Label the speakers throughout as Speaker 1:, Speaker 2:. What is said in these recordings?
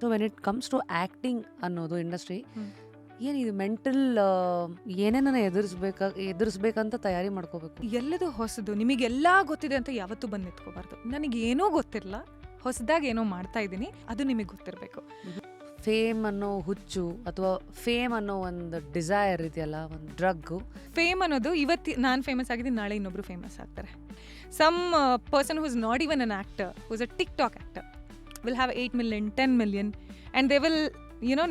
Speaker 1: So when it comes to acting ಅನ್ನೋದು industry, ಏನಿದು mental ಏನೇನ ಎದುರಿಸ್ಬೇಕಂತ ತಯಾರಿ ಮಾಡ್ಕೋಬೇಕು.
Speaker 2: ಎಲ್ಲದು ಹೊಸದು, ನಿಮಗೆಲ್ಲ ಗೊತ್ತಿದೆ ಅಂತ ಯಾವತ್ತೂ ಬಂದು ನಿಂತ್ಕೋಬಾರ್ದು. ನನಗೇನೂ ಗೊತ್ತಿರಲ್ಲ, ಹೊಸದಾಗಿ ಏನೋ ಮಾಡ್ತಾ ಇದ್ದೀನಿ, ಅದು ನಿಮಗೆ ಗೊತ್ತಿರಬೇಕು.
Speaker 1: ಫೇಮ್ ಅನ್ನೋ ಹುಚ್ಚು ಅಥವಾ ಫೇಮ್ ಅನ್ನೋ ಒಂದು ಡಿಸೈರ್ ಇದೆಯಲ್ಲ, ಒಂದು ಡ್ರಗ್ಗು.
Speaker 2: ಫೇಮ್ ಅನ್ನೋದು ಇವತ್ತು ನಾನು ಫೇಮಸ್ ಆಗಿದ್ದೀನಿ, ನಾಳೆ ಇನ್ನೊಬ್ರು ಫೇಮಸ್ ಆಗ್ತಾರೆ. Some person who is not even an actor, who is a TikTok actor, will have 8 million 10 million and they will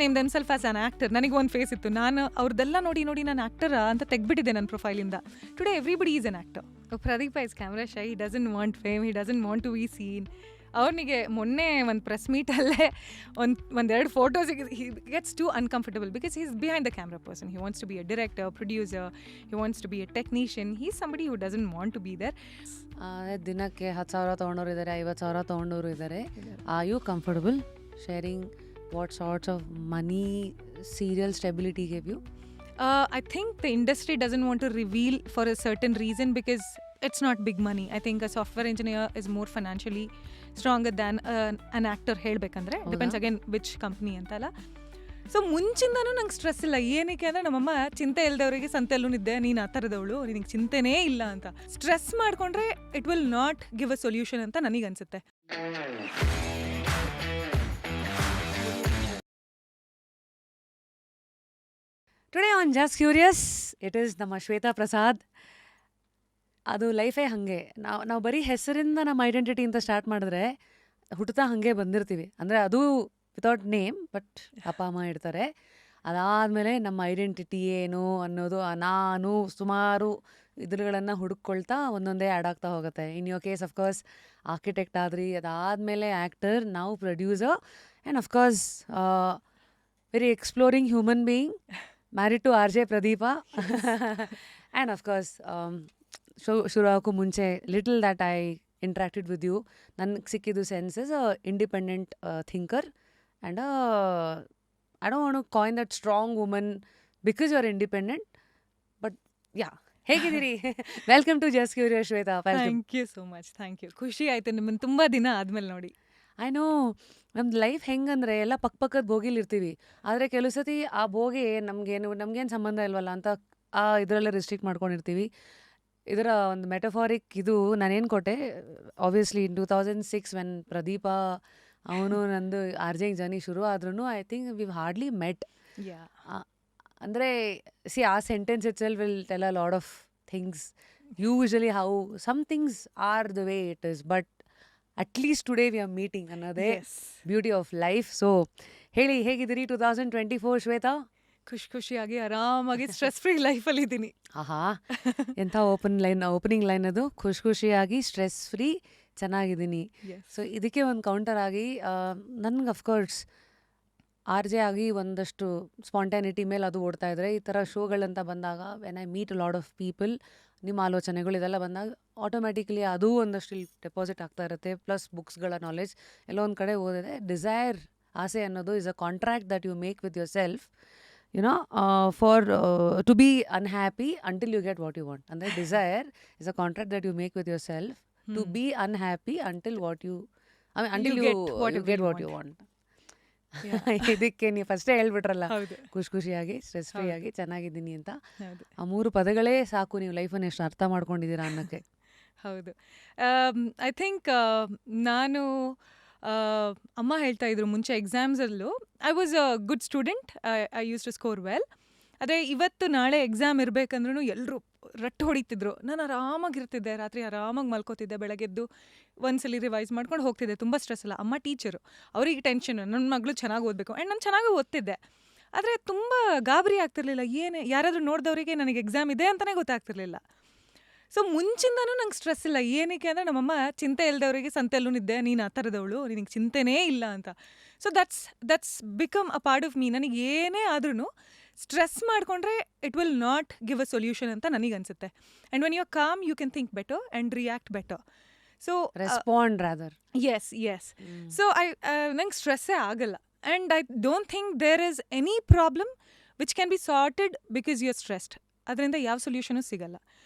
Speaker 2: name themselves as an actor. ನನಗೆ ಒಂದು ಫೇಸ್ ಇತ್ತು, ನಾನು ಅವ್ರದ್ದೆಲ್ಲ ನೋಡಿ ನಾನು ಆಕ್ಟರ್ ಅಂತ ತೆಗ್ಬಿಟ್ಟಿದ್ದೆ ನನ್ನ ಪ್ರೊಫೈಲಿಂದ. Today everybody is an actor. Pradeepa is camera shy, he doesn't want fame, he doesn't want to be seen. ಅವ್ನಿಗೆ ಮೊನ್ನೆ ಒಂದು ಪ್ರೆಸ್ ಮೀಟಲ್ಲೇ ಒಂದೆರಡು ಫೋಟೋಸಿಗೆ he gets to uncomfortable because he is behind the camera person. He wants to be a director, producer, he wants to be a technician. He is somebody who doesn't want to be there.
Speaker 1: ದಿನಕ್ಕೆ 10,000 ತೊಗೊಂಡವ್ರು ಇದ್ದಾರೆ, 50,000 ತೊಗೊಂಡವ್ರು ಇದ್ದಾರೆ. Are you comfortable sharing what sorts of money serial stability gave you?
Speaker 2: I think the industry doesn't want to reveal for a certain reason because it's not big money. I think a software engineer is more financially stronger than an actor. ಹೇಳ್ಬೇಕಂದ್ರೆ depends again which company ಅಂತಲ್ಲ. So ಮುಂಚಿಂದನೂ ನಂಗೆ stress ಇಲ್ಲ. ಏನಕ್ಕೆ ಅಂದರೆ ನಮ್ಮಮ್ಮ ಚಿಂತೆ ಇಲ್ದವರಿಗೆ ಸಂತೆಯಲ್ಲೂ ನಿದ್ದೆ, ನೀನು ಆ ಥರದವಳು, ನಿನಗೆ ಚಿಂತೆನೇ ಇಲ್ಲ ಅಂತ. ಸ್ಟ್ರೆಸ್ ಮಾಡಿಕೊಂಡ್ರೆ it will not give a solution ಅಂತ ನನಗನ್ಸುತ್ತೆ.
Speaker 1: Today on just curious it is ನಮ್ಮ ಶ್ವೇತಾ ಪ್ರಸಾದ್. ಅದು ಲೈಫೇ ಹಾಗೆ, ನಾವು ಬರೀ ಹೆಸರಿಂದ ನಮ್ಮ ಐಡೆಂಟಿಟಿ ಅಂತ ಸ್ಟಾರ್ಟ್ ಮಾಡಿದ್ರೆ ಹುಟ್ಟುತ್ತಾ ಹಾಗೆ ಬಂದಿರ್ತೀವಿ. ಅಂದರೆ ಅದು ವಿತೌಟ್ ನೇಮ್, ಬಟ್ ಅಪ್ಪ ಅಮ್ಮ ಇರ್ತಾರೆ. ಅದಾದಮೇಲೆ ನಮ್ಮ ಐಡೆಂಟಿಟಿ ಏನು ಅನ್ನೋದು ನಾನು ಸುಮಾರು ಇದ್ರುಗಳನ್ನು ಹುಡುಕೊಳ್ತಾ ಒಂದೊಂದೇ ಆ್ಯಡ್ ಆಗ್ತಾ ಹೋಗುತ್ತೆ. In your case of course architect ಆದ್ರಿ, ಅದಾದಮೇಲೆ ಆ್ಯಕ್ಟರ್, ನಾವು producer, and of course very exploring human being, married to RJ Pradeepa. And of course ಶುರು ಆಗೋಕ್ಕೂ ಮುಂಚೆ little that I interacted with you, ನನಗೆ ಸಿಕ್ಕಿದ್ದು senses independent thinker and I don't want to coin that strong woman because you are independent. But yeah, ಹೇಗಿದ್ದೀರಿ? Welcome to just curious Shweta.
Speaker 2: Thank you so much. Thank you. ಖುಷಿ ಆಯಿತು ನಿಮ್ಮನ್ನು ತುಂಬ ದಿನ ಆದಮೇಲೆ ನೋಡಿ.
Speaker 1: ಐ ನೋ ನಮ್ದು ಲೈಫ್ ಹೆಂಗಂದರೆ ಎಲ್ಲ ಪಕ್ಕದ ಬೋಗಿಲಿರ್ತೀವಿ, ಆದರೆ ಕೆಲವು ಸತಿ ಆ ಬೋಗಿ ನಮಗೇನು ಸಂಬಂಧ ಇಲ್ವಲ್ಲ ಅಂತ ಇದರಲ್ಲೇ ರಿಸ್ಟ್ರಿಕ್ಟ್ ಮಾಡ್ಕೊಂಡಿರ್ತೀವಿ. ಇದರ ಒಂದು ಮೆಟಫಾರಿಕ್ ಇದು ನಾನೇನು ಕೊಟ್ಟೆ, ಆಬ್ವಿಯಸ್ಲಿ ಇನ್ 2006 ವೆನ್ ಪ್ರದೀಪ ಅವನು ನಂದು RJ ಜರ್ನಿ ಶುರು ಆದ್ರೂ I think we hardly met. ಅಂದರೆ ಆ sentence itself will tell a lot of things. Usually how some things are the way it is, but at least today we are meeting, ಅನ್ನೋದೇ beauty of life. So ಹೇಳಿ, ಹೇಗಿದ್ದೀರಿ 2024 ಶ್ವೇತಾ?
Speaker 2: ಖುಷಿಯಾಗಿ ಆರಾಮಾಗಿ stress free ಲೈಫಲ್ಲಿ ಇದ್ದೀನಿ.
Speaker 1: ಆಹಾ, ಎಂಥ opening line ಅದು. ಖುಷಿಯಾಗಿ ಸ್ಟ್ರೆಸ್ ಫ್ರೀ ಚೆನ್ನಾಗಿದ್ದೀನಿ. ಸೊ ಇದಕ್ಕೆ ಒಂದು ಕೌಂಟರ್ ಆಗಿ ನನಗೆ ಅಫ್ಕೋರ್ಸ್ RJ ಆಗಿ ಒಂದಷ್ಟು ಸ್ಪಾಂಟ್ಯಾನಿಟಿ ಮೇಲೆ ಅದು ಓಡ್ತಾ ಇದ್ರೆ, ಈ ಥರ ಶೋಗಳಂತ ಬಂದಾಗ when I meet lot of people, ನಿಮ್ಮ ಆಲೋಚನೆಗಳು ಇದೆಲ್ಲ ಬಂದಾಗ ಆಟೋಮ್ಯಾಟಿಕಲಿ ಅದೂ ಒಂದಷ್ಟು ಇಲ್ಲಿ ಡೆಪಾಸಿಟ್ ಆಗ್ತಾ ಇರುತ್ತೆ. ಪ್ಲಸ್ ಬುಕ್ಸ್ಗಳ ನಾಲೆಜ್ ಎಲ್ಲೋ ಒಂದು ಕಡೆ ಓದಿದೆ. ಡಿಸೈರ್, ಆಸೆ ಅನ್ನೋದು is a contract that you make with yourself, for to be unhappy until you get what you want. ಅಂದರೆ desire is a contract that you make with yourself to be unhappy until you get what you want. ಇದಕ್ಕೆ ನೀವು ಫಸ್ಟೇ ಹೇಳ್ಬಿಟ್ರಲ್ಲ, ಖುಷಿಯಾಗಿ stress free ಆಗಿ ಚೆನ್ನಾಗಿದ್ದೀನಿ ಅಂತ. ಆ 3 ಪದಗಳೇ ಸಾಕು ನೀವು ಲೈಫನ್ನು ಎಷ್ಟು ಅರ್ಥ ಮಾಡ್ಕೊಂಡಿದ್ದೀರಾ ಅನ್ನೋಕ್ಕೆ.
Speaker 2: ಹೌದು. ಐ ಥಿಂಕ್ ನಾನು ಅಮ್ಮ ಹೇಳ್ತಾ ಇದ್ರು ಮುಂಚೆ ಎಕ್ಸಾಮ್ಸಲ್ಲೂ I was a good student, I use to score well. ಆದರೆ ಇವತ್ತು ನಾಳೆ ಎಕ್ಸಾಮ್ ಇರಬೇಕಂದ್ರೂ ಎಲ್ಲರೂ ರಟ್ಟು ಹೊಡಿತಿದ್ರು. ನಾನು ಆರಾಮಾಗಿರ್ತಿದ್ದೆ, ರಾತ್ರಿ ಆರಾಮಾಗಿ ಮಲ್ಕೋತಿದ್ದೆ, ಬೆಳಗ್ಗೆದ್ದು ಒಂದ್ಸಲಿ ರಿವೈಸ್ ಮಾಡ್ಕೊಂಡು ಹೋಗ್ತಿದ್ದೆ. ತುಂಬ ಸ್ಟ್ರೆಸ್ ಅಲ್ಲ. ಅಮ್ಮ ಟೀಚರು, ಅವರಿಗೆ ಟೆನ್ಷನ್, ನನ್ನ ಮಗಳು ಚೆನ್ನಾಗಿ ಓದಬೇಕು. ಆ್ಯಂಡ್ ನಾನು ಚೆನ್ನಾಗಿ ಓದ್ತಿದ್ದೆ, ಆದರೆ ತುಂಬ ಗಾಬರಿ ಆಗ್ತಿರ್ಲಿಲ್ಲ. ಯಾರಾದರೂ ನೋಡಿದವರಿಗೆ ನನಗೆ ಎಕ್ಸಾಮ್ ಇದೆ ಅಂತಲೇ ಗೊತ್ತಾಗ್ತಿರ್ಲಿಲ್ಲ. ಸೊ ಮುಂಚಿಂದನೂ ನಂಗೆ ಸ್ಟ್ರೆಸ್ ಇಲ್ಲ. ಏನಕ್ಕೆ ಅಂದರೆ ನಮ್ಮಮ್ಮ ಚಿಂತೆ ಇಲ್ದವರಿಗೆ ಸಂತೆಯಲ್ಲೂ ನಿದ್ದೆ, ನೀನು ಆ ಥರದವಳು, ನಿನಗೆ ಚಿಂತೆನೇ ಇಲ್ಲ ಅಂತ. So that's become a part of me. ನನಗೆ ಏನೇ ಆದ್ರೂ ಸ್ಟ್ರೆಸ್ ಮಾಡಿಕೊಂಡ್ರೆ it will not give a solution ಅಂತ ನನಗನ್ಸುತ್ತೆ. And when you are calm you can think better and react better. So
Speaker 1: respond rather.
Speaker 2: Yes. So ನಂಗೆ ಸ್ಟ್ರೆಸ್ಸೇ ಆಗಲ್ಲ. And I don't think there is any problem which can be sorted because you are stressed. ಅದರಿಂದ ಯಾವ ಸೊಲ್ಯೂಷನೂ ಸಿಗಲ್ಲ.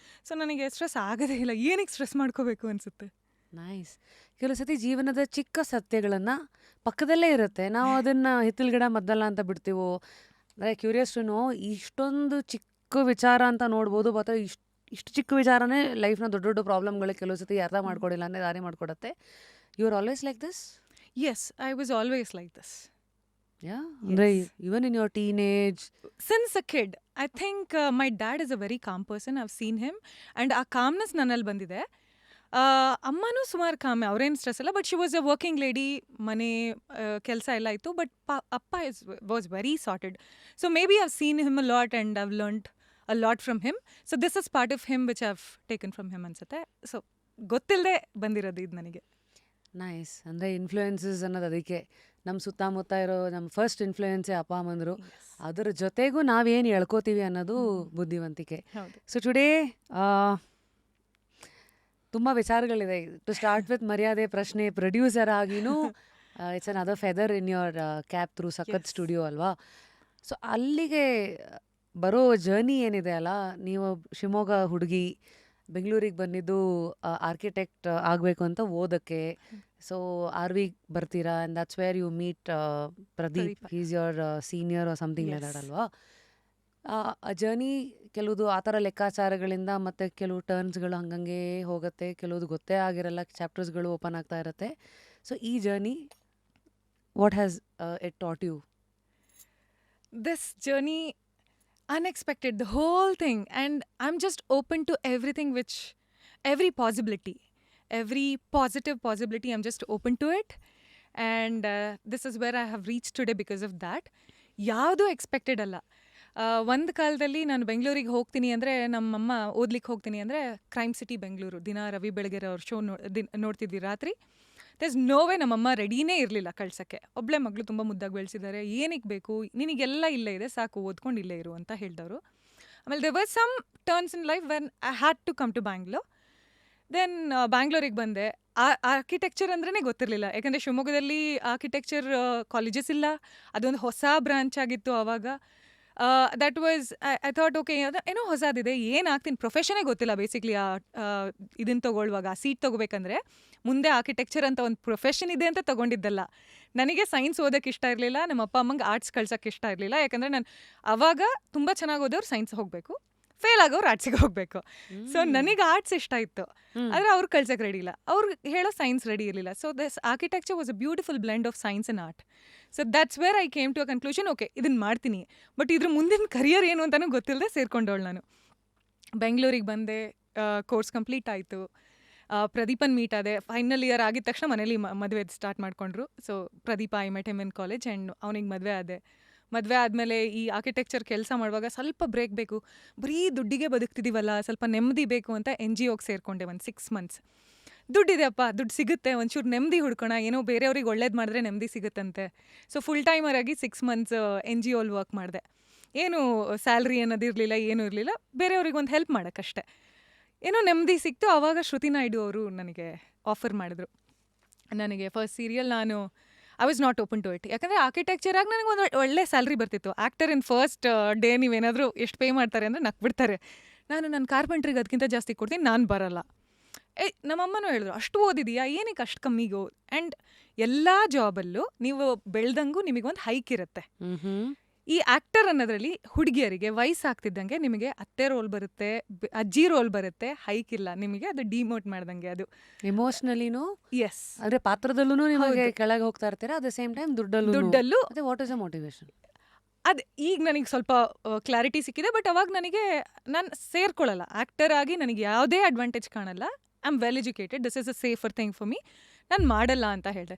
Speaker 2: So ನನಗೆ stress ಆಗೋದೇ ಇಲ್ಲ. ಏನಕ್ಕೆ ಸ್ಟ್ರೆಸ್ ಮಾಡ್ಕೋಬೇಕು ಅನಿಸುತ್ತೆ.
Speaker 1: ನೈಸ್. ಕೆಲವು ಸತಿ ಜೀವನದ ಚಿಕ್ಕ ಸತ್ಯಗಳನ್ನು ಪಕ್ಕದಲ್ಲೇ ಇರುತ್ತೆ, ನಾವು ಅದನ್ನು ಹಿತ್ತಲ್ಗಿಡ ಮದ್ದಲ್ಲ ಅಂತ ಬಿಡ್ತೀವೋ. ಅಂದರೆ ಕ್ಯೂರಿಯಸ್ ಟು ನೋ, ಇಷ್ಟೊಂದು ಚಿಕ್ಕ ವಿಚಾರ ಅಂತ ನೋಡ್ಬೋದು, ಅಥವಾ ಇಷ್ಟು ಚಿಕ್ಕ ವಿಚಾರನೇ ಲೈಫ್ನ ದೊಡ್ಡ ದೊಡ್ಡ ಪ್ರಾಬ್ಲಮ್ಗಳಿಗೆ ಕೆಲವು ಸತಿ ಅರ್ಥ ಮಾಡ್ಕೊಡಿಲ್ಲ ಅಂದರೆ ದಾರಿ ಮಾಡ್ಕೊಡತ್ತೆ. You are always like this?
Speaker 2: Yes, I was always like this.
Speaker 1: Yeah, ಅಂದರೆ
Speaker 2: Yes.
Speaker 1: Even in your teenage?
Speaker 2: Since a kid, I think my dad is a very calm person. I've seen him. And ಆ calmness ನನ್ನಲ್ಲಿ ಬಂದಿದೆ. ಅಮ್ಮನೂ ಸುಮಾರು ಕಾಮೆ, ಅವ್ರೇನು stress ಇಲ್ಲ, but she was a working lady, ಮನೆ ಕೆಲಸ ಎಲ್ಲ ಇತ್ತು. ಬಟ್ ಅಪ್ಪ was very sorted. So may be I've seen him a lot and I've learned a lot from him. So this is part of him which I've taken from him ಅನ್ಸುತ್ತೆ. So ಗೊತ್ತಿಲ್ಲದೆ ಬಂದಿರೋದು ಇದು ನನಗೆ.
Speaker 1: Nice. ಅಂದರೆ influences ಅನ್ನೋದು ಅದಕ್ಕೆ ನಮ್ಮ ಸುತ್ತಮುತ್ತ ಇರೋ ನಮ್ಮ ಫಸ್ಟ್ ಇನ್ಫ್ಲೂಯೆನ್ಸೇ ಅಪ್ಪ ಅಮ್ಮಂದರು. ಅದರ ಜೊತೆಗೂ ನಾವೇನು ಎಳ್ಕೋತೀವಿ ಅನ್ನೋದು ಬುದ್ಧಿವಂತಿಕೆ.
Speaker 2: ಹೌದು.
Speaker 1: ಸೊ ಟುಡೇ ತುಂಬ ವಿಚಾರಗಳಿದೆ. ಟು ಸ್ಟಾರ್ಟ್ ವಿತ್ ಮರ್ಯಾದೆ ಪ್ರಶ್ನೆ, ಪ್ರೊಡ್ಯೂಸರ್ ಆಗಿನೂ it's an other feather in your cap through ಸಖತ್
Speaker 2: Yes.
Speaker 1: ಸ್ಟುಡಿಯೋ ಅಲ್ವಾ. ಸೊ ಅಲ್ಲಿಗೆ ಬರೋ ಜರ್ನಿ ಏನಿದೆ ಅಲ್ಲ, ನೀವು ಶಿವಮೊಗ್ಗ ಹುಡುಗಿ ಬೆಂಗಳೂರಿಗೆ ಬಂದಿದ್ದು ಆರ್ಕಿಟೆಕ್ಟ್ ಆಗಬೇಕು ಅಂತ ಓದೋಕ್ಕೆ. ಸೊ ವಿ ಬರ್ತೀರಾ, and that's where you meet Pradeep.
Speaker 2: Pradeep.
Speaker 1: Is your senior or something like
Speaker 2: Yes.
Speaker 1: That ಅಲ್ವಾ. ಆ ಜರ್ನಿ ಕೆಲವುದು ಆ ಥರ ಲೆಕ್ಕಾಚಾರಗಳಿಂದ ಮತ್ತು ಕೆಲವು ಟರ್ನ್ಸ್ಗಳು ಹಂಗಂಗೆ ಹೋಗುತ್ತೆ, ಕೆಲವುದು ಗೊತ್ತೇ ಆಗಿರಲ್ಲ, ಚಾಪ್ಟರ್ಸ್ಗಳು ಓಪನ್ ಆಗ್ತಾ ಇರುತ್ತೆ. ಸೊ ಈ journey what has it taught you?
Speaker 2: This journey, unexpected, the whole thing. And I'm just open to everything, every possibility, every positive possibility, I'm just open to it. And this is where I have reached today because of that. ಯಾವುದೂ expected ಅಲ್ಲ. ಒಂದು ಕಾಲದಲ್ಲಿ ನಾನು ಬೆಂಗಳೂರಿಗೆ ಹೋಗ್ತೀನಿ ಅಂದರೆ, ನಮ್ಮಮ್ಮ ಓದ್ಲಿಕ್ಕೆ ಹೋಗ್ತೀನಿ ಅಂದರೆ, ಕ್ರೈಮ್ ಸಿಟಿ ಬೆಂಗಳೂರು, ದಿನ ರವಿ ಬೆಳಗೆರೆ ಅವ್ರ ಶೋ ನೋಡ್ತಿದ್ವಿ ರಾತ್ರಿ. ದಸ್ ನೋ ವೇ ನಮ್ಮಮ್ಮ ರೆಡಿನೇ ಇರಲಿಲ್ಲ ಕಳ್ಸೋಕ್ಕೆ. ಒಬ್ಬಳೆ ಮಗಳು ತುಂಬ ಮುದ್ದಾಗಿ ಬೆಳೆಸಿದ್ದಾರೆ, ಏನಕ್ಕೆ ಬೇಕು, ನಿನಗೆಲ್ಲ ಇಲ್ಲೇ ಇದೆ, ಸಾಕು ಓದ್ಕೊಂಡು ಇಲ್ಲೇ ಇರು ಅಂತ ಹೇಳಿದವರು. ಆಮೇಲೆ there were some turns in life when I had to come to Bangalore. Then ಬ್ಯಾಂಗ್ಳೂರಿಗೆ ಬಂದೆ. ಆರ್ಕಿಟೆಕ್ಚರ್ ಅಂದ್ರೇ ಗೊತ್ತಿರಲಿಲ್ಲ, ಯಾಕಂದರೆ ಶಿವಮೊಗ್ಗದಲ್ಲಿ ಆರ್ಕಿಟೆಕ್ಚರ್ ಕಾಲೇಜಸ್ ಇಲ್ಲ, ಅದೊಂದು ಹೊಸ ಬ್ರಾಂಚ್ ಆಗಿತ್ತು ಆವಾಗ. That was I thought okay, ಏನೋ ಹೊಸದಿದೆ, ಏನಾಗ್ತೀನಿ, ಪ್ರೊಫೆಷನೇ ಗೊತ್ತಿಲ್ಲ ಬೇಸಿಕ್ಲಿ. ಇದನ್ನು ತೊಗೊಳ್ಳುವಾಗ, ಆ ಸೀಟ್ ತೊಗೋಬೇಕಂದ್ರೆ ಮುಂದೆ ಆರ್ಕಿಟೆಕ್ಚರ್ ಅಂತ ಒಂದು ಪ್ರೊಫೆಷನ್ ಇದೆ ಅಂತ ತೊಗೊಂಡಿದ್ದಲ್ಲ. ನನಗೆ ಸೈನ್ಸ್ ಓದೋಕ್ಕೆ ಇಷ್ಟ ಇರಲಿಲ್ಲ, ನಮ್ಮ ಅಪ್ಪ ಅಮ್ಮಂಗೆ ಆರ್ಟ್ಸ್ ಕಳ್ಸೋಕ್ಕೆ ಇಷ್ಟ ಇರಲಿಲ್ಲ. ಯಾಕಂದರೆ ನಾನು ಆವಾಗ ತುಂಬ ಚೆನ್ನಾಗಿ ಓದೋರು ಸೈನ್ಸ್ ಹೋಗಬೇಕು, ಫೇಲ್ ಆಗೋರು ಆರ್ಟ್ಸಿಗೆ ಹೋಗಬೇಕು. ಸೊ ನನಗೆ ಆರ್ಟ್ಸ್ ಇಷ್ಟ ಇತ್ತು, ಆದರೆ ಅವ್ರು ಕಳ್ಸೋಕ್ಕೆ ರೆಡಿ ಇಲ್ಲ, ಅವ್ರು ಹೇಳೋ ಸೈನ್ಸ್ ರೆಡಿ ಇರಲಿಲ್ಲ. So this architecture was a beautiful blend of science and art. So that's where I came to a conclusion, okay ಇದನ್ನು ಮಾಡ್ತೀನಿ, ಬಟ್ ಇದ್ರ ಮುಂದಿನ ಕರಿಯರ್ ಏನು ಅಂತಲೂ ಗೊತ್ತಿಲ್ಲದೆ ಸೇರ್ಕೊಂಡವಳು ನಾನು. ಬೆಂಗಳೂರಿಗೆ ಬಂದೆ, ಕೋರ್ಸ್ ಕಂಪ್ಲೀಟ್ ಆಯಿತು, ಪ್ರದೀಪನ್ ಮೀಟ್ ಆದೆ. ಫೈನಲ್ ಇಯರ್ ಆಗಿದ ತಕ್ಷಣ ಮನೇಲಿ ಮದುವೆ ಸ್ಟಾರ್ಟ್ ಮಾಡಿಕೊಂಡ್ರು. So Pradeep, I met him in college and ಅವನಿಗೆ ಮದುವೆ ಆದೆ. ಮದುವೆ ಆದಮೇಲೆ ಈ ಆರ್ಕಿಟೆಕ್ಚರ್ ಕೆಲಸ ಮಾಡುವಾಗ ಸ್ವಲ್ಪ ಬ್ರೇಕ್ ಬೇಕು, ಬರೀ ದುಡ್ಡಿಗೆ ಬದುಕ್ತಿದ್ದೀವಲ್ಲ, ಸ್ವಲ್ಪ ನೆಮ್ಮದಿ ಬೇಕು ಅಂತ NGOಗೆ ಸೇರಿಕೊಂಡೆ ಒಂದು 6 months. ದುಡ್ಡಿದೆ ಅಪ್ಪ, ದುಡ್ಡು ಸಿಗುತ್ತೆ, ಒಂಚೂರು ನೆಮ್ಮದಿ ಹುಡ್ಕೋಣ, ಏನೋ ಬೇರೆಯವ್ರಿಗೆ ಒಳ್ಳೇದು ಮಾಡಿದ್ರೆ ನೆಮ್ಮದಿ ಸಿಗುತ್ತಂತೆ. ಸೊ ಫುಲ್ ಟೈಮರ್ ಆಗಿ 6 months NGOಲ್ಲಿ ವರ್ಕ್ ಮಾಡಿದೆ. ಏನು ಸ್ಯಾಲ್ರಿ ಅನ್ನೋದಿರಲಿಲ್ಲ, ಏನೂ ಇರಲಿಲ್ಲ, ಬೇರೆಯವ್ರಿಗೆ ಒಂದು ಹೆಲ್ಪ್ ಮಾಡೋಕ್ಕಷ್ಟೆ. ಏನೋ ನೆಮ್ಮದಿ ಸಿಕ್ತು. ಆವಾಗ ಶ್ರುತಿ ನಾಯ್ಡು ಅವರು ನನಗೆ ಆಫರ್ ಮಾಡಿದ್ರು. ನನಗೆ ಫಸ್ಟ್ ಸೀರಿಯಲ್ ನಾನು I was not open to it, ಯಾಕಂದರೆ ಆರ್ಕಿಟೆಕ್ಚರಾಗಿ ನನಗೆ ಒಂದು ಒಳ್ಳೆ ಸ್ಯಾಲ್ರಿ ಬರ್ತಿತ್ತು. ಆ್ಯಕ್ಟರ್ ಇನ್ ಫಸ್ಟ್ ಡೇ ನೀವೇನಾದರೂ ಎಷ್ಟು ಪೇ ಮಾಡ್ತಾರೆ ಅಂದರೆ ನಕ್ಬಿಡ್ತಾರೆ. ನನ್ನ ಕಾರ್ಪೆಂಟ್ರಿಗೆ ಅದಕ್ಕಿಂತ ಜಾಸ್ತಿ ಕೊಡ್ತೀನಿ, ನಾನು ಬರಲ್ಲ. ನಮ್ಮಮ್ಮನೂ ಹೇಳಿದ್ರು, ಅಷ್ಟು ಓದಿದೆಯಾ, ಏನಕ್ಕೆ ಅಷ್ಟು ಕಮ್ಮಿಗೆ ಓದ್. ಆ್ಯಂಡ್ ಎಲ್ಲ ಜಾಬಲ್ಲೂ ನೀವು ಬೆಳ್ದಂಗೂ ನಿಮಗೊಂದು ಹೈಕ್ ಇರುತ್ತೆ. ಈ ಆ್ಯಕ್ಟರ್ ಅನ್ನೋದ್ರಲ್ಲಿ ಹುಡುಗಿಯರಿಗೆ ವಯಸ್ಸಾಗ್ತಿದ್ದಂಗೆ ನಿಮಗೆ ಅತ್ತೆ ರೋಲ್ ಬರುತ್ತೆ, ಅಜ್ಜಿ ರೋಲ್ ಬರುತ್ತೆ, ಹೈಕ್ ಇಲ್ಲ ನಿಮಗೆ, ಅದು ಡಿಮೋಟ್ ಮಾಡ್ದಂಗೆ. ಅದು
Speaker 1: ಎಮೋಷ್ನಲಿನೂ,
Speaker 2: ಎಸ್,
Speaker 1: ಅಂದರೆ ಪಾತ್ರದಲ್ಲೂ ನಿಮಗೆ ಕೆಳಗೆ ಹೋಗ್ತಾ ಇರ್ತೀರಾ, ಅಟ್ ದ ಸೇಮ್ ಟೈಮ್ ದುಡ್ಡಲ್ಲೂ. ಅದೇ ವಾಟ್ ಇಸ್ ಅ ಮೋಟಿವೇಶನ್?
Speaker 2: ಅದು ಈಗ ನನಗೆ ಸ್ವಲ್ಪ ಕ್ಲಾರಿಟಿ ಸಿಕ್ಕಿದೆ. ಬಟ್ ಅವಾಗ ನಾನು ಸೇರ್ಕೊಳ್ಳಲ್ಲ ಆ್ಯಕ್ಟರ್ ಆಗಿ, ನನಗೆ ಯಾವುದೇ ಅಡ್ವಾಂಟೇಜ್ ಕಾಣಲ್ಲ. I am well educated, this is a safer thing for me, ನಾನು ಮಾಡಲ್ಲ ಅಂತ ಹೇಳಿದೆ.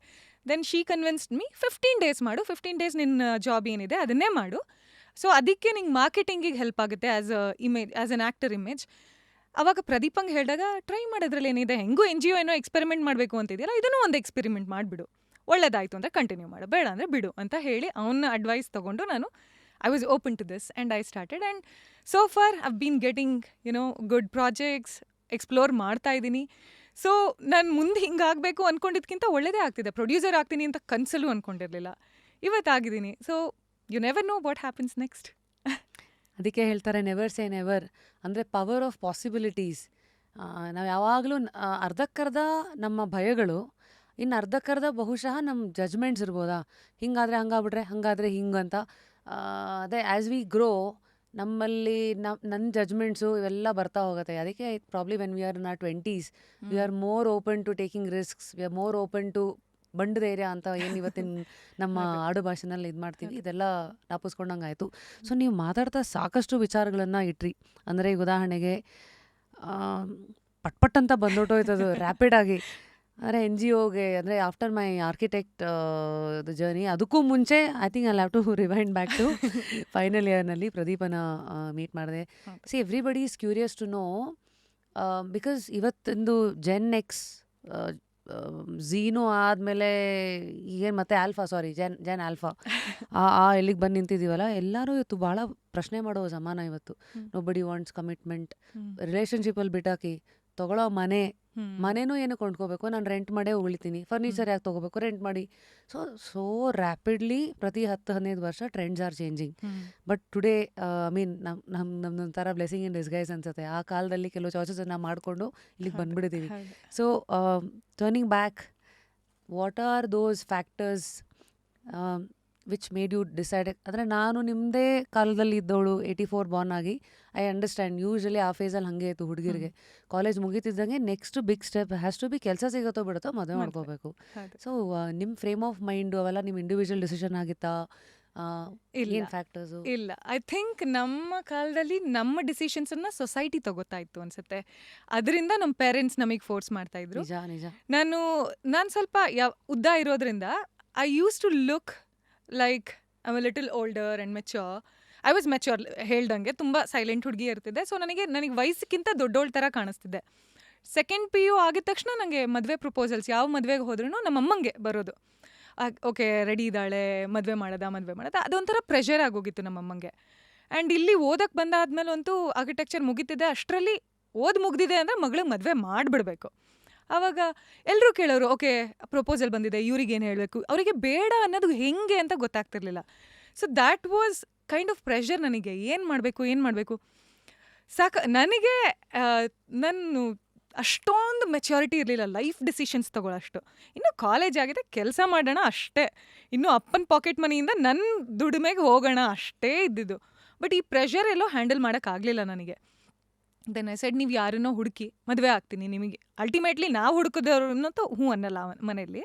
Speaker 2: ದೆನ್ ಶೀ ಕನ್ವಿನ್ಸ್ಡ್ ಮೀ, 15 days ಮಾಡು, 15 days ನಿನ್ನ ಜಾಬ್ ಏನಿದೆ ಅದನ್ನೇ ಮಾಡು. ಸೊ ಅದಕ್ಕೆ ನಿಂಗೆ ಮಾರ್ಕೆಟಿಂಗಿಗೆ ಹೆಲ್ಪ್ ಆಗುತ್ತೆ as a image, as an actor image. ಅವಾಗ ಪ್ರದೀಪಂಗೆ ಹೇಳಿದಾಗ, ಟ್ರೈ ಮಾಡೋದ್ರಲ್ಲಿ ಏನಿದೆ, ಹೆಂಗೂ NGO ಏನೋ ಎಕ್ಸ್ಪೆರಿಮೆಂಟ್ ಮಾಡಬೇಕು ಅಂತಿದೆಯಲ್ಲ, ಇದನ್ನು ಒಂದು ಎಕ್ಸ್ಪೆರಿಮೆಂಟ್ ಮಾಡಿಬಿಡು, ಒಳ್ಳೇದಾಯಿತು ಅಂದರೆ ಕಂಟಿನ್ಯೂ ಮಾಡು, ಬೇಡ ಅಂದರೆ ಬಿಡು ಅಂತ ಹೇಳಿ ಅವನ ಅಡ್ವೈಸ್ ತೊಗೊಂಡು ನಾನು I was open to this and I started. And so far I've been getting good projects, explore ಮಾಡ್ತಾ ಇದ್ದೀನಿ. ಸೊ ನಾನು ಮುಂದೆ ಹಿಂಗಾಗಬೇಕು ಅಂದ್ಕೊಂಡಿದ್ದಕ್ಕಿಂತ ಒಳ್ಳೆಯದೇ ಆಗ್ತಿದೆ. ಪ್ರೊಡ್ಯೂಸರ್ ಆಗ್ತೀನಿ ಅಂತ ಕನಸಲ್ಲೂ ಅಂದ್ಕೊಂಡಿರಲಿಲ್ಲ, ಇವತ್ತಾಗಿದ್ದೀನಿ. So you never know what happens next.
Speaker 1: ಅದಕ್ಕೆ ಹೇಳ್ತಾರೆ ನೆವರ್ ಸೇ ನೆವರ್. ಅಂದರೆ ಪವರ್ ಆಫ್ ಪಾಸಿಬಿಲಿಟೀಸ್. ನಾವು ಯಾವಾಗಲೂ ಅರ್ಧಕ್ಕರ್ಧ ನಮ್ಮ ಭಯಗಳು, ಇನ್ನು ಅರ್ಧಕ್ಕರ್ಧ ಬಹುಶಃ ನಮ್ಮ ಜಜ್ಮೆಂಟ್ಸ್ ಇರ್ಬೋದಾ, ಹಿಂಗಾದರೆ ಹಂಗಾಗ್ಬಿಟ್ರೆ ಹಂಗಾದರೆ ಹಿಂಗಂತ. ಅದೇ ಆ್ಯಸ್ ವಿ ಗ್ರೋ ನಮ್ಮಲ್ಲಿ ನನ್ನ ಜಜ್ಮೆಂಟ್ಸು ಇವೆಲ್ಲ ಬರ್ತಾ ಹೋಗುತ್ತೆ. ಅದಕ್ಕೆ probably when we are in our 20s we are more open to taking risks, we are more open to ಬಂಡು ಧೈರ್ಯ ಅಂತ ಏನು ಇವತ್ತಿನ ನಮ್ಮ
Speaker 2: ಅದೇ.
Speaker 1: ಆಡು ಭಾಷೆನಲ್ಲಿ ಇದು ಮಾಡ್ತೀವಿ,
Speaker 2: ಅದೇ.
Speaker 1: ಇದೆಲ್ಲ ಜ್ಞಾಪಿಸ್ಕೊಂಡಂಗೆ ಆಯಿತು. ಸೊ ನೀವು ಮಾತಾಡ್ತಾ ಸಾಕಷ್ಟು ವಿಚಾರಗಳನ್ನು ಇಟ್ರಿ. ಅಂದರೆ ಈಗ ಉದಾಹರಣೆಗೆ ಪಟ್ ಅಂತ ಬಂದೊಟ್ಟೋಯ್ತದು ರ್ಯಾಪಿಡಾಗಿ. ಅಂದರೆ ಎನ್ ಜಿ ಒಗೆ, ಅಂದರೆ ಆಫ್ಟರ್ ಮೈ ಆರ್ಕಿಟೆಕ್ಟ್ ಜರ್ನಿ, ಅದಕ್ಕೂ ಮುಂಚೆ I think I have to rewind back to final ಇಯರ್ನಲ್ಲಿ ಪ್ರದೀಪನ ಮೀಟ್ ಮಾಡಿದೆ.
Speaker 2: ಹೌದು.
Speaker 1: See everybody is curious to know, because ಇವತ್ತಿಂದು ಜೆನ್ ಎಕ್ಸ್, ಝೀನು ಆದಮೇಲೆ ಈಗೇನು ಮತ್ತೆ ಜೆನ್ ಆಲ್ಫಾ ಎಲ್ಲಿಗೆ ಬಂದು ನಿಂತಿದ್ದೀವಲ್ಲ, ಎಲ್ಲರೂ ಇವತ್ತು ಭಾಳ ಪ್ರಶ್ನೆ ಮಾಡೋ ಸಮಾನ ಇವತ್ತು. Nobody wants commitment. ರಿಲೇಷನ್ಶಿಪ್ಪಲ್ಲಿ ಬಿಟ್ಟಾಕಿ ತೊಗೊಳ್ಳೋ ಮನೆನೂ ಏನು ಕೊಂಡ್ಕೋಬೇಕು, ನಾನು ರೆಂಟ್ ಮಾಡೇ ಉಳಿತೀನಿ, ಫರ್ನಿಚರ್ ಯಾಕೆ ತೊಗೋಬೇಕು, ರೆಂಟ್ ಮಾಡಿ. ಸೊ ರ್ಯಾಪಿಡ್ಲಿ ಪ್ರತಿ 10-15 ವರ್ಷ trends are changing. But today I mean ನಮ್ಮದೊಂಥರ ಬ್ಲೆಸ್ಸಿಂಗ್ ಇನ್ ಡಿಸ್ಗೈಸ್ ಅನ್ಸುತ್ತೆ. ಆ ಕಾಲದಲ್ಲಿ ಕೆಲವು ಚಾಯ್ಸಸನ್ನು ಮಾಡಿಕೊಂಡು ಇಲ್ಲಿಗೆ ಬಂದ್ಬಿಟ್ಟಿದ್ದೀವಿ. So turning back, what are those factors which made you decide? ಅಂದರೆ ನಾನು ನಿಮ್ಮದೇ ಕಾಲದಲ್ಲಿ ಇದ್ದವಳು, 84 ಬಾರ್ನ್ ಆಗಿ, ಐ ಅಂಡರ್ಸ್ಟ್ಯಾಂಡ್. ಯೂಶ್ವಲಿ ಆ ಫೇಸಲ್ಲಿ ಹಾಗೆ ಇತ್ತು ಹುಡುಗಿರಿಗೆ. ಕಾಲೇಜ್ ಮುಗಿತಿದ್ದಂಗೆ next big step has to be ಕೆಲಸ ಸಿಗುತ್ತೋ ಬಿಡುತ್ತೋ ಮದುವೆ ಮಾಡ್ಕೋಬೇಕು. ಸೊ ನಿಮ್ಮ ಫ್ರೇಮ್ ಆಫ್ ಮೈಂಡು ಅವೆಲ್ಲ ನಿಮ್ಮ ಇಂಡಿವಿಜುವಲ್ ಡಿಸಿಷನ್ ಆಗಿತ್ತಾ? ಏನು ಫ್ಯಾಕ್ಟರ್ಸು?
Speaker 2: ಇಲ್ಲ, ಐ ಥಿಂಕ್ ನಮ್ಮ ಕಾಲದಲ್ಲಿ ನಮ್ಮ ಡಿಸಿಷನ್ಸನ್ನು ಸೊಸೈಟಿ ತಗೋತಾ ಇತ್ತು ಅನ್ಸುತ್ತೆ. ಅದರಿಂದ ನಮ್ಮ ಪೇರೆಂಟ್ಸ್ ನಮಗೆ ಫೋರ್ಸ್ ಮಾಡ್ತಾ ಇದ್ರು.
Speaker 1: ನಿಜ.
Speaker 2: ನಾನು ಸ್ವಲ್ಪ ಉದ್ದ ಇರೋದ್ರಿಂದ I use to look like I am little older and mature. I was mature, ಹೇಳ್ದಂಗೆ ತುಂಬ ಸೈಲೆಂಟ್ ಹುಡುಗಿ ಇರ್ತಿದ್ದೆ. ಸೊ ನನಗೆ ವಯಸ್ಸಿಗಿಂತ ದೊಡ್ಡೋಳ್ ಥರ ಕಾಣಿಸ್ತಿದ್ದೆ. ಸೆಕೆಂಡ್ PU ಆಗಿದ ತಕ್ಷಣ ನನಗೆ ಮದುವೆ ಪ್ರಪೋಸಲ್ಸ್ ಯಾವ ಮದುವೆಗೆ ಹೋದ್ರೂ ನಮ್ಮ ಅಮ್ಮಂಗೆ ಬರೋದು. ಓಕೆ, ರೆಡಿ ಇದ್ದಾಳೆ, ಮದುವೆ ಮಾಡೋದ. ಅದೊಂಥರ ಪ್ರೆಷರ್ ಆಗೋಗಿತ್ತು ನಮ್ಮ ಅಮ್ಮಂಗೆ. ಆ್ಯಂಡ್ ಇಲ್ಲಿ ಓದಕ್ಕೆ ಬಂದಾದ್ಮೇಲೆ ಅಂತೂ ಆರ್ಕಿಟೆಕ್ಚರ್ ಮುಗಿತಿದ್ದೆ. ಅಷ್ಟರಲ್ಲಿ ಮುಗ್ದಿದೆ ಅಂದರೆ ಮಗಳಿಗೆ ಮದುವೆ ಮಾಡಿಬಿಡ್ಬೇಕು. ಆವಾಗ ಎಲ್ಲರೂ ಕೇಳೋರು, ಓಕೆ ಪ್ರಪೋಸಲ್ ಬಂದಿದೆ, ಇವ್ರಿಗೇನು ಹೇಳಬೇಕು, ಅವರಿಗೆ ಬೇಡ ಅನ್ನೋದು ಹೆಂಗೆ ಅಂತ ಗೊತ್ತಾಗ್ತಿರ್ಲಿಲ್ಲ. So that was kind of pressure ನನಗೆ. ಏನು ಮಾಡಬೇಕು ನನಗೆ ನಾನು ಅಷ್ಟೊಂದು ಮೆಚ್ಯೂರಿಟಿ ಇರಲಿಲ್ಲ ಲೈಫ್ ಡಿಸಿಷನ್ಸ್ ತೊಗೊಳ್ಳೋಷ್ಟು. ಇನ್ನು ಕಾಲೇಜ್ ಆಗಿದೆ, ಕೆಲಸ ಮಾಡೋಣ ಅಷ್ಟೇ, ಇನ್ನು ಅಪ್ಪನ ಪಾಕೆಟ್ ಮನಿಯಿಂದ ನನ್ನ ದುಡಿಮೆಗೆ ಹೋಗೋಣ ಅಷ್ಟೇ ಇದ್ದಿದ್ದು. ಬಟ್ ಈ ಪ್ರೆಷರ್ ಎಲ್ಲೋ ಹ್ಯಾಂಡಲ್ ಮಾಡೋಕ್ಕಾಗಲಿಲ್ಲ ನನಗೆ. ದೆನ್ ಐ ಸೆಡ್, ನೀವು ಯಾರನ್ನೋ ಹುಡುಕಿ ಮದುವೆ ಆಗ್ತೀನಿ ನಿಮಗೆ. ಅಲ್ಟಿಮೇಟ್ಲಿ ನಾವು ಹುಡುಕಿದವ್ರನ್ನಂತೂ ಹ್ಞೂ ಅನ್ನಲ್ಲ ಮನೆಯಲ್ಲಿ.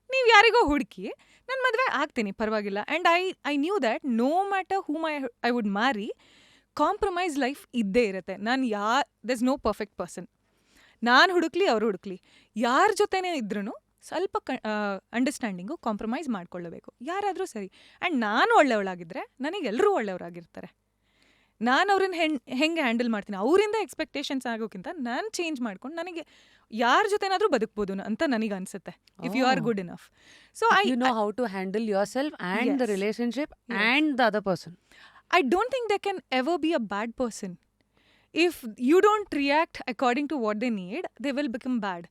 Speaker 2: ನೀವು ಯಾರಿಗೋ ಹುಡುಕಿ ನಾನು ಮದುವೆ ಆಗ್ತೀನಿ, ಪರವಾಗಿಲ್ಲ. And I knew that no matter whom I would marry, compromise life ಇದ್ದೇ ಇರುತ್ತೆ. There is no perfect person. ನಾನು ಹುಡುಕ್ಲಿ, ಅವರು ಹುಡುಕ್ಲಿ, ಯಾರ ಜೊತೆನೇ ಇದ್ರೂ ಸ್ವಲ್ಪ ಅಂಡರ್ಸ್ಟ್ಯಾಂಡಿಂಗು, ಕಾಂಪ್ರಮೈಸ್ ಮಾಡ್ಕೊಳ್ಳಬೇಕು, ಯಾರಾದರೂ ಸರಿ. ಆ್ಯಂಡ್ ನಾನು ಒಳ್ಳೆಯವಳಾಗಿದ್ದರೆ ನನಗೆಲ್ಲರೂ ಒಳ್ಳೆಯವರಾಗಿರ್ತಾರೆ. ನಾನು ಅವ್ರನ್ನ ಹೆಂಗೆ ಹ್ಯಾಂಡಲ್ ಮಾಡ್ತೀನಿ, ಅವರಿಂದ ಎಕ್ಸ್ಪೆಕ್ಟೇಷನ್ಸ್ ಆಗೋಕ್ಕಿಂತ ನಾನು ಚೇಂಜ್ ಮಾಡ್ಕೊಂಡು ನನಗೆ ಯಾರ ಜೊತೆನಾದರೂ ಬದುಕ್ಬೋದು ಅಂತ ನನಗೆ ಅನಿಸುತ್ತೆ, if you are good enough. So
Speaker 1: you know how to handle yourself and the relationship and the other person.
Speaker 2: I don't think there can ever be a bad person. If you don't react according to what they need, they will become bad.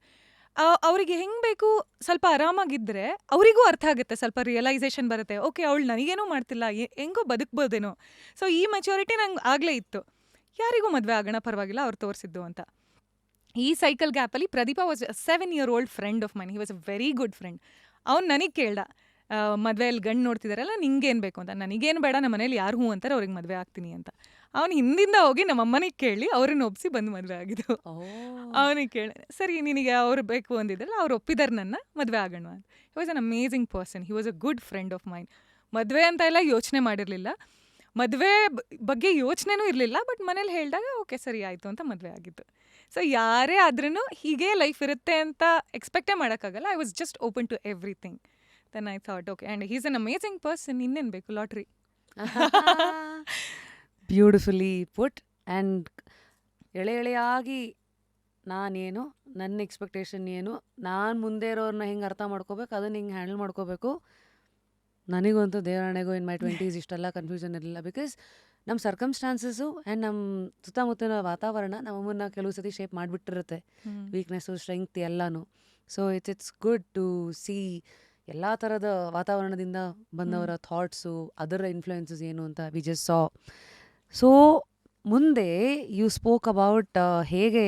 Speaker 2: ಅವರಿಗೆ ಹೆಂಗೆ ಬೇಕು, ಸ್ವಲ್ಪ ಆರಾಮಾಗಿದ್ದರೆ ಅವರಿಗೂ ಅರ್ಥ ಆಗುತ್ತೆ, ಸ್ವಲ್ಪ realisation ಬರುತ್ತೆ. Okay, ಅವಳು ನನಗೇನೂ ಮಾಡ್ತಿಲ್ಲ, ಹೆಂಗೋ ಬದುಕ್ಬೋದೇನೋ. ಸೊ ಈ ಮೆಚ್ಯೂರಿಟಿ ನಂಗೆ ಆಗಲೇ ಇತ್ತು, ಯಾರಿಗೂ ಮದುವೆ ಆಗೋಣ ಪರವಾಗಿಲ್ಲ, ಅವ್ರು ತೋರಿಸಿದ್ದು ಅಂತ. ಈ ಸೈಕಲ್ ಗ್ಯಾಪಲ್ಲಿ Pradeepa was 7-year-old friend of mine. He was a very good friend. ಅವ್ನು ನನಗೆ ಕೇಳ್ದ, ಮದುವೆಯಲ್ಲಿ ಗಂಡು ನೋಡ್ತಿದ್ದಾರಲ್ಲ, ನಿಂಗೇನು ಬೇಕು ಅಂತ. ನನಗೇನು ಬೇಡ, ನಮ್ಮ ಮನೇಲಿ ಯಾರು ಹ್ಞೂ ಅಂತಾರೆ ಅವ್ರಿಗೆ ಮದುವೆ ಆಗ್ತೀನಿ ಅಂತ. ಅವ್ನು ಹಿಂದಿಂದ ಹೋಗಿ ನಮ್ಮ ಅಮ್ಮನಿಗೆ ಕೇಳಿ ಅವ್ರನ್ನ ಒಪ್ಪಿಸಿ ಬಂದು ಮದುವೆ ಆಗಿದ್ದು. ಅವನಿಗೆ ಕೇಳಿ, ಸರಿ ನಿನಗೆ ಅವ್ರು ಬೇಕು ಅಂದಿದ್ರಲ್ಲ, ಅವ್ರು ಒಪ್ಪಿದಾರೆ ನನ್ನ, ಮದುವೆ ಆಗೋಣ ಅಂತ. He was an amazing person. He was a good friend of main. ಮದುವೆ ಅಂತ ಎಲ್ಲ ಯೋಚನೆ ಮಾಡಿರಲಿಲ್ಲ, ಮದುವೆ ಬಗ್ಗೆ ಯೋಚನೆನೂ ಇರಲಿಲ್ಲ. ಬಟ್ ಮನೇಲಿ ಹೇಳಿದಾಗ ಓಕೆ ಸರಿ ಆಯಿತು ಅಂತ ಮದುವೆ ಆಗಿತ್ತು. ಸೊ ಯಾರೇ ಆದ್ರೂ ಹೀಗೆ ಲೈಫ್ ಇರುತ್ತೆ ಅಂತ ಎಕ್ಸ್ಪೆಕ್ಟೇ ಮಾಡೋಕ್ಕಾಗಲ್ಲ. I was just open to everything. Then I thought okay, and he's an amazing person, ಇನ್ನೇನು ಬೇಕು, ಲಾಟ್ರಿ.
Speaker 1: Beautifully put. ಆ್ಯಂಡ್ ಎಳೆಯಾಗಿ ನಾನೇನು, ನನ್ನ ಎಕ್ಸ್ಪೆಕ್ಟೇಷನ್ ಏನು, ನಾನು ಮುಂದೆ ಇರೋರನ್ನ ಹೆಂಗೆ ಅರ್ಥ ಮಾಡ್ಕೋಬೇಕು, ಅದನ್ನು ಹಿಂಗೆ ಹ್ಯಾಂಡಲ್ ಮಾಡ್ಕೋಬೇಕು. ನನಗಂತೂ ದೇವರಾಣೆಗೂ ಇನ್ ಮೈ 20s ಇಷ್ಟೆಲ್ಲ ಕನ್ಫ್ಯೂಷನ್ ಇರಲಿಲ್ಲ. ಬಿಕಾಸ್ ನಮ್ಮ ಸರ್ಕಮ್ಸ್ಟಾನ್ಸಸ್ಸು ಆ್ಯಂಡ್ ನಮ್ಮ ಸುತ್ತಮುತ್ತಲಿನ ವಾತಾವರಣ ನಮ್ಮನ್ನು ಕೆಲವು ಸತಿ ಶೇಪ್ ಮಾಡಿಬಿಟ್ಟಿರುತ್ತೆ, ವೀಕ್ನೆಸ್ಸು, ಸ್ಟ್ರೆಂಗ್ತ್ ಎಲ್ಲನೂ. So it's good to see ಎಲ್ಲ ಥರದ ವಾತಾವರಣದಿಂದ ಬಂದವರ ಥಾಟ್ಸು, ಅದರ ಇನ್ಫ್ಲುಯೆನ್ಸಸ್ ಏನು ಅಂತ ವಿ ಜಸ್ಟ್ ಸಾ. ಸೊ ಮುಂದೆ ಯು ಸ್ಪೋಕ್ ಅಬೌಟ್ ಹೇಗೆ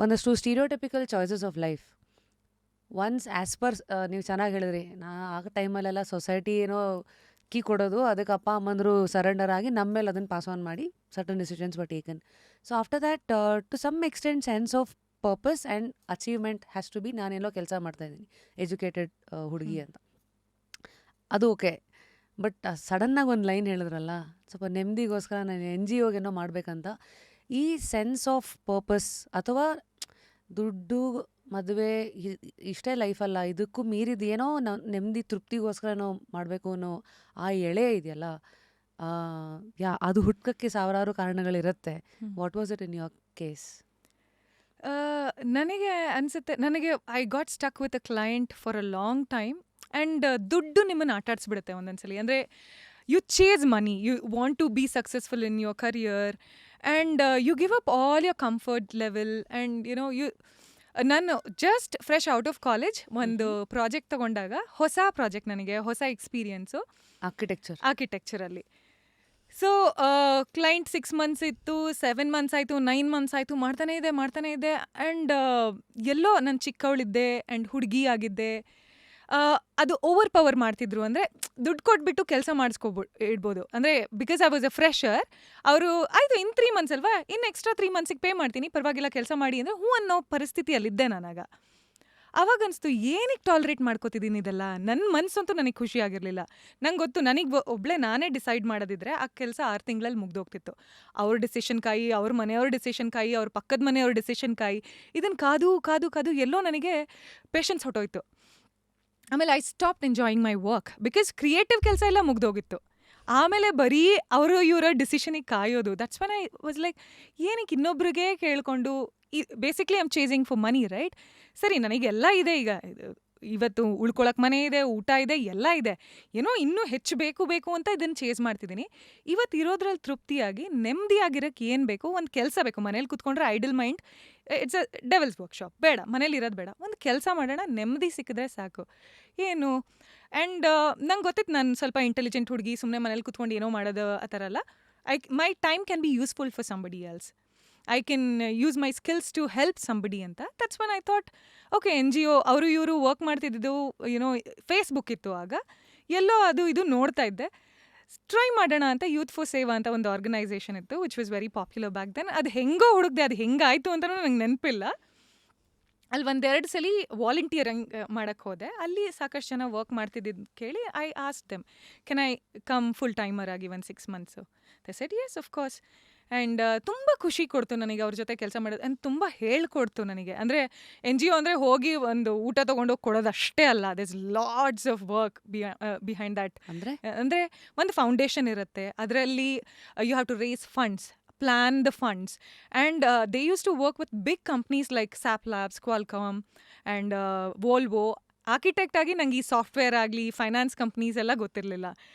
Speaker 1: ಒಂದಷ್ಟು stereotypical choices of life ones as per ನೀವು ಚೆನ್ನಾಗಿ ಹೇಳಿದ್ರಿ ಆ ಟೈಮಲ್ಲೆಲ್ಲ ಸೊಸೈಟಿ ಏನೋ ಕೀ ಕೊಡೋದು ಅದಕ್ಕೆ ಅಪ್ಪ ಅಮ್ಮಂದರು ಸರೆಂಡರ್ ಆಗಿ ನಮ್ಮ ಮೇಲೆ ಅದನ್ನು ಪಾಸ್ ಆನ್ ಮಾಡಿ certain decisions were taken. So after that to some extent sense of purpose and achievement has to be ನಾನೆಲ್ಲೋ ಕೆಲಸ ಮಾಡ್ತಾಯಿದ್ದೀನಿ ಎಜುಕೇಟೆಡ್ ಹುಡುಗಿ ಅಂತ, ಅದು ಓಕೆ. ಬಟ್ ಸಡನ್ನಾಗಿ ಒಂದು ಲೈನ್ ಹೇಳಿದ್ರಲ್ಲ, ಸ್ವಲ್ಪ ನೆಮ್ಮದಿಗೋಸ್ಕರ ನಾನು NGO ಏನೋ ಮಾಡಬೇಕಂತ, ಈ ಸೆನ್ಸ್ ಆಫ್ ಪರ್ಪಸ್ ಅಥವಾ ದುಡ್ಡು ಮದುವೆ ಇಷ್ಟೇ ಲೈಫಲ್ಲ, ಇದಕ್ಕೂ ಮೀರಿದ ಏನೋ ನೆಮ್ಮದಿ ತೃಪ್ತಿಗೋಸ್ಕರ ನಾವು ಮಾಡಬೇಕು ಅನ್ನೋ ಆ ಎಳೆ ಇದೆಯಲ್ಲ, ಅದು ಹುಟ್ಕಕ್ಕೆ ಸಾವಿರಾರು ಕಾರಣಗಳಿರುತ್ತೆ. What was it in your case?
Speaker 2: ನನಗೆ ಅನಿಸುತ್ತೆ, ನನಗೆ I got stuck with a client for a long time. And ದುಡ್ಡು ನಿಮ್ಮನ್ನು ಆಟಾಡಿಸ್ಬಿಡುತ್ತೆ ಒಂದೊಂದ್ಸಲಿ. ಅಂದರೆ you chase money, you want to be successful in your career and you give up all your comfort level. And ನಾನು just fresh out of college ಒಂದು project ತೊಗೊಂಡಾಗ, ಹೊಸ project, ನನಗೆ ಹೊಸ ಎಕ್ಸ್ಪೀರಿಯನ್ಸು ಆರ್ಕಿಟೆಕ್ಚರಲ್ಲಿ. ಸೊ ಕ್ಲೈಂಟ್ 6 ಮಂತ್ಸ್ ಇತ್ತು, 7 months ಆಯಿತು, 9 months ಆಯಿತು, ಮಾಡ್ತಾನೇ ಇದೆ. ಆ್ಯಂಡ್ ಎಲ್ಲೋ ನಾನು ಚಿಕ್ಕವಳಿದ್ದೆ ಆ್ಯಂಡ್ ಹುಡುಗಿ ಆಗಿದ್ದೆ. ಅದು ಓವರ್ ಪವರ್ ಮಾಡ್ತಿದ್ರು. ಅಂದರೆ ದುಡ್ಡು ಕೊಟ್ಬಿಟ್ಟು ಕೆಲಸ ಇಡ್ಬೋದು. ಅಂದರೆ because I was a fresher, ಅವರು ಆಯಿತು ಇನ್ನು 3 ಮಂತ್ಸ್ ಅಲ್ವಾ, ಇನ್ನು ಎಕ್ಸ್ಟ್ರಾ 3 ಮಂತ್ಸಿಗೆ ಪೇ ಮಾಡ್ತೀನಿ, ಪರವಾಗಿಲ್ಲ ಕೆಲಸ ಮಾಡಿ ಅಂದರೆ ಹ್ಞೂ ಅನ್ನೋ ಪರಿಸ್ಥಿತಿಯಲ್ಲಿದ್ದೆ ನಾನಾಗ. ಅವಾಗ ಅನಿಸ್ತು, ಏನಕ್ಕೆ ಟಾಲ್ರೇಟ್ ಮಾಡ್ಕೋತಿದ್ದೀನಿ ಇದೆಲ್ಲ. ನನ್ನ ಮನಸ್ಸಂತೂ ನನಗೆ ಖುಷಿ ಆಗಿರಲಿಲ್ಲ. ನಂಗೆ ಗೊತ್ತು, ನನಗೆ ಒಬ್ಬಳೇ ನಾನೇ ಡಿಸೈಡ್ ಮಾಡೋದಿದ್ರೆ ಆ ಕೆಲಸ 6 ತಿಂಗಳಲ್ಲಿ ಮುಗ್ದೋಗ್ತಿತ್ತು. ಅವ್ರ ಡಿಸಿಷನ್ ಕಾಯಿ, ಅವ್ರ ಮನೆಯವ್ರ ಡಿಸಿಷನ್ ಕಾಯಿ, ಅವ್ರ ಪಕ್ಕದ ಮನೆಯವ್ರ ಡಿಸಿಷನ್ ಕಾಯಿ, ಇದನ್ನು ಕಾದು ಎಲ್ಲೋ ನನಗೆ ಪೇಷನ್ಸ್ ಹೊಟ್ಟೋಯ್ತು. ಆಮೇಲೆ I stopped enjoying my work because creative ಕೆಲಸ ಎಲ್ಲ ಮುಗ್ದೋಗಿತ್ತು. ಆಮೇಲೆ ಬರೀ ಅವರು ಇವರ ಡಿಸಿಷನಿಗೆ ಕಾಯೋದು, that's one I was like, ಏನಕ್ಕೆ ಇನ್ನೊಬ್ರಿಗೆ ಕೇಳಿಕೊಂಡು, basically I am chasing for money, right? ಸರಿ, ನನಗೆಲ್ಲ ಇದೆ, ಈಗ ಇವತ್ತು ಉಳ್ಕೊಳಕ್ಕೆ ಮನೆ ಇದೆ, ಊಟ ಇದೆ, ಎಲ್ಲ ಇದೆ, ಏನೋ ಇನ್ನೂ ಹೆಚ್ಚು ಬೇಕು ಅಂತ ಇದನ್ನು ಚೇಸ್ ಮಾಡ್ತಿದ್ದೀನಿ. ಇವತ್ತು ಇರೋದ್ರಲ್ಲಿ ತೃಪ್ತಿಯಾಗಿ ನೆಮ್ಮದಿಯಾಗಿರೋಕ್ಕೆ ಏನು ಬೇಕು, ಒಂದು ಕೆಲಸ ಬೇಕು. ಮನೇಲಿ ಕೂತ್ಕೊಂಡ್ರೆ idle mind, it's a devil's workshop. ಬೇಡ, ಮನೇಲಿ ಇರೋದು ಬೇಡ, ಒಂದು ಕೆಲಸ ಮಾಡೋಣ, ನೆಮ್ಮದಿ ಸಿಕ್ಕಿದ್ರೆ ಸಾಕು. ಏನು ಆ್ಯಂಡ್ ನಂಗೆ ಗೊತ್ತಿತ್ತು, ನಾನು ಸ್ವಲ್ಪ ಇಂಟೆಲಿಜೆಂಟ್ ಹುಡುಗಿ, ಸುಮ್ಮನೆ ಮನೇಲಿ ಕೂತ್ಕೊಂಡು ಏನೋ ಮಾಡೋದು ಆ ಥರ ಅಲ್ಲ. My time can be useful for somebody else. I can use my skills to help somebody ಅಂತ. That's one I thought, okay, NGO ಅವರು ಇವರು ವರ್ಕ್ ಮಾಡ್ತಿದ್ದು, ಫೇಸ್ಬುಕ್ ಇತ್ತು ಆಗ, ಎಲ್ಲೋ ಅದು ಇದು ನೋಡ್ತಾ ಇದ್ದೆ. ಟ್ರೈ ಮಾಡೋಣ ಅಂತ ಯೂತ್ ಫಾರ್ ಸೇವಾ ಅಂತ ಒಂದು ಆರ್ಗನೈಸೇಷನ್ ಇತ್ತು, which was very popular back then. ಅದು ಹೆಂಗೋ ಹುಡುಕ್ದೆ, ಅದು ಹೆಂಗಾಯಿತು ಅಂತಲೂ ನಂಗೆ ನೆನಪಿಲ್ಲ. ಅಲ್ಲಿ 1-2 ಸಲ ವಾಲಂಟಿಯರಿಂಗ್ ಮಾಡೋಕ್ಕೆ ಹೋದೆ. ಅಲ್ಲಿ ಸಾಕಷ್ಟು ಜನ ವರ್ಕ್ ಮಾಡ್ತಿದ್ದು ಕೇಳಿ I ask them, can I come full timer ಆಗಿ 1-6 months? They said Yes, of course. And ತುಂಬ ಖುಷಿ ಕೊಡ್ತು ನನಗೆ ಅವ್ರ ಜೊತೆ ಕೆಲಸ ಮಾಡೋದು. ಆ್ಯಂಡ್ ತುಂಬ ಹೇಳ್ಕೊಡ್ತು ನನಗೆ. ಅಂದರೆ NGO ಅಂದರೆ ಹೋಗಿ ಒಂದು ಊಟ ತೊಗೊಂಡೋಗಿ ಕೊಡೋದು ಅಷ್ಟೇ ಅಲ್ಲ, this lots of work behind that. ಅಂದರೆ ಒಂದು ಫೌಂಡೇಶನ್ ಇರುತ್ತೆ, ಅದರಲ್ಲಿ you have to raise funds, plan the funds, and they used to work with big companies like SAP Labs, Qualcomm and Volvo. Architect ಆಗಿ ನಂಗೆ ಈ ಸಾಫ್ಟ್ವೇರ್ ಆಗಲಿ, finance companies ಎಲ್ಲ ಗೊತ್ತಿರಲಿಲ್ಲ.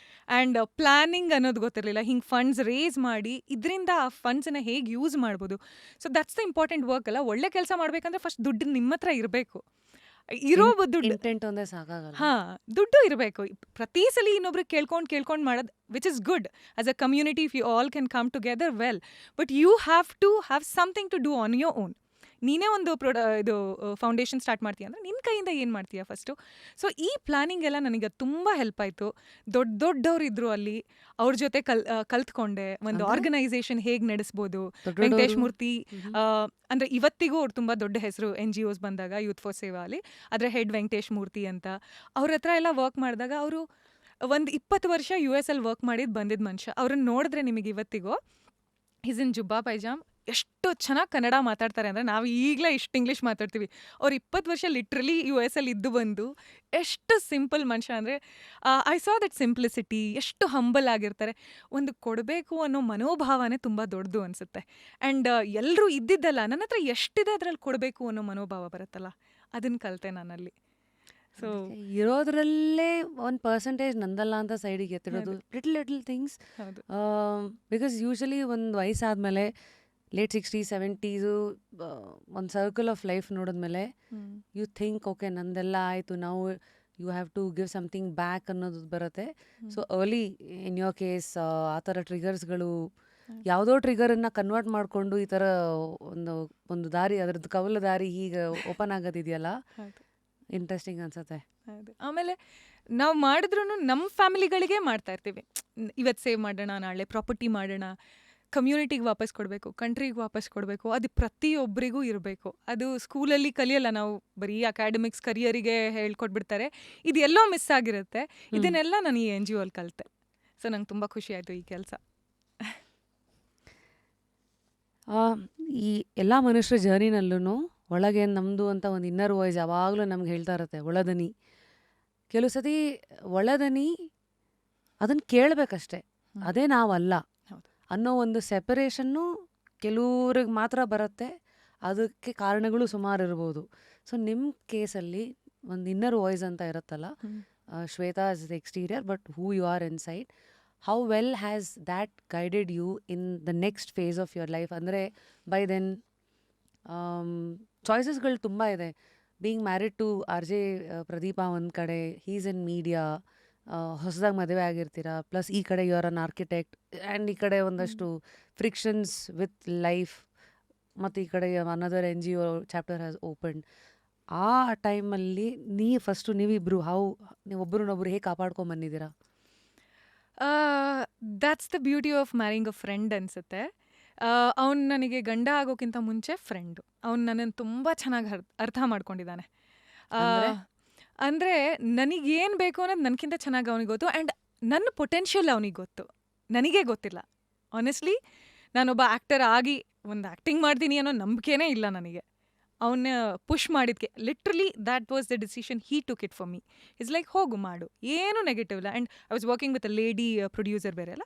Speaker 2: ಆ್ಯಂಡ್ ಪ್ಲ್ಯಾನಿಂಗ್ ಅನ್ನೋದು ಗೊತ್ತಿರಲಿಲ್ಲ. ಹಿಂಗೆ ಫಂಡ್ಸ್ ರೇಸ್ ಮಾಡಿ ಇದರಿಂದ ಆ ಫಂಡ್ಸನ್ನು ಹೇಗೆ ಯೂಸ್ ಮಾಡ್ಬೋದು. So that's the important work ಅಲ್ಲ. ಒಳ್ಳೆ ಕೆಲಸ ಮಾಡಬೇಕಂದ್ರೆ ಫಸ್ಟ್ ದುಡ್ಡು ನಿಮ್ಮ ಹತ್ರ ಇರಬೇಕು. ಇರೋ ದುಡ್ಡು
Speaker 1: ಸಾಕಾಗಲ್ಲ.
Speaker 2: ದುಡ್ಡು ಇರಬೇಕು. ಪ್ರತಿ ಸಲ ಇನ್ನೊಬ್ರಿಗೆ ಕೇಳ್ಕೊಂಡು ಮಾಡೋದು, which is good as a community. If you all can come together well, but you have to have something to do on your own. ನೀನೇ ಒಂದು ಇದು ಫೌಂಡೇಶನ್ ಸ್ಟಾರ್ಟ್ ಮಾಡ್ತೀಯ ಅಂದರೆ ನಿನ್ನ ಕೈಯಿಂದ ಏನು ಮಾಡ್ತೀಯ ಫಸ್ಟು. ಸೊ ಈ ಪ್ಲಾನಿಂಗ್ ಎಲ್ಲ ನನಗೆ ತುಂಬ ಹೆಲ್ಪ್ ಆಯಿತು. ದೊಡ್ಡವ್ರು ಇದ್ರು ಅಲ್ಲಿ, ಅವ್ರ ಜೊತೆ ಕಲ್ತ್ಕೊಂಡೆ ಒಂದು ಆರ್ಗನೈಸೇಷನ್ ಹೇಗೆ ನಡೆಸ್ಬೋದು. ವೆಂಕಟೇಶ್ ಮೂರ್ತಿ ಅಂದರೆ ಇವತ್ತಿಗೂ ಅವ್ರು ತುಂಬ ದೊಡ್ಡ ಹೆಸರು NGOs ಬಂದಾಗ, ಯೂತ್ ಫಾರ್ ಸೇವಾ ಅಲ್ಲಿ. ಅದರ ಹೆಡ್ ವೆಂಕಟೇಶ್ ಮೂರ್ತಿ ಅಂತ. ಅವ್ರ ಹತ್ರ ಎಲ್ಲ ವರ್ಕ್ ಮಾಡಿದಾಗ, ಅವರು ಒಂದು 20 ವರ್ಷ US ಅಲ್ಲಿ ವರ್ಕ್ ಬಂದಿದ್ದ ಮನುಷ್ಯ. ಅವ್ರನ್ನ ನೋಡಿದ್ರೆ ನಿಮಗೆ ಇವತ್ತಿಗೂ, ಈಸ್ ಇನ್ ಜುಬ್ಬಾ ಪೈಜಾಮ್, ಎಷ್ಟು ಚೆನ್ನಾಗಿ ಕನ್ನಡ ಮಾತಾಡ್ತಾರೆ ಅಂದರೆ ನಾವು ಈಗಲೇ ಇಷ್ಟು ಇಂಗ್ಲೀಷ್ ಮಾತಾಡ್ತೀವಿ. ಅವ್ರು 20 ವರ್ಷ ಲಿಟ್ರಲಿ US ಅಲ್ಲಿ ಇದ್ದು ಬಂದು ಎಷ್ಟು ಸಿಂಪಲ್ ಮನುಷ್ಯ ಅಂದರೆ, ಐ ಸಾ ದಟ್ ಸಿಂಪ್ಲಿಸಿಟಿ. ಎಷ್ಟು ಹಂಬಲ್ ಆಗಿರ್ತಾರೆ. ಒಂದು ಕೊಡಬೇಕು ಅನ್ನೋ ಮನೋಭಾವನೆ ತುಂಬ ದೊಡ್ಡದು ಅನಿಸುತ್ತೆ. ಆ್ಯಂಡ್ ಎಲ್ಲರೂ ಇದ್ದಿದ್ದಲ್ಲ, ನನ್ನ ಹತ್ರ ಎಷ್ಟಿದೆ ಅದರಲ್ಲಿ ಕೊಡಬೇಕು ಅನ್ನೋ ಮನೋಭಾವ ಬರುತ್ತಲ್ಲ, ಅದನ್ನು ಕಲಿತೆ ನಾನಲ್ಲಿ. ಸೊ
Speaker 1: ಇರೋದ್ರಲ್ಲೇ 1% ನಂದಲ್ಲ ಅಂತ ಸೈಡಿಗೆ ಎತ್ತಿಡೋದು, ಲಿಟಲ್ ಥಿಂಗ್ಸ್. ಬಿಕಾಸ್ ಯೂಶಲಿ ಒಂದು ವಯಸ್ಸಾದ್ಮೇಲೆ ಲೇಟ್ 60s 70s ಒಂದು ಸರ್ಕಲ್ ಆಫ್ ಲೈಫ್ ನೋಡಿದ್ಮೇಲೆ ಯು ಥಿಂಕ್, ಓಕೆ ನಂದೆಲ್ಲ ಆಯಿತು, ನಾವು you have to give something back ಅನ್ನೋದು ಬರುತ್ತೆ. So early in your case ಆ ಥರ ಟ್ರಿಗರ್ಸ್ಗಳು ಯಾವುದೋ ಟ್ರಿಗರನ್ನು ಕನ್ವರ್ಟ್ ಮಾಡಿಕೊಂಡು ಈ ಥರ ಒಂದು ಒಂದು ದಾರಿ ಅದರದ್ದು ಕವಲು ದಾರಿ ಈಗ ಓಪನ್ ಆಗೋದಿದೆಯಲ್ಲ,
Speaker 2: ಹೌದು
Speaker 1: ಇಂಟ್ರೆಸ್ಟಿಂಗ್ ಅನ್ಸುತ್ತೆ.
Speaker 2: ಹೌದು. ಆಮೇಲೆ ನಾವು ಮಾಡಿದ್ರೂ ನಮ್ಮ ಫ್ಯಾಮಿಲಿಗಳಿಗೆ ಮಾಡ್ತಾ ಇರ್ತೀವಿ. ಇವತ್ತು ಸೇವ್ ಮಾಡೋಣ, ನಾಳೆ ಪ್ರಾಪರ್ಟಿ ಮಾಡೋಣ, ಕಮ್ಯುನಿಟಿಗೆ ವಾಪಸ್ ಕೊಡಬೇಕು, ಕಂಟ್ರಿಗೆ ವಾಪಸ್ ಕೊಡಬೇಕು. ಅದು ಪ್ರತಿಯೊಬ್ಬರಿಗೂ ಇರಬೇಕು. ಅದು ಸ್ಕೂಲಲ್ಲಿ ಕಲಿಯಲ್ಲ ನಾವು, ಬರೀ ಅಕಾಡೆಮಿಕ್ಸ್ ಕರಿಯರಿಗೆ ಹೇಳ್ಕೊಟ್ಬಿಡ್ತಾರೆ. ಇದು ಎಲ್ಲೋ ಮಿಸ್ ಆಗಿರುತ್ತೆ. ಇದನ್ನೆಲ್ಲ ನಾನು ಈ NGO ಅಲ್ಲಿ ಕಲಿತೆ. ಸೊ ನಂಗೆ ತುಂಬ ಖುಷಿ ಆಯಿತು ಈ ಕೆಲಸ.
Speaker 1: ಈ ಎಲ್ಲ ಮನುಷ್ಯರ ಜರ್ನಿನಲ್ಲೂ ಒಳಗೆ ನಮ್ಮದು ಅಂತ ಒಂದು ಇನ್ನರ್ ವಾಯ್ಸ್ ಯಾವಾಗಲೂ ನಮ್ಗೆ ಹೇಳ್ತಾ ಇರುತ್ತೆ, ಒಳದನಿ. ಕೆಲವು ಸತಿ ಒಳದನಿ ಅದನ್ನು ಕೇಳಬೇಕಷ್ಟೆ, ಅದೇ ನಾವಲ್ಲ
Speaker 2: ಹೌದು.
Speaker 1: ಅನ್ನೋ ಒಂದು ಸೆಪರೇಷನ್ನು ಕೆಲವ್ರಿಗೆ ಮಾತ್ರ ಬರುತ್ತೆ. ಅದಕ್ಕೆ ಕಾರಣಗಳು ಸುಮಾರು ಇರ್ಬೋದು. ಸೊ ನಿಮ್ಮ ಕೇಸಲ್ಲಿ ಒಂದು ಇನ್ನರ್ ವಾಯ್ಸ್ ಅಂತ ಇರುತ್ತಲ್ಲ, Shweta is the exterior but who you are inside. How well has that guided you in the next phase of your life? ಅಂದರೆ ಬೈ ದೆನ್ ಚಾಯ್ಸಸ್ಗಳು ತುಂಬ ಇದೆ. Being married to RJ Pradeep ಒಂದು ಕಡೆ, ಹೀಸ್ ಇನ್ ಮೀಡಿಯಾ, ಹೊಸದಾಗಿ ಮದುವೆ ಆಗಿರ್ತೀರ, ಪ್ಲಸ್ ಈ ಕಡೆ you are an architect, and ಈ ಕಡೆ ಒಂದಷ್ಟು ಫ್ರಿಕ್ಷನ್ಸ್ ವಿತ್ ಲೈಫ್, ಮತ್ತು ಈ ಕಡೆ another NGO chapter has opened. ಆ ಟೈಮಲ್ಲಿ ನೀವಿಬ್ಬರು ನೀವು ಒಬ್ಬರನ್ನೊಬ್ರು ಹೇಗೆ ಕಾಪಾಡ್ಕೊಂಡು ಬಂದಿದ್ದೀರಾ?
Speaker 2: That's the beauty of marrying a friend ಅನಿಸುತ್ತೆ. ಅವ್ನು ನನಗೆ ಗಂಡ ಆಗೋಕ್ಕಿಂತ ಮುಂಚೆ ಫ್ರೆಂಡು. ಅವ್ನು ನನ್ನನ್ನು ತುಂಬ ಚೆನ್ನಾಗಿ ಅರ್ಥ ಮಾಡ್ಕೊಂಡಿದ್ದಾನೆ. ಅಂದರೆ ನನಗೇನು ಬೇಕು ಅನ್ನೋದು ನನಗಿಂತ ಚೆನ್ನಾಗಿ ಅವನಿಗೆ ಗೊತ್ತು. ಆ್ಯಂಡ್ ನನ್ನ ಪೊಟೆನ್ಷಿಯಲ್ ಅವನಿಗೆ ಗೊತ್ತು, ನನಗೇ ಗೊತ್ತಿಲ್ಲ. ಆನೆಸ್ಟ್ಲಿ ನಾನೊಬ್ಬ ಆ್ಯಕ್ಟರ್ ಆಗಿ ಒಂದು ಆ್ಯಕ್ಟಿಂಗ್ ಮಾಡ್ತೀನಿ ಅನ್ನೋ ನಂಬಿಕೆನೇ ಇಲ್ಲ ನನಗೆ. ಅವನ್ನ ಪುಷ್ ಮಾಡಿದ್ಕೆ literally that was the decision he took it for me. It's like ಹೋಗು ಮಾಡು, ಏನೂ ನೆಗೆಟಿವ್ ಇಲ್ಲ. And I was working with a lady producer ಬೇರೆ ಅಲ್ಲ,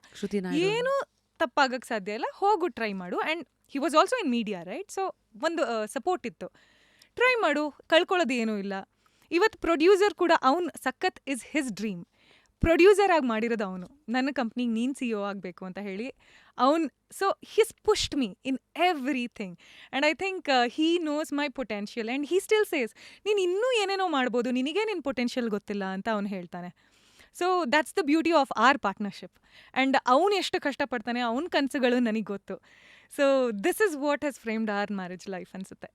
Speaker 2: ಏನೂ ತಪ್ಪಾಗಕ್ಕೆ ಸಾಧ್ಯ ಇಲ್ಲ, ಹೋಗು ಟ್ರೈ ಮಾಡು. And he was also in media right, so ಒಂದು ಸಪೋರ್ಟ್ ಇತ್ತು. ಟ್ರೈ ಮಾಡು, ಕಳ್ಕೊಳ್ಳೋದು ಏನೂ ಇಲ್ಲ. ಇವತ್ತು ಪ್ರೊಡ್ಯೂಸರ್ ಕೂಡ ಅವ್ನು ಸಖತ್ ಇಸ್ ಹಿಸ್ ಡ್ರೀಮ್. ಪ್ರೊಡ್ಯೂಸರ್ ಆಗಿ ಮಾಡಿರೋದು ಅವನು, ನನ್ನ ಕಂಪ್ನಿಗೆ ನೀನು CEO ಆಗಬೇಕು ಅಂತ ಹೇಳಿ ಅವ್ನು. So his pushed me in everything. And I think he knows my potential and he still says ನೀನು ಇನ್ನೂ ಏನೇನೋ ಮಾಡ್ಬೋದು, ನಿನಗೆ ನಿನ್ನ ಪೊಟೆನ್ಷಿಯಲ್ ಗೊತ್ತಿಲ್ಲ ಅಂತ ಅವ್ನು ಹೇಳ್ತಾನೆ. So that's the beauty of our partnership. And ಅವನು ಎಷ್ಟು ಕಷ್ಟಪಡ್ತಾನೆ, ಅವನ ಕನಸುಗಳು ನನಗೆ ಗೊತ್ತು. So this is what has framed our marriage life ಅನಿಸುತ್ತೆ.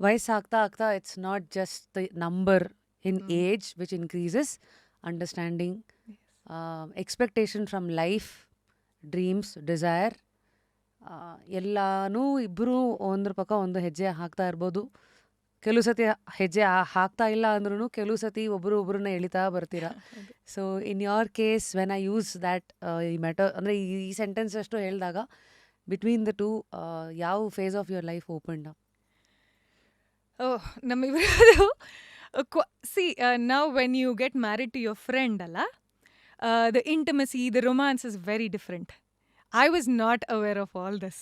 Speaker 1: ವಯಸ್ಸಾಗ್ತಾ ಆಗ್ತಾ it's not just the number in age which increases, understanding, expectation from life, dreams, desire, ಎಲ್ಲನೂ ಇಬ್ಬರೂ ಒಂದ್ರ ಪಕ್ಕ ಒಂದು ಹೆಜ್ಜೆ ಹಾಕ್ತಾ ಇರ್ಬೋದು. ಕೆಲವು ಸತಿ ಹೆಜ್ಜೆ ಹಾಕ್ತಾ ಇಲ್ಲ ಅಂದ್ರೂ ಕೆಲವು ಸತಿ ಒಬ್ಬರನ್ನ ಎಳಿತಾ ಬರ್ತೀರಾ. So in your case when I use that ಈ ಮ್ಯಾಟರ್, ಅಂದರೆ ಈ ಸೆಂಟೆನ್ಸ್ ಅಷ್ಟು ಹೇಳಿದಾಗ ಬಿಟ್ವೀನ್ ದ ಟೂ ಯಾವ phase of your life opened up?
Speaker 2: Oh, ನಮ್ಮಿಬ್ಬರದು now when you get married to your friend ಅಲ್ಲ, the intimacy, the romance is very different. I was not aware of all this.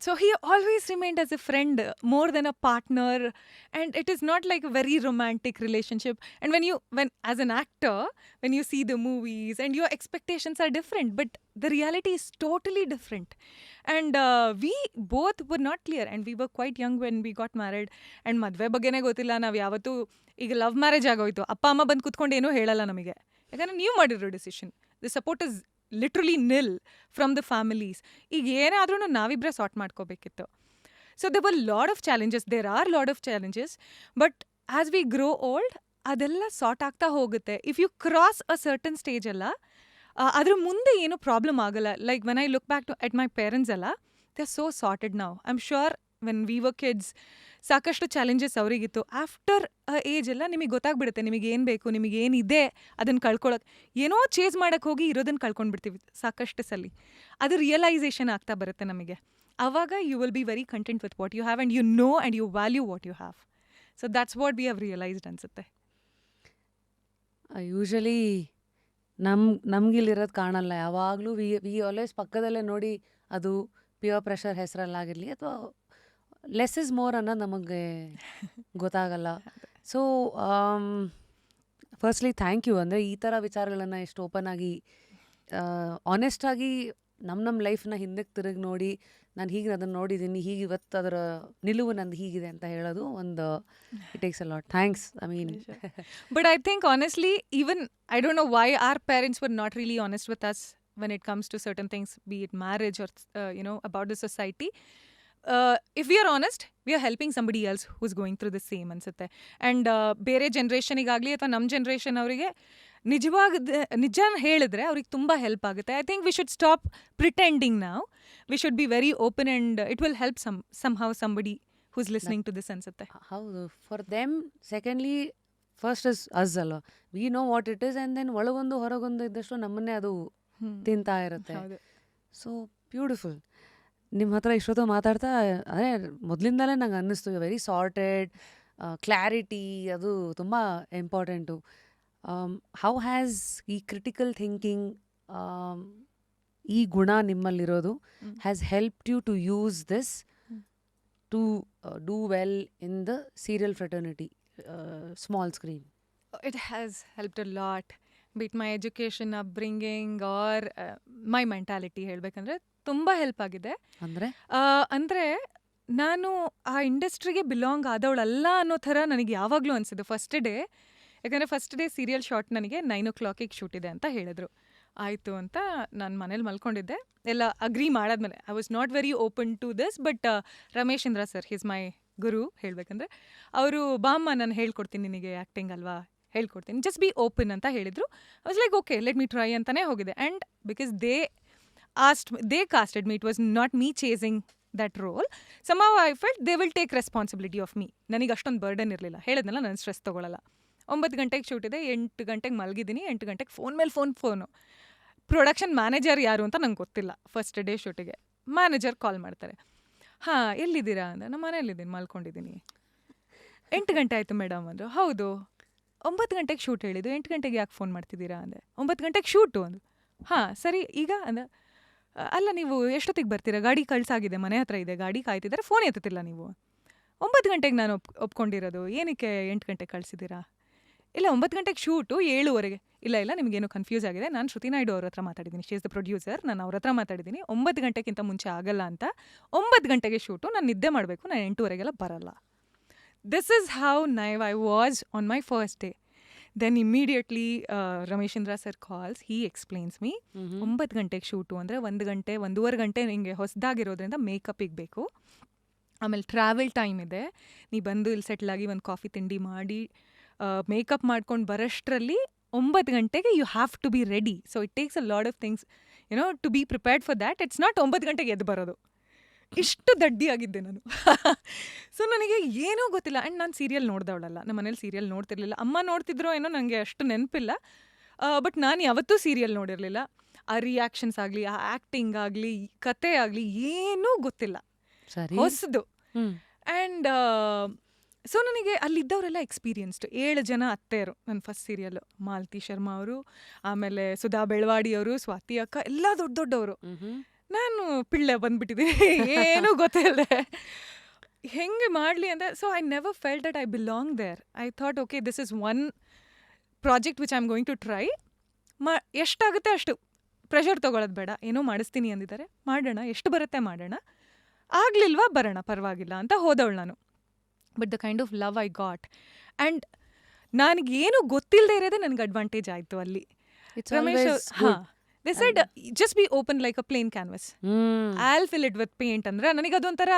Speaker 2: So he always remained as a friend more than a partner, and it is not like a very romantic relationship. And when as an actor, when you see the movies and your expectations are different, but the reality is totally different. And we both were not clear, and we were quite young when we got married. And ಮದುವೆ ಬಗ್ಗೆನೇ ಗೊತ್ತಿಲ್ಲ. ನಾವು ಯಾವತ್ತೂ ಈಗ love marriage ಆಗೋಯ್ತು, ಅಪ್ಪ ಅಮ್ಮ ಬಂದು ಕುತ್ಕೊಂಡು ಏನೂ ಹೇಳಲ್ಲ ನಮಗೆ, ಯಾಕಂದರೆ ನೀವು ಮಾಡಿರೋ decision. The support is literally nil from the families. ಈಗ ಏನಾದ್ರೂ ನಾವಿಬ್ಬರೇ ಸಾರ್ಟ್ ಮಾಡ್ಕೋಬೇಕಿತ್ತು. So there were lot of challenges, there are lot of challenges, but as we grow old ಅದೆಲ್ಲ ಸಾರ್ಟ್ ಆಗ್ತಾ ಹೋಗುತ್ತೆ. If you cross a certain stage ಅಲ್ಲ, ಅದ್ರ ಮುಂದೆ ಏನೂ ಪ್ರಾಬ್ಲಮ್ ಆಗಲ್ಲ. Like when I look back to at my parents ಅಲ್ಲ, they are so sorted now. I am sure when we were kids ಸಾಕಷ್ಟು ಚಾಲೆಂಜಸ್ ಅವರಿಗಿತ್ತು. ಆಫ್ಟರ್ ಏಜ್ ಎಲ್ಲ ನಿಮಗೆ ಗೊತ್ತಾಗ್ಬಿಡುತ್ತೆ, ನಿಮಗೆ ಏನು ಬೇಕು, ನಿಮಗೆ ಏನಿದೆ ಅದನ್ನು ಕಳ್ಕೊಳಕ್ಕೆ. ಏನೋ ಚೇಸ್ ಮಾಡೋಕ್ಕೆ ಹೋಗಿ ಇರೋದನ್ನು ಕಳ್ಕೊಂಡ್ಬಿಡ್ತೀವಿ ಸಾಕಷ್ಟು ಸಲ. ಅದು ರಿಯಲೈಸೇಷನ್ ಆಗ್ತಾ ಬರುತ್ತೆ ನಮಗೆ. ಆವಾಗ you will be very content with what you have and you know and you value what you have. So that's what we have realised ಅನಿಸುತ್ತೆ.
Speaker 1: ಯೂಶಲಿ ನಮಗಿಲ್ಲಿರೋದು ಕಾಣಲ್ಲ. ಯಾವಾಗಲೂ ವಿ ಆಲ್ವೇಸ್ ಪಕ್ಕದಲ್ಲೇ ನೋಡಿ, ಅದು ಪ್ಯೂರ್ ಪ್ರೆಷರ್ ಹೆಸರಲ್ಲಾಗಿರಲಿ ಅಥವಾ ಲೆಸ್ ಇಸ್ ಮೋರ್ ಅನ್ನೋದು ನಮಗೆ ಗೊತ್ತಾಗಲ್ಲ. So firstly thank you. ಅಂದರೆ ಈ ಥರ ವಿಚಾರಗಳನ್ನು ಎಷ್ಟು ಓಪನ್ ಆಗಿ ಆನೆಸ್ಟಾಗಿ ನಮ್ಮ ಲೈಫ್ನ ಹಿಂದಕ್ಕೆ ತಿರುಗಿ ನೋಡಿ ನಾನು ಹೀಗೆ ಅದನ್ನು ನೋಡಿದ್ದೀನಿ, ಹೀಗೆ ಇವತ್ತು ಅದರ ನಿಲುವು ನಂದು ಹೀಗಿದೆ ಅಂತ ಹೇಳೋದು ಒಂದು it takes a lot. Thanks. I mean
Speaker 2: But I think honestly, even I don't know why our parents were not really honest with us when it comes to certain things, be it marriage or about the society. If we are honest, we are helping somebody else who's going through the same ಅನ್ಸುತ್ತೆ. And ಬೇರೆ ಜನ್ರೇಷನಿಗಾಗಲಿ ಅಥವಾ ನಮ್ಮ generation ಅವರಿಗೆ ನಿಜ ಹೇಳಿದ್ರೆ ಅವ್ರಿಗೆ ತುಂಬ help ಆಗುತ್ತೆ. I think we should stop pretending ನಾವು. We should be very open and it will help somehow somebody who's listening to this ಅನ್ಸುತ್ತೆ.
Speaker 1: ಹೌದು, for them. Secondly first is us ಅಲ್ಲ, we know what it is, and then ಒಳಗೊಂದು ಹೊರಗೊಂದು ಇದ್ದಷ್ಟು ನಮ್ಮನ್ನೇ ಅದು ತಿಂತಾ ಇರುತ್ತೆ.
Speaker 2: ಹೌದು.
Speaker 1: So beautiful. ನಿಮ್ಮ ಹತ್ರ ಇಷ್ಟೊತ್ತು ಮಾತಾಡ್ತಾ ಅದೇ ಮೊದಲಿಂದಲೇ ನಂಗೆ ಅನ್ನಿಸ್ತು ವೆರಿ ಸಾರ್ಟೆಡ್, ಕ್ಲಾರಿಟಿ ಅದು ತುಂಬ ಇಂಪಾರ್ಟೆಂಟು. ಹೌ ಹ್ಯಾಸ್ ಈ ಕ್ರಿಟಿಕಲ್ ಥಿಂಕಿಂಗ್, ಈ ಗುಣ ನಿಮ್ಮಲ್ಲಿರೋದು has helped you to use this to do well in the serial fraternity small screen?
Speaker 2: It has helped a lot. Be it my education, upbringing or my mentality ಹೇಳ್ಬೇಕಂದ್ರೆ ತುಂಬ help ಆಗಿದೆ. ಅಂದರೆ ನಾನು ಆ ಇಂಡಸ್ಟ್ರಿಗೆ ಬಿಲಾಂಗ್ ಆದವಳಲ್ಲ ಅನ್ನೋ ಥರ ನನಗೆ ಯಾವಾಗಲೂ ಅನಿಸಿದ್ದು ಫಸ್ಟ್ ಡೇ. ಯಾಕಂದರೆ ಫಸ್ಟ್ ಡೇ ಸೀರಿಯಲ್ ಶಾರ್ಟ್ ನನಗೆ 9 o'clock ಶೂಟ್ ಇದೆ ಅಂತ ಹೇಳಿದ್ರು. ಆಯಿತು ಅಂತ ನಾನು ಮನೇಲಿ ಮಲ್ಕೊಂಡಿದ್ದೆ. ಎಲ್ಲ ಅಗ್ರಿ ಮಾಡಾದ್ಮೇಲೆ I was not very open to this, but Ramesh Indra sir, he's my guru ಹೇಳ್ಬೇಕಂದ್ರೆ, ಅವರು ಬಾಮ್ಮ ನಾನು ಹೇಳ್ಕೊಡ್ತೀನಿ ನಿನಗೆ ಆ್ಯಕ್ಟಿಂಗ್ ಅಲ್ವಾ, ಹೇಳ್ಕೊಡ್ತೀನಿ, ಜಸ್ಟ್ ಬಿ ಓಪನ್ ಅಂತ ಹೇಳಿದರು. I was like okay, let me try ಅಂತಲೇ ಹೋಗಿದೆ. And because they casted me, it was not me chasing that role. Somehow I felt they will take responsibility of me. ನನಗೆ ಅಷ್ಟೊಂದು burden ಇರಲಿಲ್ಲ. ಹೇಳಿದ್ನಲ್ಲ, ನಾನು stress ತೊಗೊಳ್ಳಲ್ಲ. 9 ಗಂಟೆಗೆ ಶೂಟ್ ಇದೆ, 8 ಗಂಟೆಗೆ ಮಲಗಿದ್ದೀನಿ, 8 ಗಂಟೆಗೆ ಫೋನ್ ಮೇಲೆ ಫೋನು. ಪ್ರೊಡಕ್ಷನ್ ಮ್ಯಾನೇಜರ್ ಯಾರು ಅಂತ ನಂಗೆ ಗೊತ್ತಿಲ್ಲ. ಫಸ್ಟ್ ಡೇ ಶೂಟಿಗೆ ಮ್ಯಾನೇಜರ್ ಕಾಲ್ ಮಾಡ್ತಾರೆ. ಹಾಂ, ಎಲ್ಲಿದ್ದೀರಾ ಅಂದರೆ, ನಮ್ಮ ಮನೆಯಲ್ಲಿದ್ದೀನಿ, ಮಲ್ಕೊಂಡಿದ್ದೀನಿ. 8 ಗಂಟೆ ಆಯಿತು ಮೇಡಮ್ ಅಂದರು. ಹೌದು, 9 ಗಂಟೆಗೆ ಶೂಟ್ ಹೇಳಿದ್ದು, 8 ಗಂಟೆಗೆ ಯಾಕೆ ಫೋನ್ ಮಾಡ್ತಿದ್ದೀರಾ ಅಂದೆ. 9 ಗಂಟೆಗೆ ಶೂಟು ಅಂದರು. ಹಾಂ ಸರಿ, ಈಗ ಅಂದ, ಅಲ್ಲ ನೀವು ಎಷ್ಟೊತ್ತಿಗೆ ಬರ್ತೀರಾ, ಗಾಡಿ ಕಳ್ಸಾಗಿದೆ, ಮನೆ ಹತ್ರ ಇದೆ, ಗಾಡಿ ಕಾಯ್ತಿದ್ದಾರೆ, ಫೋನ್ ಎತ್ತುತ್ತಿಲ್ಲ ನೀವು. 9 ಗಂಟೆಗೆ ನಾನು ಒಪ್ಕೊಂಡಿರೋದು, ಏನಕ್ಕೆ 8 ಗಂಟೆಗೆ ಕಳಿಸಿದ್ದೀರಾ? ಇಲ್ಲ 9 ಗಂಟೆಗೆ ಶೂಟು, 7:15. ಇಲ್ಲ ನಿಮಗೇನು ಕನ್ಫ್ಯೂಸ್ ಆಗಿದೆ, ನಾನು ಶ್ರುತಿ ನಾಯ್ಡು ಅವ್ರ ಹತ್ರ ಮಾತಾಡಿದ್ದೀನಿ, ಶಿ ಇಸ್ ದ ಪ್ರೊಡ್ಯೂಸರ್, ನಾನು ಅವ್ರ ಹತ್ರ ಮಾತಾಡಿದ್ದೀನಿ, 9 ಗಂಟೆಗಿಂತ ಮುಂಚೆ ಆಗಲ್ಲ ಅಂತ. 9 ಗಂಟೆಗೆ ಶೂಟು, ನಾನು ನಿದ್ದೆ ಮಾಡಬೇಕು, ನಾನು 8:30 ಬರಲ್ಲ. This is how naive I was on my first day. Then immediately Rameshendra sir calls, he explains me, 9 ಗಂಟೆಗೆ ಶೂಟು ಅಂದರೆ 1-1.5 ಗಂಟೆ ನಿಮಗೆ ಹೊಸದಾಗಿರೋದ್ರಿಂದ ಮೇಕಪ್ಪಿಗೆ ಬೇಕು. ಆಮೇಲೆ ಟ್ರಾವೆಲ್ ಟೈಮ್ ಇದೆ, ನೀ ಬಂದು ಇಲ್ಲಿ ಸೆಟ್ಲಾಗಿ ಒಂದು ಕಾಫಿ ತಿಂಡಿ ಮಾಡಿ ಮೇಕಪ್ ಮಾಡ್ಕೊಂಡು ಬರೋಷ್ಟರಲ್ಲಿ 9 ಗಂಟೆಗೆ you have to be ready. So it takes a lot of things to be prepared for that. It's not 9 ಗಂಟೆಗೆ ಎದ್ದು ಬರೋದು. ಇಷ್ಟು ದಡ್ಡಿಯಾಗಿದ್ದೆ ನಾನು. ಸೊ ನನಗೆ ಏನೂ ಗೊತ್ತಿಲ್ಲ. ಆ್ಯಂಡ್ ನಾನು ಸೀರಿಯಲ್ ನೋಡ್ದವಳಲ್ಲ, ನಮ್ಮ ಮನೇಲಿ ಸೀರಿಯಲ್ ನೋಡ್ತಿರ್ಲಿಲ್ಲ. ಅಮ್ಮ ನೋಡ್ತಿದ್ರೋ ಏನೋ ನನಗೆ ಅಷ್ಟು ನೆನಪಿಲ್ಲ. ಬಟ್ ನಾನು ಯಾವತ್ತೂ ಸೀರಿಯಲ್ ನೋಡಿರಲಿಲ್ಲ. ಆ ರಿಯಾಕ್ಷನ್ಸ್ ಆಗಲಿ, ಆ ಆ್ಯಕ್ಟಿಂಗ್ ಆಗಲಿ, ಕತೆ ಆಗಲಿ ಏನೂ ಗೊತ್ತಿಲ್ಲ, ಹೊಸದು. ಆ್ಯಂಡ್ ಸೊ ನನಗೆ ಅಲ್ಲಿದ್ದವರೆಲ್ಲ ಎಕ್ಸ್ಪೀರಿಯನ್ಸ್ಡ್. 7 ಜನ ಅತ್ತೆಯರು ನನ್ನ ಫಸ್ಟ್ ಸೀರಿಯಲ್ಲು. ಮಾಲತಿ ಶರ್ಮಾ ಅವರು, ಆಮೇಲೆ ಸುಧಾ ಬೆಳವಾಡಿ ಅವರು, ಸ್ವಾತಿ ಅಕ್ಕ, ಎಲ್ಲ ದೊಡ್ಡವರು. ನಾನು ಪಿಳ್ಳೆ ಬಂದ್ಬಿಟ್ಟಿದ್ದೀನಿ, ಏನೂ ಗೊತ್ತಿಲ್ಲದೆ ಹೆಂಗೆ ಮಾಡಲಿ ಅಂತ. So I never felt that I belong there. I thought okay, this is one project which I am going to try. ಎಷ್ಟಾಗುತ್ತೆ ಅಷ್ಟು, ಪ್ರೆಷರ್ ತೊಗೊಳೋದು ಬೇಡ, ಏನೋ ಮಾಡಿಸ್ತೀನಿ ಅಂದಿದ್ದಾರೆ, ಮಾಡೋಣ, ಎಷ್ಟು ಬರುತ್ತೆ ಮಾಡೋಣ, ಆಗಲಿಲ್ವಾ ಬರೋಣ, ಪರವಾಗಿಲ್ಲ ಅಂತ ಹೋದವಳು ನಾನು. But the kind of love I got, and ನನಗೇನು ಗೊತ್ತಿಲ್ಲದೆ ಇರೋದೇ ನನಗೆ ಅಡ್ವಾಂಟೇಜ್ ಆಯಿತು ಅಲ್ಲಿ. ರಮೇಶ್, ಹಾಂ, they said just be open like a plain canvas. I'll fill it with paint ಅಂದ್ರೆ ನನಗೆ ಅದೊಂಥರ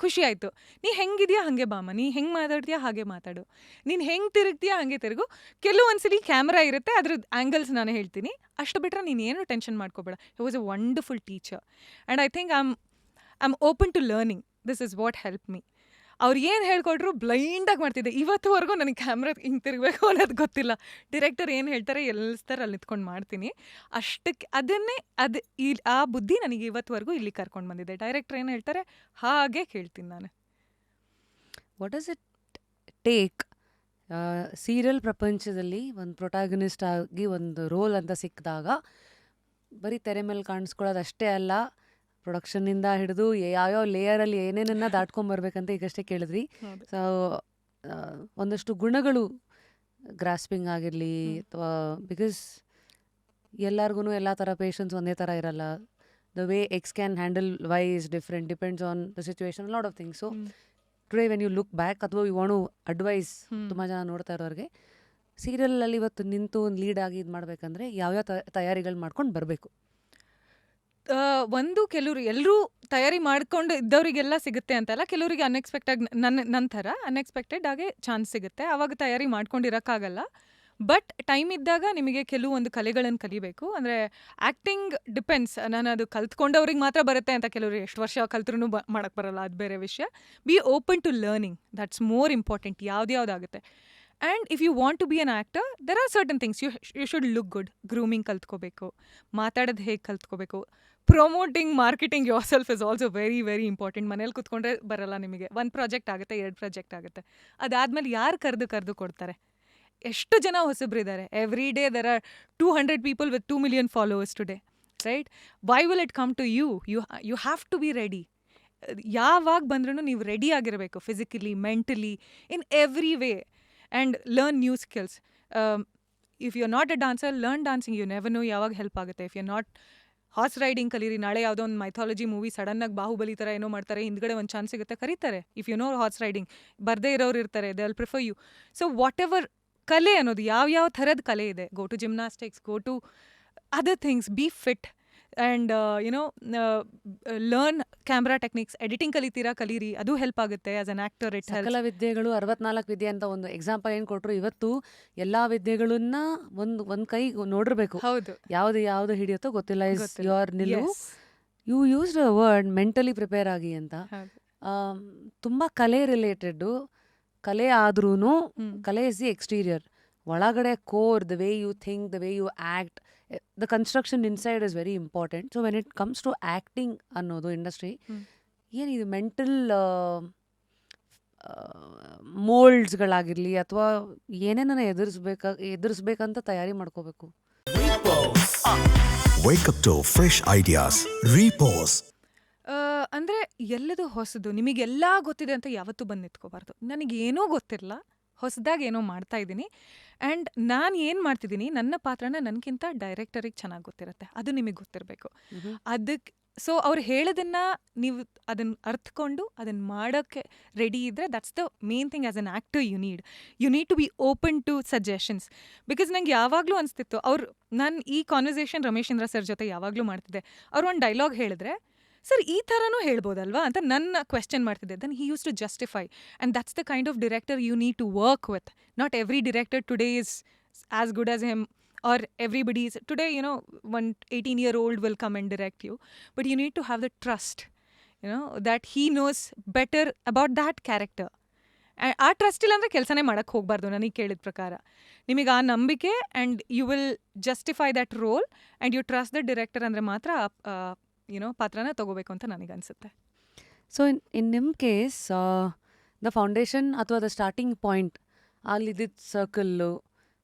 Speaker 2: ಖುಷಿ ಆಯಿತು. ನೀ ಹೆಂಗಿದ್ಯಾ ಹಾಗೆ ಬಾಮ, ನೀ ಹೆಂಗೆ ಮಾತಾಡ್ತೀಯಾ ಹಾಗೆ ಮಾತಾಡು, ನೀನು ಹೆಂಗೆ ತಿರುಗ್ತೀಯಾ ಹಾಗೆ ತಿರುಗು. ಕೆಲವೊಂದ್ಸಲಿ ಕ್ಯಾಮ್ರಾ ಇರುತ್ತೆ, ಅದ್ರದ್ದು ಆ್ಯಂಗಲ್ಸ್ ನಾನು ಹೇಳ್ತೀನಿ, ಅಷ್ಟು ಬಿಟ್ಟರೆ ನೀನೇನು ಟೆನ್ಷನ್ ಮಾಡ್ಕೋಬೇಡ. He was a wonderful teacher and I think I am open to learning. This is what help me. ಅವ್ರು ಏನು ಹೇಳ್ಕೊಟ್ರು ಬ್ಲೈಂಡಾಗಿ ಮಾಡ್ತಿದ್ದೆ. ಇವತ್ತುವರೆಗೂ ನನಗೆ ಕ್ಯಾಮ್ರಾ ಹಿಂಗೆ ತಿರುಗಬೇಕು ಅನ್ನೋದು ಗೊತ್ತಿಲ್ಲ. ಡಿರೆಕ್ಟರ್ ಏನು ಹೇಳ್ತಾರೆ ಎಲ್ಲಿಸ್ತಾರೆ ಅಲ್ಲಿ ನಿಂತ್ಕೊಂಡು ಮಾಡ್ತೀನಿ ಅಷ್ಟಕ್ಕೆ. ಆ ಬುದ್ಧಿ ನನಗೆ ಇವತ್ತುವರೆಗೂ ಇಲ್ಲಿ ಕರ್ಕೊಂಡು ಬಂದಿದೆ. ಡೈರೆಕ್ಟರ್ ಏನು ಹೇಳ್ತಾರೆ ಹಾಗೆ ಕೇಳ್ತೀನಿ ನಾನು.
Speaker 1: What does it take serial ಪ್ರಪಂಚದಲ್ಲಿ ಒಂದು ಪ್ರೊಟಾಗನಿಸ್ಟ್ ಆಗಿ ಒಂದು ರೋಲ್ ಅಂತ ಸಿಕ್ಕಿದಾಗ ಬರೀ ತೆರೆ ಮೇಲೆ ಕಾಣಿಸ್ಕೊಳ್ಳೋದು ಅಷ್ಟೇ ಅಲ್ಲ, ಪ್ರೊಡಕ್ಷನ್ನಿಂದ ಹಿಡಿದು ಯಾವ್ಯಾವ ಲೇಯರಲ್ಲಿ ಏನೇನನ್ನ ದಾಟ್ಕೊಂಬರ್ಬೇಕಂತ ಈಗಷ್ಟೇ ಕೇಳಿದ್ರಿ. ಸೊ ಒಂದಷ್ಟು ಗುಣಗಳು, ಗ್ರಾಸ್ಪಿಂಗ್ ಆಗಿರಲಿ ಅಥವಾ ಬಿಕಾಸ್ ಎಲ್ಲರಿಗೂ ಎಲ್ಲ ಥರ ಪೇಷನ್ಸ್ ಒಂದೇ ಥರ ಇರಲ್ಲ. the way X can handle Y is different, depends on the situation, a lot of things. So
Speaker 2: hmm.
Speaker 1: Today when you look back ಅಥವಾ you want to advise
Speaker 2: hmm.
Speaker 1: ತುಂಬ ಜನ ನೋಡ್ತಾ ಇರೋರಿಗೆ ಸೀರಿಯಲಲ್ಲಿ ಇವತ್ತು ನಿಂತು ಒಂದು ಲೀಡ್ ಆಗಿ ಇದು ಮಾಡಬೇಕಂದ್ರೆ ಯಾವ್ಯಾವ ತಯಾರಿಗಳು ಮಾಡ್ಕೊಂಡು ಬರಬೇಕು?
Speaker 2: ಒಂದು ಕೆಲವರು ಎಲ್ಲರೂ ತಯಾರಿ ಮಾಡ್ಕೊಂಡು ಇದ್ದವರಿಗೆಲ್ಲ ಸಿಗುತ್ತೆ ಅಂತಲ್ಲ, ಕೆಲವರಿಗೆ ಅನ್ಎಕ್ಸ್ಪೆಕ್ಟೆಡ್ ನನ್ನ ಥರ ಅನ್ಎಕ್ಸ್ಪೆಕ್ಟೆಡ್ ಆಗಿ ಚಾನ್ಸ್ ಸಿಗುತ್ತೆ, ಆವಾಗ ತಯಾರಿ ಮಾಡ್ಕೊಂಡಿರೋಕ್ಕಾಗಲ್ಲ. ಬಟ್ ಟೈಮ್ ಇದ್ದಾಗ ನಿಮಗೆ ಕೆಲವೊಂದು ಕಲೆಗಳನ್ನು ಕಲಿಬೇಕು. ಅಂದರೆ ಆ್ಯಕ್ಟಿಂಗ್ ಡಿಪೆಂಡ್ಸ್, ನಾನು ಅದು ಕಲ್ತ್ಕೊಂಡವ್ರಿಗೆ ಮಾತ್ರ ಬರುತ್ತೆ ಅಂತ ಕೆಲವರು ಎಷ್ಟು ವರ್ಷ ಕಲ್ತ್ರೂ ಮಾಡೋಕ್ಕೆ ಬರಲ್ಲ, ಅದು ಬೇರೆ ವಿಷಯ. Be open to learning, that's more important. ಯಾವ್ದಾಗುತ್ತೆ. And if you want to be an actor, there are certain things you should look good. Grooming ಕಲ್ತ್ಕೋಬೇಕು, ಮಾತಾಡೋದು ಹೇಗೆ ಕಲ್ತ್ಕೋಬೇಕು, promoting marketing yourself is also very very important. ಮನೇಲಿ ಕೂತ್ಕೊಂಡ್ರೆ ಬರಲ್ಲ ನಿಮಗೆ. 1 project ಆಗುತ್ತೆ, 2 ಪ್ರಾಜೆಕ್ಟ್ ಆಗುತ್ತೆ, ಅದಾದಮೇಲೆ ಯಾರು ಕರೆದು ಕೊಡ್ತಾರೆ? ಎಷ್ಟು ಜನ ಹೊಸಬ್ರಿದ್ದಾರೆ. Every day there are 200 people with 2 million followers today, right? Why will it come to you? You have to be ready. ಯಾವಾಗ ಬಂದ್ರೂ ನೀವು ರೆಡಿ ಆಗಿರಬೇಕು, physically, mentally, in every way. And learn new skills. If you are not a dancer, learn dancing. You never know ಯಾವಾಗ help ಆಗುತ್ತೆ. If you are not horse riding ಕಲೀರಿ. ನಾಳೆ ಯಾವುದೋ ಒಂದು ಮೈಥಾಲಜಿ ಮೂವಿ ಸಡನ್ನಾಗಿ ಬಾಹುಬಲಿ ಥರ ಏನೋ ಮಾಡ್ತಾರೆ, ಹಿಂದ್ಗಡೆ ಒಂದು ಚಾನ್ಸ್ ಸಿಗುತ್ತೆ, ಕರೀತಾರೆ. If you know horse riding, ಬರದೇ ಇರೋರು ಇರ್ತಾರೆ, they will prefer you. So whatever ಕಲೆ ಅನ್ನೋದು ಯಾವ ಥರದ ಕಲೆ ಇದೆ, go to gymnastics, go to other things, be fit and learn camera techniques. Editing ಕಲೀರಿ, ಅದು ಹೆಲ್ಪ್ ಆಗುತ್ತೆ. As an actor it helps.
Speaker 1: ಸಕಲ ವಿದ್ಯೆಗಳು 64 ವಿದ್ಯೆ ಅಂತ ಒಂದು ಎಕ್ಸಾಂಪಲ್ ಏನು ಕೊಟ್ಟರು. ಇವತ್ತು ಎಲ್ಲಾ ವಿದ್ಯೆಗಳನ್ನ ಒಂದ್ ಕೈ ನೋಡಿರ್ಬೇಕು.
Speaker 2: ಹೌದು,
Speaker 1: ಯಾವ್ದು ಹಿಡಿಯುತ್ತೋ ಗೊತ್ತಿಲ್ಲ. ಇಸ್
Speaker 2: ಗೊತ್ತಿಲ್ಲ.
Speaker 1: ಯೋರ್ ನಿಲುವು.
Speaker 2: Yes.
Speaker 1: You used a word mentally prepare ಆಗಿ ಅಂತ.
Speaker 2: ಹೌದು.
Speaker 1: ತುಂಬ ಕಲೆ ರಿಲೇಟೆಡ್ಡು. ಕಲೆ ಆದ್ರೂ
Speaker 2: ಹ್ಮ್.
Speaker 1: ಕಲೆ ಇಸ್ ದಿ ಎಕ್ಸ್ಟೀರಿಯರ್. ಒಳಗಡೆ core, the way you think, the way you act, the construction inside is very important. So when it comes to acting ಅನ್ನೋದು ಇಂಡಸ್ಟ್ರಿ,
Speaker 2: ಹ್ಮ್.
Speaker 1: ಏನಿದು ಮೆಂಟಲ್ ಮೋಲ್ಡ್ಸ್ಗಳಾಗಿರಲಿ ಅಥವಾ ಏನೇನ ಎದುರಿಸ್ಬೇಕಂತ ತಯಾರಿ ಮಾಡ್ಕೋಬೇಕು.
Speaker 3: Wake up to fresh ideas. Repose.
Speaker 2: ಅಂದರೆ ಎಲ್ಲದು ಹೊಸದು, ನಿಮಗೆಲ್ಲ ಗೊತ್ತಿದೆ ಅಂತ ಯಾವತ್ತೂ ಬಂದು ನಿಂತ್ಕೋಬಾರ್ದು. ನನಗೇನೂ ಗೊತ್ತಿರಲ್ಲ, ಹೊಸದಾಗಿ ಏನೋ ಮಾಡ್ತಾ ಇದ್ದೀನಿ. ಆ್ಯಂಡ್ ನಾನು ಏನು ಮಾಡ್ತಿದ್ದೀನಿ, ನನ್ನ ಪಾತ್ರನ ನನಗಿಂತ ಡೈರೆಕ್ಟರಿಗೆ ಚೆನ್ನಾಗಿ ಗೊತ್ತಿರುತ್ತೆ, ಅದು ನಿಮಗೆ ಗೊತ್ತಿರಬೇಕು. ಅದಕ್ಕೆ ಸೊ ಅವ್ರು ಹೇಳೋದನ್ನು ನೀವು ಅದನ್ನು ಅರ್ಥಕೊಂಡು ಅದನ್ನು ಮಾಡೋಕ್ಕೆ ರೆಡಿ ಇದ್ದರೆ, that's the main thing. As an actor you need to be open to suggestions. Because ನಂಗೆ ಯಾವಾಗಲೂ ಅನಿಸ್ತಿತ್ತು, ನಾನು ಈ ಕಾನ್ವರ್ಸೇಷನ್ ರಮೇಶೇಂದ್ರ ಸರ್ ಜೊತೆ ಯಾವಾಗಲೂ ಮಾಡ್ತಿದ್ದೆ. ಅವ್ರು ಒಂದು ಡೈಲಾಗ್ ಹೇಳಿದ್ರೆ, ಸರ್ ಈ ಥರನೂ ಹೇಳ್ಬೋದಲ್ವಾ ಅಂತ ನನ್ನ ಕ್ವೆಶ್ಚನ್ ಮಾಡ್ತಿದ್ದೆ. Then he use to justify. And that's the kind of director you need to work with. Not every director today is as good as him, or everybody is today, one 18-year-old will come and direct you, but you need to have the trust, that he knows better about that character. ಆ trust ಇಲ್ಲ ಅಂದರೆ ಕೆಲಸನೇ ಮಾಡೋಕ್ಕೆ ಹೋಗಬಾರ್ದು ನನಗೆ ಕೇಳಿದ ಪ್ರಕಾರ. ನಿಮಗೆ ಆ ನಂಬಿಕೆ and you will justify that role and you trust the director ಅಂದರೆ ಮಾತ್ರ ಪಾತ್ರನ ತಗೋಬೇಕು ಅಂತ ನನಗನ್ಸುತ್ತೆ.
Speaker 1: ಸೊ ಇನ್ ನಿಮ್ಮ ಕೇಸ್, ದ ಫೌಂಡೇಶನ್ ಅಥವಾ ದ ಸ್ಟಾರ್ಟಿಂಗ್ ಪಾಯಿಂಟ್ ಅಲ್ಲಿದ್ದಿದ್ದ circle,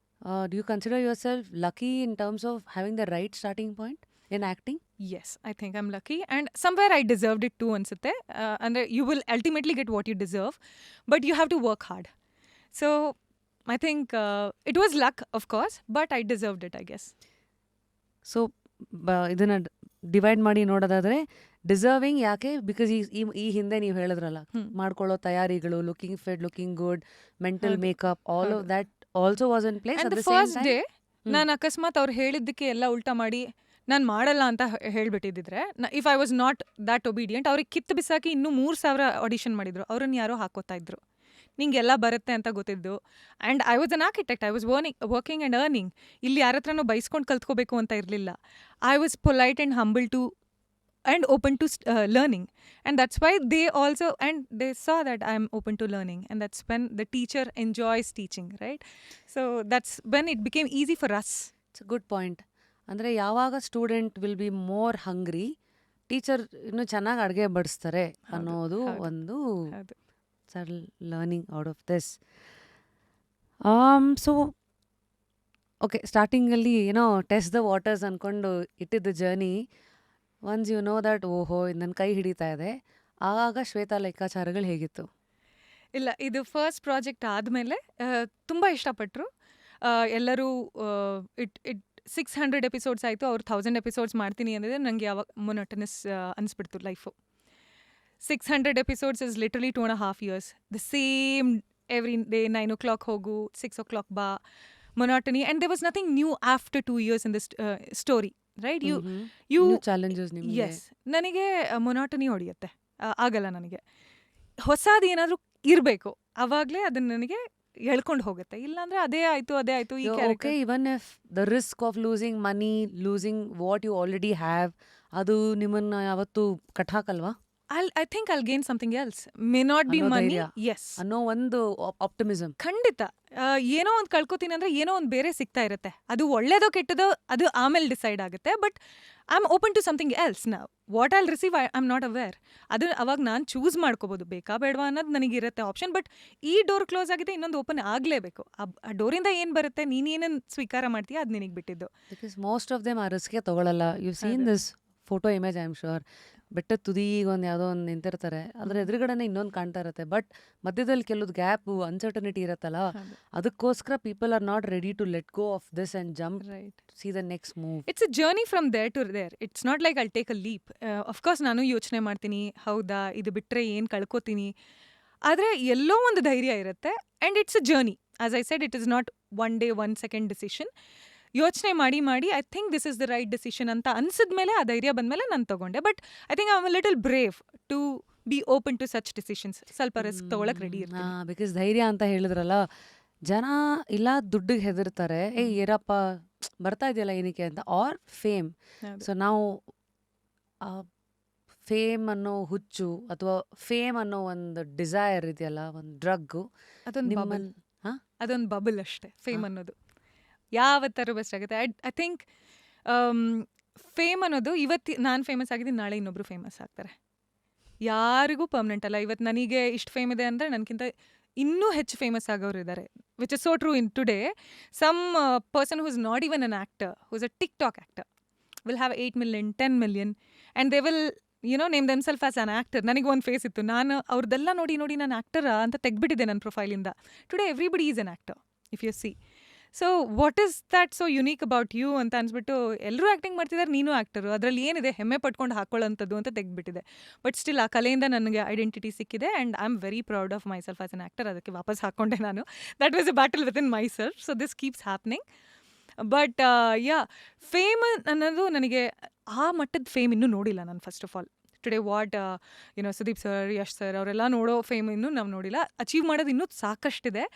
Speaker 1: do you consider yourself lucky in terms of having the right starting point in acting?
Speaker 2: Yes, I think I'm lucky, and somewhere I deserved it too ansutte. And you will ultimately get what you deserve, but you have to work hard. So I think it was luck, of course, but I deserved it, I guess.
Speaker 1: So ಇದನ್ನು divide ಮಾಡಿ ನೋಡೋದಾದರೆ, deserving ಯಾಕೆ? Because ಈ ಹಿಂದೆ ನೀವು ಹೇಳಿದ್ರಲ್ಲ, ಮಾಡ್ಕೊಳ್ಳೋ ತಯಾರಿಗಳು, looking fit, looking good, mental makeup, all of that also was in place.
Speaker 2: And the first day ನಾನು ಅಕಸ್ಮಾತ್ ಅವ್ರು ಹೇಳಿದ್ದಕ್ಕೆ ಎಲ್ಲ ಉಲ್ಟಾ ಮಾಡಿ ನಾನು ಮಾಡಲ್ಲ ಅಂತ ಹೇಳ್ಬಿಟ್ಟಿದ್ರೆ, if I was not that obedient, ಅವ್ರಿಗೆ ಕಿತ್ತು ಬಿಸಾಕಿ ಇನ್ನೂ 3,000 ಆಡಿಷನ್ ಮಾಡಿದ್ರು. ಅವ್ರನ್ನ ಯಾರೋ ಹಾಕೋತಾ ಇದ್ರು. ನಿಂಗೆಲ್ಲ ಬರುತ್ತೆ ಅಂತ ಗೊತ್ತಿದ್ದು. And I was an architect, I was working and earning. ಇಲ್ಲಿ ಯಾರ ಹತ್ರನೂ ಬೈಸ್ಕೊಂಡು ಕಲ್ತ್ಕೋಬೇಕು ಅಂತ ಇರಲಿಲ್ಲ. I was polite and humble to and open to learning, and that's why they also, and they saw that I'm open to learning, and that's when the teacher enjoys teaching, right? So that's when it became easy for us.
Speaker 1: It's a good point. ಅಂದರೆ ಯಾವಾಗ student will be more hungry, teacher ಇನ್ನೂ ಚೆನ್ನಾಗಿ ಅಡುಗೆ ಬಡಿಸ್ತಾರೆ ಅನ್ನೋದು ಒಂದು learning out of this. So okay, ಸ್ಟಾರ್ಟಿಂಗಲ್ಲಿ test the waters ಅಂದ್ಕೊಂಡು ಇಟ್ಟಿದ್ದ journey, once you know that ಓಹೋ ನನ್ನ ಕೈ ಹಿಡಿತಾ ಇದೆ, ಆಗ ಶ್ವೇತಾ ಲೆಕ್ಕಾಚಾರಗಳು ಹೇಗಿತ್ತು?
Speaker 2: ಇಲ್ಲ, ಇದು ಫಸ್ಟ್ ಪ್ರಾಜೆಕ್ಟ್ ಆದಮೇಲೆ ತುಂಬ ಇಷ್ಟಪಟ್ಟರು ಎಲ್ಲರೂ. 600 ಎಪಿಸೋಡ್ಸ್ ಆಯಿತು, ಅವ್ರು 1000 ಎಪಿಸೋಡ್ಸ್ ಮಾಡ್ತೀನಿ ಅಂದರೆ ನನಗೆ ಯಾವಾಗ ಮೊನೋಟನಸ್ ಅನಿಸ್ಬಿಡ್ತು life. 600 episodes is literally 2.5 years. The same every day 9 o'clock ಹೋಗು, 6 o'clock ಬಾ, monotony. And there was nothing new after 2 years in this story, right? You
Speaker 1: challenges ನಿಮಗೆ.
Speaker 2: ಎಸ್, ನನಗೆ ಮೊನಾಟನಿ ಹೊಡೆಯುತ್ತೆ, ಆಗಲ್ಲ ನನಗೆ. ಹೊಸದು ಏನಾದರೂ ಇರಬೇಕು, ಆವಾಗಲೇ ಅದನ್ನು ನನಗೆ ಎಳ್ಕೊಂಡು ಹೋಗುತ್ತೆ. ಇಲ್ಲಾಂದ್ರೆ ಅದೇ ಆಯಿತು ಈ
Speaker 1: okay, even if the risk of losing money, losing what you already have, ಅದು ನಿಮ್ಮನ್ನ ಯಾವತ್ತು ಕಟ್ಟಾಕಲ್ವಾ
Speaker 2: I think I'll gain something else. May not be
Speaker 1: ಅನ್ನೋ
Speaker 2: money.
Speaker 1: ಧೈರ್ಯ.
Speaker 2: Yes.
Speaker 1: ಅನ್ನೋ ಒಂದು ಆಪ್ಟಿಮಿಸಮ್?
Speaker 2: ಖಂಡಿತ. ಏನೋ ಒಂದು ಕಳ್ಕೊತೀನಿ ಅಂದ್ರೆ ಏನೋ ಒಂದು ಬೇರೆ ಸಿಗ್ತಾ ಇರುತ್ತೆ. ಅದು ಒಳ್ಳೇದೋ ಕೆಟ್ಟದೋ ಅದು ಆಮೇಲೆ ಡಿಸೈಡ್ ಆಗುತ್ತೆ. But I am open to something else now. What I'll receive I am not aware. ಅದು ಅವಾಗ ನಾನು ಚೂಸ್ ಮಾಡ್ಕೋಬೋದು, ಬೇಕಾ ಬೇಡವಾ ಅನ್ನೋದು ನನಗಿರುತ್ತೆ ಆಪ್ಷನ್. ಬಟ್ ಈ ಡೋರ್ ಕ್ಲೋಸ್ ಆಗಿದೆ, ಇನ್ನೊಂದು ಓಪನ್ ಆಗಲೇಬೇಕು. ಆ ಡೋರಿಂದ ಏನು ಬರುತ್ತೆ, ನೀನೇನು ಸ್ವೀಕಾರ ಮಾಡ್ತೀಯ ಅದು ನಿನಗೆ ಬಿಟ್ಟಿದ್ದು.
Speaker 1: ಬಿಕಾಸ್ ಮೋಸ್ಟ್ ಆಫ್ ದೆಮ್ ಆ ರಿಸ್ಕೆ ತಗೊಳ್ಳಲ್ಲ. You seen this photo image, I am sure. ಬೆಟ್ಟದ ತುದಿಗೆ ಒಂದು ಯಾವುದೋ ಒಂದು ನಿಂತಿರ್ತಾರೆ, ಅದ್ರ ಎದುರುಗಡೆನೆ ಇನ್ನೊಂದು ಕಾಣ್ತಾ ಇರುತ್ತೆ. ಬಟ್ ಮಧ್ಯದಲ್ಲಿ ಕೆಲವು ಗ್ಯಾಪ್, ಅನ್ಸರ್ಟನಿಟಿ ಇರುತ್ತಲ್ಲ, ಅದಕ್ಕೋಸ್ಕರ people are not ready to let go of this and jump,
Speaker 2: right.
Speaker 1: See the next move.
Speaker 2: It's a journey from there to there. It's not like I'll take a leap. Of course ನಾನು ಯೋಚನೆ ಮಾಡ್ತೀನಿ, ಹೌದಾ ಇದು ಬಿಟ್ಟರೆ ಏನು ಕಳ್ಕೊತೀನಿ. ಆದರೆ ಎಲ್ಲೋ ಒಂದು ಧೈರ್ಯ ಇರುತ್ತೆ. And it's a journey. As I said, it is not 1 day 1 second decision. ಯೋಚನೆ ಮಾಡಿ I think this is the right decision ಅಂತ ಅನ್ಸಿದ್ಮೇಲೆ, ಆ ಧೈರ್ಯ ಬಂದಮೇಲೆ ನಾನು ತಗೊಂಡೆ. But I think I am a little brave to be open to such decisions. ಸ್ವಲ್ಪ ರಿಸ್ಕ್ ತಗೊಳಕ್ ರೆಡಿ ಇರ್ತೀನಿ.
Speaker 1: ಬಿಕಾಸ್ ಧೈರ್ಯ ಅಂತ ಹೇಳಿದ್ರಲ್ಲ, ಜನ ಇಲ್ಲ ದುಡ್ಡಿಗೆ ಹೆದರ್ತಾರೆ, ಏರಪ್ಪ ಬರ್ತಾ ಇದೆಯಲ್ಲ ಏನಕ್ಕೆ ಅಂತ, ಆರ್ ಫೇಮ್. ಸೊ ನಾವು ಫೇಮ್ ಅನ್ನೋ ಹುಚ್ಚು ಅಥವಾ ಫೇಮ್ ಅನ್ನೋ ಒಂದು ಡಿಸೈರ್ ಇದೆಯಲ್ಲ, ಒಂದು ಡ್ರಗ್ಗು,
Speaker 2: ಅದೊಂದು ಬಬಲ್ ಅಷ್ಟೇ ಫೇಮ್ ಅನ್ನೋದು. ಯಾವತ್ತಾರು ಬೆಸ್ಟ್ ಆಗುತ್ತೆ. ಐ ಥಿಂಕ್ ಫೇಮ್ ಅನ್ನೋದು, ಇವತ್ತು ನಾನು ಫೇಮಸ್ ಆಗಿದ್ದೀನಿ, ನಾಳೆ ಇನ್ನೊಬ್ರು ಫೇಮಸ್ ಆಗ್ತಾರೆ. ಯಾರಿಗೂ ಪರ್ಮನೆಂಟ್ ಅಲ್ಲ. ಇವತ್ತು ನನಗೆ ಇಷ್ಟು ಫೇಮ್ ಇದೆ ಅಂದರೆ ನನಗಿಂತ ಇನ್ನೂ ಹೆಚ್ಚು ಫೇಮಸ್ ಆಗೋರು ಇದ್ದಾರೆ. Which is so true in today. Some person who is not even an actor, who is a TikTok actor, will have 8 million 10 million and they will name themselves as an actor. ನನಗೆ ಒಂದು face ಇತ್ತು, ನಾನು ಅವ್ರದ್ದೆಲ್ಲ ನೋಡಿ ನಾನು ಆ್ಯಕ್ಟರಾ ಅಂತ ತೆಗ್ಬಿಟ್ಟಿದ್ದೆ ನನ್ನ ಪ್ರೊಫೈಲಿಂದ. Today everybody is an actor if you see. So what is that so unique about you ಅಂತ ಅನ್ಸ್ಬಿಟ್ಟು, ಎಲ್ಲರೂ ಆ್ಯಕ್ಟಿಂಗ್ ಮಾಡ್ತಿದ್ದಾರೆ, ನೀನು ಆ್ಯಕ್ಟರು, ಅದರಲ್ಲಿ ಏನಿದೆ ಹೆಮ್ಮೆ ಪಟ್ಕೊಂಡು ಹಾಕೊಳ್ಳೋಂಥದ್ದು ಅಂತ ತೆಗ್ದುಬಿಟ್ಟಿದೆ. ಬಟ್ ಸ್ಟಿಲ್ ಆ ಕಲೆಯಿಂದ ನನಗೆ ಐಡೆಂಟಿಟಿ ಸಿಕ್ಕಿದೆ and I am very proud of my self as an actor. ಅದಕ್ಕೆ ವಾಪಸ್ ಹಾಕ್ಕೊಂಡೆ ನಾನು. That was a battle with in my self. So this keeps happening. But fame ಅನ್ನೋದು ನನಗೆ ಆ ಮಟ್ಟದ ಫೇಮ್ ಇನ್ನೂ ನೋಡಿಲ್ಲ ನಾನು. First of all today what Sudeep sir, Yash sir ಅವರೆಲ್ಲ ನೋಡೋ ಫೇಮ್ ಇನ್ನೂ ನಾವು ನೋಡಿಲ್ಲ. ಅಚೀವ್ ಮಾಡೋದು ಇನ್ನೂ ಸಾಕಷ್ಟಿದೆ.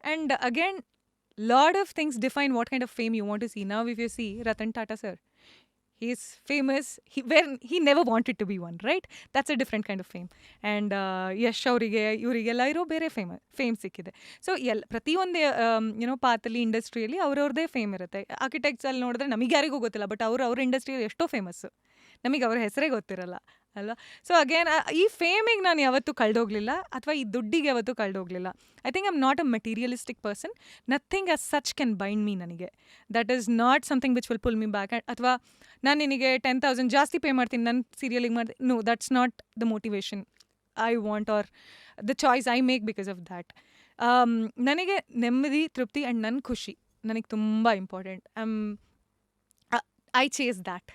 Speaker 2: And again, lot of things define what kind of fame you want to see. Now if you see Ratan Tata sir, he is famous, he never wanted to be one, right? That's a different kind of fame. And Yash ಅವರಿಗೆ ಇವರಿಗೆಲ್ಲ ಇರೋ ಬೇರೆ fame ಸಿಕ್ಕಿದೆ. So ಪ್ರತಿಯೊಂದು ಪಾತಲ್ಲಿ ಇಂಡಸ್ಟ್ರಿಯಲ್ಲಿ ಅವ್ರವ್ರದ್ದೇ fame ಇರುತ್ತೆ. ಆರ್ಕಿಟೆಕ್ಟ್ಸಲ್ಲಿ ನೋಡಿದ್ರೆ ನಮಗೆ ಯಾರಿಗೂ ಗೊತ್ತಿಲ್ಲ, ಬಟ್ ಅವ್ರ ಇಂಡಸ್ಟ್ರಿಯಲ್ಲಿ ಎಷ್ಟೋ ಫೇಮಸ್ಸು, ನಮಗೆ ಅವ್ರ ಹೆಸರೇ ಗೊತ್ತಿರಲ್ಲ ಅಲ್ವಾ. ಸೊ ಅಗೇನ್, ಈ ಫೇಮಿಗೆ ನಾನು ಯಾವತ್ತೂ ಕಳೆದೋಗ್ಲಿಲ್ಲ, ಅಥವಾ ಈ ದುಡ್ಡಿಗೆ ಯಾವತ್ತೂ ಕಳೆದೋಗ್ಲಿಲ್ಲ. I think I am not a materialistic person. Nothing as such can bind me. ನನಗೆ that is not something which will pull me back. ಅಥವಾ ನಾನು ನಿನಗೆ 10,000 ಜಾಸ್ತಿ ಪೇ ಮಾಡ್ತೀನಿ ನನ್ನ ಸೀರಿಯಲಿಗೆ ಮಾಡ್ತೀನಿ, no, that's not the motivation I want or the choice I make because of that. ನನಗೆ ನೆಮ್ಮದಿ, ತೃಪ್ತಿ ಆ್ಯಂಡ್ ನನ್ನ ಖುಷಿ ನನಗೆ ತುಂಬ important. I chase that.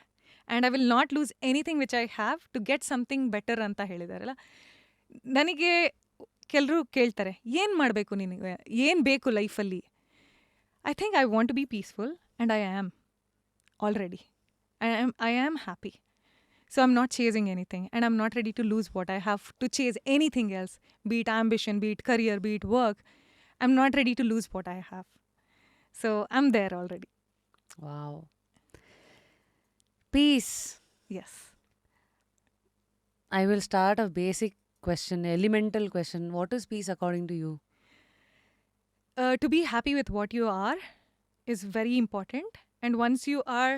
Speaker 2: And I will not lose anything which I have to get something better ಅಂತ ಹೇಳಿದಾರಲ್ಲ. ನನಗೆ ಕೆಲರು ಕೇಳ್ತಾರೆ, ಏನು ಮಾಡಬೇಕು ನಿನಗೆ, ಏನು ಬೇಕು ಲೈಫಲ್ಲಿ? I think I want to be peaceful and I am already. I am happy. So I am not chasing anything and I am not ready to lose what I have to chase anything else, be it ambition, be it career, be it work. I am not ready to lose what I have. So I am there already.
Speaker 1: Wow. Peace.
Speaker 2: Yes.
Speaker 1: I will start a basic question, elemental question. What is peace according to you?
Speaker 2: To be happy with what you are is very important. And once you are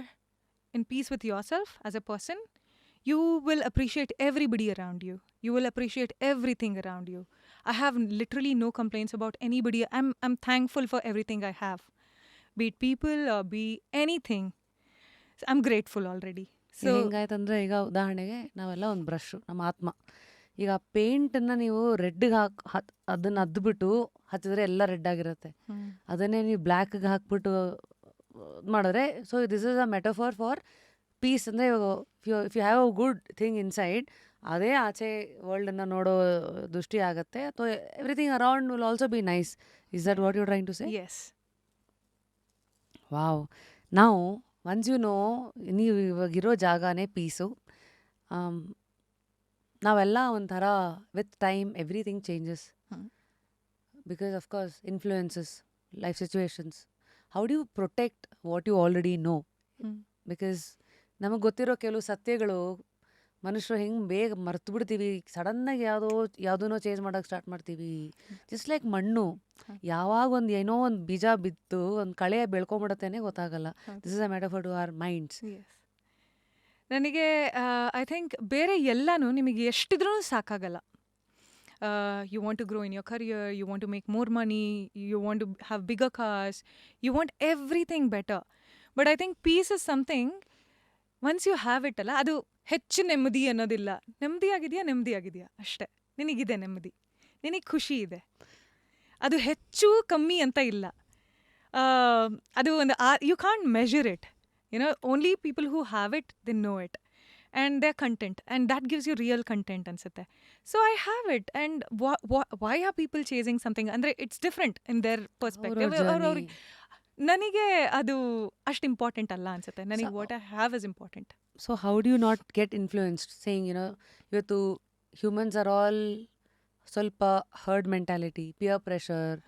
Speaker 2: in peace with yourself as a person, you will appreciate everybody around you. You will appreciate everything around you. I have literally no complaints about anybody. I'm thankful for everything I have. Be it people or be anything. I am grateful already. So
Speaker 1: ಹೆಂಗಾಯ್ತಂದ್ರೆ, ಈಗ ಉದಾಹರಣೆಗೆ ನಾವೆಲ್ಲ ಒಂದು brush, ನಮ್ಮ ಆತ್ಮ. ಈಗ ಪೇಂಟನ್ನು ನೀವು ರೆಡ್ಗೆ ಅದನ್ನು ಅದ್ಬಿಟ್ಟು ಹಚ್ಚಿದ್ರೆ ಎಲ್ಲ ರೆಡ್ ಆಗಿರುತ್ತೆ. ಅದನ್ನೇ ನೀವು ಬ್ಲ್ಯಾಕ್ಗೆ ಹಾಕ್ಬಿಟ್ಟು ಮಾಡಿದ್ರೆ, so this is a metaphor for peace. ಅಂದರೆ if you have a good thing inside, ಅದೇ ಆಚೆ ವರ್ಲ್ಡನ್ನು ನೋಡೋ ದೃಷ್ಟಿ ಆಗುತ್ತೆ, ಅಥವಾ everything around will also be nice. Is that what you trying to say?
Speaker 2: Yes.
Speaker 1: Wow. ನಾವು ಒನ್ಸ್ ಯು ನೋ ನೀವು ಇವಾಗಿರೋ ಜಾಗನೇ ಪೀಸು, ನಾವೆಲ್ಲ ಒಂಥರ with time everything changes because of course influences, life situations. How do you protect what you already know? Because ನಮಗೆ ಗೊತ್ತಿರೋ ಕೆಲವು ಸತ್ಯಗಳು ಮನುಷ್ಯರು ಹೆಂಗೆ ಬೇಗ ಮರ್ತು ಬಿಡ್ತೀವಿ. ಸಡನ್ನಾಗಿ ಯಾವುದನ್ನೋ ಚೇಂಜ್ ಮಾಡೋಕ್ಕೆ ಸ್ಟಾರ್ಟ್ ಮಾಡ್ತೀವಿ. ಜಸ್ಟ್ ಲೈಕ್ ಮಣ್ಣು, ಯಾವಾಗ ಏನೋ ಒಂದು ಬೀಜ ಬಿತ್ತು ಒಂದು ಕಳೆ ಬೆಳ್ಕೊಂಬಿಡತ್ತೇನೆ ಗೊತ್ತಾಗಲ್ಲ. This is a metaphor to our minds.
Speaker 2: ನನಗೆ ಐ ಥಿಂಕ್ ಬೇರೆ ಎಲ್ಲನೂ ನಿಮಗೆ ಎಷ್ಟಿದ್ರೂ ಸಾಕಾಗಲ್ಲ. You want to grow in your career, you want to make more money, you want to have bigger cars, you want everything better. But I think peace is something once you have it ಅಲ್ಲ, ಅದು ಹೆಚ್ಚು ನೆಮ್ಮದಿ ಅನ್ನೋದಿಲ್ಲ. ನೆಮ್ಮದಿಯಾಗಿದೆಯಾ ಅಷ್ಟೇ. ನಿನಗಿದೆ ನೆಮ್ಮದಿ, ನಿನಗೆ ಖುಷಿ ಇದೆ, ಅದು ಹೆಚ್ಚು ಕಮ್ಮಿ ಅಂತ ಇಲ್ಲ. ಅದು ಒಂದು you can't measure it. Only people who have it they know it and they are content, and that gives you real content ಅನ್ಸುತ್ತೆ. So I have it, and why are people chasing something ಅಂದರೆ it's different in their perspective. ಅವ್ರಿಗೆ ನನಗೆ ಅದು ಅಷ್ಟು important ಅಲ್ಲ ಅನ್ಸುತ್ತೆ. ನನಗೆ what I have is important.
Speaker 1: So how do you not get influenced saying ಇವತ್ತು ಹ್ಯೂಮನ್ಸ್ ಆರ್ ಆಲ್ ಸ್ವಲ್ಪ ಹರ್ಡ್ ಮೆಂಟಾಲಿಟಿ, ಪಿಯರ್ ಪ್ರೆಷರ್.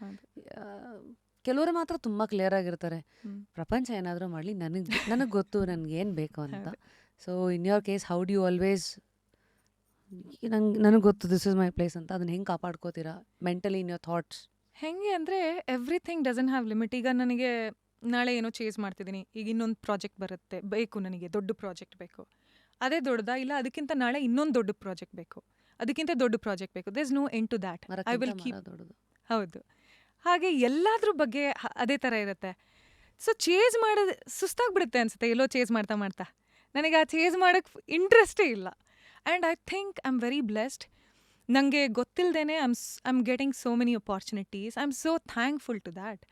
Speaker 1: ಕೆಲವರು ಮಾತ್ರ ತುಂಬ ಕ್ಲಿಯರ್ ಆಗಿರ್ತಾರೆ, ಪ್ರಪಂಚ ಏನಾದರೂ ಮಾಡಲಿ ನನಗೆ ಗೊತ್ತು ನನಗೇನು ಬೇಕು ಅಂತ. So in your case how do you always ನನಗೆ ಗೊತ್ತು ದಿಸ್ ಇಸ್ ಮೈ ಪ್ಲೇಸ್ ಅಂತ ಅದನ್ನ ಹೆಂಗೆ ಕಾಪಾಡ್ಕೋತೀರಾ ಮೆಂಟಲಿ ಇನ್ ಯೋರ್ ಥಾಟ್ಸ್?
Speaker 2: ಹೆಂಗೆ ಅಂದರೆ ಎವ್ರಿಥಿಂಗ್ ಡಸಂಟ್ ಹ್ಯಾವ್ ಲಿಮಿಟ್. ಈಗ ನನಗೆ ನಾಳೆ ಏನೋ ಚೇಸ್ ಮಾಡ್ತಿದ್ದೀನಿ, ಈಗ ಇನ್ನೊಂದು ಪ್ರಾಜೆಕ್ಟ್ ಬರುತ್ತೆ, ಬೇಕು ನನಗೆ ದೊಡ್ಡ ಪ್ರಾಜೆಕ್ಟ್ ಬೇಕು, ಅದೇ ದೊಡ್ಡದಾ ಇಲ್ಲ ಅದಕ್ಕಿಂತ ನಾಳೆ ಇನ್ನೊಂದು ದೊಡ್ಡ ಪ್ರಾಜೆಕ್ಟ್ ಬೇಕು, ಅದಕ್ಕಿಂತ ದೊಡ್ಡ ಪ್ರಾಜೆಕ್ಟ್ ಬೇಕು. There is no end to that. I will keep. ಹೌದು, ಹಾಗೆ ಎಲ್ಲದ್ರ ಬಗ್ಗೆ ಅದೇ ಥರ ಇರುತ್ತೆ. ಸೊ ಚೇಸ್ ಮಾಡೋದು ಸುಸ್ತಾಗ್ಬಿಡುತ್ತೆ ಅನ್ಸುತ್ತೆ ಎಲ್ಲೋ ಚೇಸ್ ಮಾಡ್ತಾ ಮಾಡ್ತಾ. ನನಗೆ ಆ ಚೇಸ್ ಮಾಡೋಕ್ಕೆ ಇಂಟ್ರೆಸ್ಟೇ ಇಲ್ಲ. And I think I am very blessed. ನನಗೆ ಗೊತ್ತಿಲ್ಲದೇ I am getting so many opportunities. I am so thankful to that.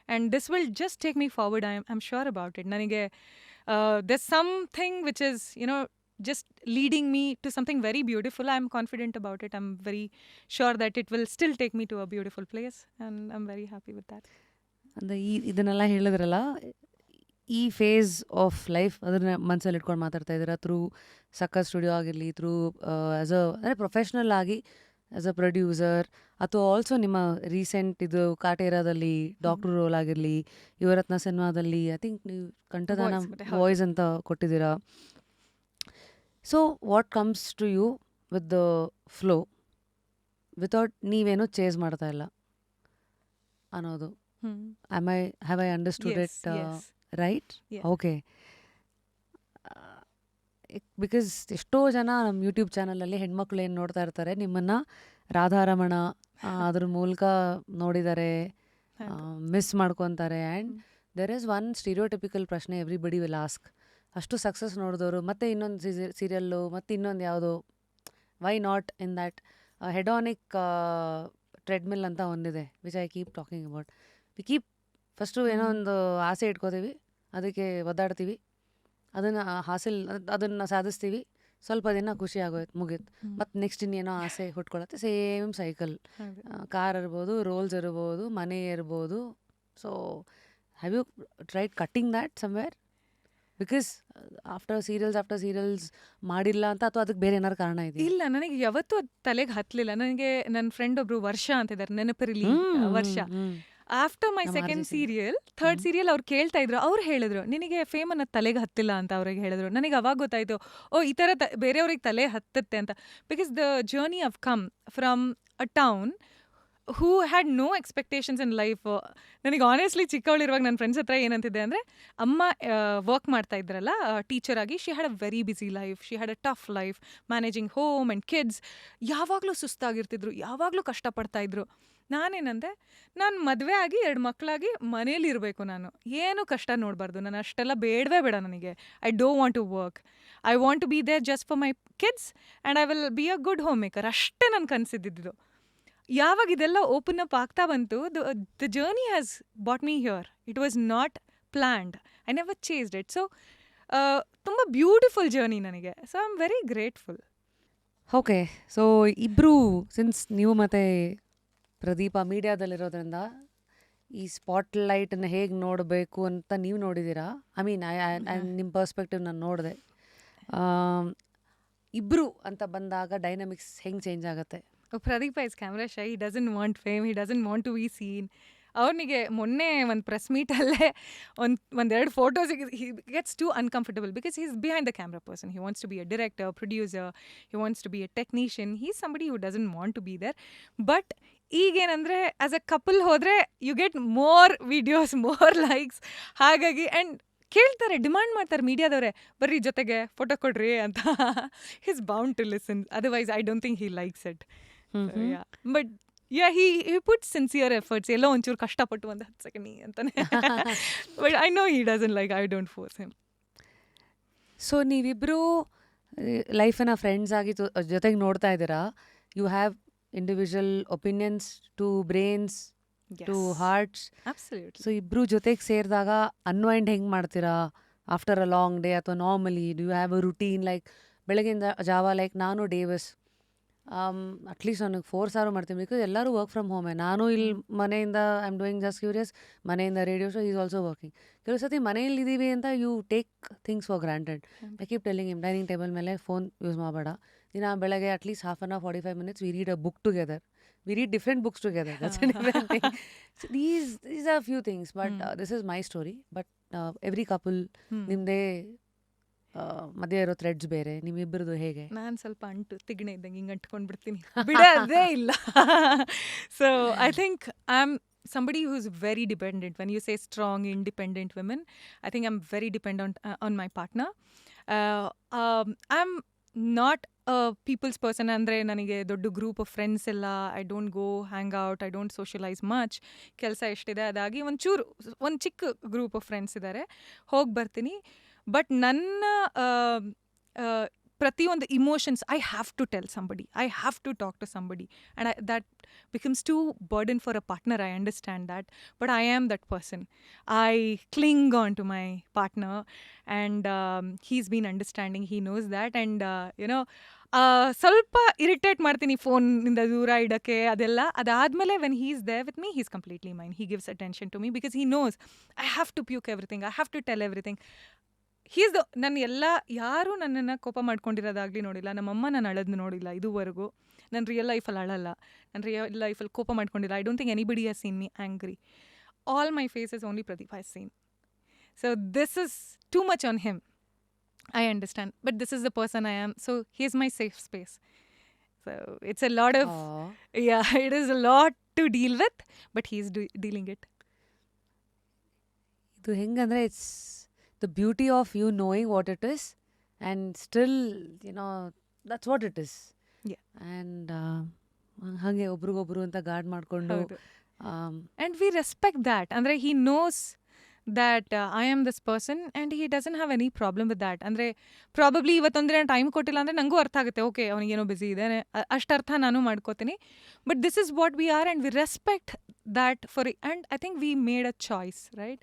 Speaker 2: And this will just take me forward. I am sure about it. ನನಗೆ there's something which is just leading me to something very beautiful. I'm confident about it. I'm very sure that it will still take me to a beautiful place, and I'm very happy with that.
Speaker 1: ಅಂದರೆ ಇದನ್ನೆಲ್ಲ ಹೇಳಿದ್ರಲ್ಲ, ಈ face of life ಅದನ್ನ ಮನಸ್ಸಲ್ಲಿ ಇಟ್ಕೊಂಡು ಮಾತಾಡ್ತಾ ಇದ್ದೀರಾ through ಸಕ್ಕತ್ ಸ್ಟುಡಿಯೋ ಆಗಿರಲಿ, ಥ್ರೂ ಆ್ಯಸ್ ಅಂದರೆ ಪ್ರೊಫೆಷ್ನಲ್ ಆಗಿ ಆ್ಯಸ್ ಅ ಪ್ರೊಡ್ಯೂಸರ್, ಅಥವಾ ಆಲ್ಸೋ ನಿಮ್ಮ ರೀಸೆಂಟ್ ಇದು ಕಾಟೇರಾದಲ್ಲಿ ಡಾಕ್ಟ್ರು ರೋಲ್ ಆಗಿರಲಿ, ಯುವರತ್ನ ಸಿನಿಮಾದಲ್ಲಿ ಐ ಥಿಂಕ್ ನೀವು ಕಂಠದಾನ ವಾಯ್ಸ್ ಅಂತ ಕೊಟ್ಟಿದ್ದೀರಾ. So what comes to you with the flow without ನೀವೇನೋ ಚೇಸ್ ಮಾಡ್ತಾ ಇಲ್ಲ ಅನ್ನೋದು? Have I understood it right? Okay. Because ಎಷ್ಟೋ ಜನ ನಮ್ಮ ಯೂಟ್ಯೂಬ್ ಚಾನಲಲ್ಲಿ ಹೆಣ್ಮಕ್ಳು ಏನು ನೋಡ್ತಾ ಇರ್ತಾರೆ, ನಿಮ್ಮನ್ನು ರಾಧಾರಮಣ ಅದ್ರ ಮೂಲಕ ನೋಡಿದ್ದಾರೆ, ಮಿಸ್ ಮಾಡ್ಕೊತಾರೆ. And there is one stereotypical ಪ್ರಶ್ನೆ ಎವ್ರಿಬಡಿ ವಿಲ್ ಆಸ್ಕ್. ಅಷ್ಟು ಸಕ್ಸಸ್ ನೋಡಿದವರು ಮತ್ತೆ ಇನ್ನೊಂದು ಸೀರಿಯಲ್ಲು ಮತ್ತು ಇನ್ನೊಂದು ಯಾವುದೋ, why not in that hedonic treadmill ಅಂತ ಒಂದಿದೆ which I keep talking about. We keep first ಏನೋ ಒಂದು ಆಸೆ ಇಟ್ಕೋತೀವಿ, ಅದಕ್ಕೆ ಒದ್ದಾಡ್ತೀವಿ, ಅದನ್ನು ಸಾಧಿಸ್ತೀವಿ, ಸ್ವಲ್ಪ ದಿನ ಖುಷಿ ಆಗೋಯ್ತು, ಮುಗೀತು, ಮತ್ತು ನೆಕ್ಸ್ಟ್ ಇನ್ನೇನೋ ಆಸೆ ಹುಟ್ಕೊಳತ್ತೆ. Same cycle. ಕಾರ್ ಇರ್ಬೋದು, ರೋಲ್ಸ್ ಇರ್ಬೋದು, ಮನೆ ಇರ್ಬೋದು. So have you tried cutting that somewhere? Because after serials ಮಾಡಿಲ್ಲ ಅಂತ, ಅಥವಾ ಅದಕ್ಕೆ ಬೇರೆ ಏನಾದ್ರು ಕಾರಣ ಇದೆ?
Speaker 2: ಇಲ್ಲ, ನನಗೆ ಯಾವತ್ತೂ ಅದು ತಲೆಗೆ ಹತ್ತಲಿಲ್ಲ. ನನಗೆ ನನ್ನ ಫ್ರೆಂಡ್ ಒಬ್ರು ವರ್ಷ ಅಂತಿದ್ದಾರೆ, ನೆನಪಿರಲಿ ವರ್ಷ. After my second serial, third serial ಅವ್ರು ಕೇಳ್ತಾ ಇದ್ರು, ಅವ್ರು ಹೇಳಿದ್ರು ನಿನಗೆ ಫೇಮ್ ಅನ್ನೋದು ತಲೆಗೆ ಹತ್ತಿಲ್ಲ ಅಂತ ಅವ್ರಿಗೆ ಹೇಳಿದ್ರು. ನನಗೆ ಅವಾಗ ಗೊತ್ತಾಯ್ತು, ಓ ಈ ಥರ ಬೇರೆಯವ್ರಿಗೆ ತಲೆ ಹತ್ತುತ್ತೆ ಅಂತ. Because the journey of come from a town who had no expectations in life. ನನಗೆ ಆನೆಸ್ಟ್ಲಿ ಚಿಕ್ಕವಳಿರುವಾಗ ನನ್ನ ಫ್ರೆಂಡ್ಸ್ ಹತ್ರ ಏನಂತಿದ್ದೆ ಅಂದರೆ, ಅಮ್ಮ ವರ್ಕ್ ಮಾಡ್ತಾ ಇದ್ರಲ್ಲ ಟೀಚರ್ ಆಗಿ, she had a very busy life, she had a tough life managing home and kids. ಯಾವಾಗಲೂ ಸುಸ್ತಾಗಿರ್ತಿದ್ರು, ಯಾವಾಗಲೂ ಕಷ್ಟಪಡ್ತಾಯಿದ್ರು. ನಾನೇನಂದೆ, ನಾನು ಮದುವೆ ಆಗಿ 2 ಮಕ್ಕಳಾಗಿ ಮನೇಲಿರಬೇಕು, ನಾನು ಏನು ಕಷ್ಟ ನೋಡಬಾರ್ದು, ನಾನು ಅಷ್ಟೆಲ್ಲ ಬೇಡವೇ ಬೇಡ ನನಗೆ. I don't want to work, I want to be there just for my kids and I will be a good home maker. ಅಷ್ಟೇ ನಾನು ಕನಸಿದ್ದಿದ್ದು. ಯಾವಾಗ ಇದೆಲ್ಲ ಓಪನ್ ಅಪ್ ಆಗ್ತಾ ಬಂತು, the journey has brought me here. It was not planned, I never chased it. So ತುಂಬ beautiful journey ನನಗೆ. So I am very grateful.
Speaker 1: Okay, so ಇಬ್ಬರು ಸಿನ್ಸ್ ನೀವು ಮತ್ತು ಪ್ರದೀಪ ಮೀಡಿಯಾದಲ್ಲಿರೋದ್ರಿಂದ ಈ ಸ್ಪಾಟ್ಲೈಟನ್ನು ಹೇಗೆ ನೋಡಬೇಕು ಅಂತ ನೀವು ನೋಡಿದ್ದೀರಾ. ಐ ಮೀನ್ ನಿಮ್ಮ ಪರ್ಸ್ಪೆಕ್ಟಿವ್ ನಾನು ನೋಡಿದೆ. ಇಬ್ಬರು ಅಂತ ಬಂದಾಗ ಡೈನಮಿಕ್ಸ್ ಹೆಂಗೆ ಚೇಂಜ್ ಆಗುತ್ತೆ?
Speaker 2: Pradeep is camera shy, he doesn't want fame, he doesn't want to be seen. ಅವನಿಗೆ ಮೊನ್ನೆ ಒಂದು ಪ್ರೆಸ್ ಮೀಟಲ್ಲೇ ಒಂದೆರಡು ಫೋಟೋಸಿಗೆ he gets to uncomfortable because he is behind the camera person. He wants to be a director, producer, he wants to be a technician. He is somebody who doesn't want to be there. But ಈಗೇನಂದರೆ as a couple ಹೋದರೆ you get more videos, more likes. ಹಾಗಾಗಿ and ಕೇಳ್ತಾರೆ, demand ಮಾಡ್ತಾರೆ ಮೀಡಿಯಾದವರೇ, ಬರ್ರಿ ಜೊತೆಗೆ photo ಕೊಡ್ರಿ ಅಂತ. He's bound to listen, otherwise I don't think he likes it. But yeah, he put sincere efforts. ಎಲ್ಲೋ ಒಂಚೂರು ಕಷ್ಟಪಟ್ಟು ಒಂದು 10 ಸೆಕೆಂಡ್ ಅಂತಾನೆ. But I know he doesn't like, I don't force him.
Speaker 1: So ನೀವಿಬ್ಬರು ಲೈಫನ್ನು ಫ್ರೆಂಡ್ಸ್ ಆಗಿ ಜೊತೆಗೆ ನೋಡ್ತಾ ಇದ್ದೀರಾ. You have individual opinions two brains two hearts.
Speaker 2: Absolutely.
Speaker 1: So ಇಬ್ಬರು ಜೊತೆಗೆ ಸೇರಿದಾಗ ಅನ್ವೈಂಡ್ ಹೆಂಗೆ ಮಾಡ್ತೀರಾ ಆಫ್ಟರ್ ಅ ಲಾಂಗ್ ಡೇ? ಅಥವಾ normally do you have a routine? Like ಬೆಳಗಿಂದ ಜಾವ, ಲೈಕ್ ನಾನು ಡೇವಸ್ ಅಟ್ಲೀಸ್ಟ್ ನನಗೆ 4 ಸಾವಿರ ಮಾಡ್ತೀನಿ ಬಿಕಾಸ್ ಎಲ್ಲರೂ ವರ್ಕ್ ಫ್ರಮ್ ಹೋಮೇ. ನಾನು ಇಲ್ಲಿ ಮನೆಯಿಂದ I am doing just curious, ಮನೆಯಿಂದ radio show, is also working. ಕೆಲವು ಸತಿ ಮನೆಯಲ್ಲಿ ಇದ್ದೀವಿ ಅಂತ you take things for granted. I keep telling him, dining table ಮೇಲೆ ಫೋನ್ ಯೂಸ್ ಮಾಡಬೇಡ. ದಿನ ಬೆಳಗ್ಗೆ at least half an hour 45 minutes we read a book together. We read different books together. That's a different thing. So these are a few things, but this is my story. But every couple, ನಿಮ್ಮದೇ ಮಧ್ಯೆ ಇರೋ Threads ಬೇರೆ. ನಿಮ್ಮಿಬ್ಬರದು ಹೇಗೆ?
Speaker 2: ನಾನು ಸ್ವಲ್ಪ ಅಂಟು ತಿಗಣೆ ಇದ್ದಂಗೆ ಹಿಂಗೆ ಅಂಟ್ಕೊಂಡು ಬಿಡ್ತೀನಿ, ಬಿಡೋದೇ ಇಲ್ಲ. So I think I am somebody who's very dependent. When you say strong, independent women, I think I'm very dependent on my partner. I'm not a people's person. ಅಂದರೆ ನನಗೆ ದೊಡ್ಡ ಗ್ರೂಪ್ ಆಫ್ ಫ್ರೆಂಡ್ಸ್ ಎಲ್ಲ, I don't go hang out, I don't socialise much. ಕೆಲಸ ಎಷ್ಟಿದೆ ಅದಾಗಿ ಒಂದು ಚಿಕ್ಕ group of friends ಇದ್ದಾರೆ, ಹೋಗಿ ಬರ್ತೀನಿ. ಬಟ್ ನನ್ನ ಪ್ರತಿಯೊಂದು emotions I have to tell somebody, I have to talk to somebody, and that becomes too burden for a partner. I understand that, but I am that person. I cling on to my partner, and he's been understanding, he knows that, and ಸ್ವಲ್ಪ irritate ಮಾಡ್ತೀನಿ ಫೋನಿಂದ ದೂರ ಇಡೋಕ್ಕೆ ಅದೆಲ್ಲ. ಅದಾದಮೇಲೆ when he is there with me, he is completely mine. He gives attention to me because he knows I have to puke everything, I have to tell everything. He's ನನ್ನ ಯಾರೂ ನನ್ನನ್ನು ಕೋಪ ಮಾಡ್ಕೊಂಡಿರೋದಾಗಲಿ ನೋಡಿಲ್ಲ. ನಮ್ಮಮ್ಮ ನಾನು ಅಳೋದು ನೋಡಿಲ್ಲ ಇದುವರೆಗೂ. ನಾನು ರಿಯಲ್ ಲೈಫಲ್ಲಿ ಅಳಲ್ಲ, ನಾನು ರಿಯಲ್ ಲೈಫಲ್ಲಿ ಕೋಪ ಮಾಡ್ಕೊಂಡಿಲ್ಲ. I don't think anybody has seen me angry. All my faces only Pradeep has seen. So this is too much on him, I understand, but this is the person I am. So he is my safe space. So it's a lot of, it is a lot to deal with, but he is dealing it.
Speaker 1: ಇದು ಹೆಂಗಂದರೆ it's the beauty of you knowing what it is and still that's what it is. And ಹಾಗೆ ಒಬ್ರಿಗೊಬ್ರು ಅಂತ guard ಮಾಡಿಕೊಂಡು,
Speaker 2: and we respect that. ಅಂದರೆ he knows that I am this person and he doesn't have any problem with that. ಅಂದರೆ probably ಇವತ್ತೊಂದಿನ time ಕೊಟ್ಟಿಲ್ಲ ಅಂದರೆ ನನಗೂ ಅರ್ಥ ಆಗುತ್ತೆ, ಓಕೆ ಅವನಿಗೇನೋ ಬ್ಯುಸಿ ಇದೆ, ಅಷ್ಟು ಅರ್ಥ ನಾನು ಮಾಡ್ಕೋತೀನಿ. But this is what we are and we respect that for, and I think we made a choice, right?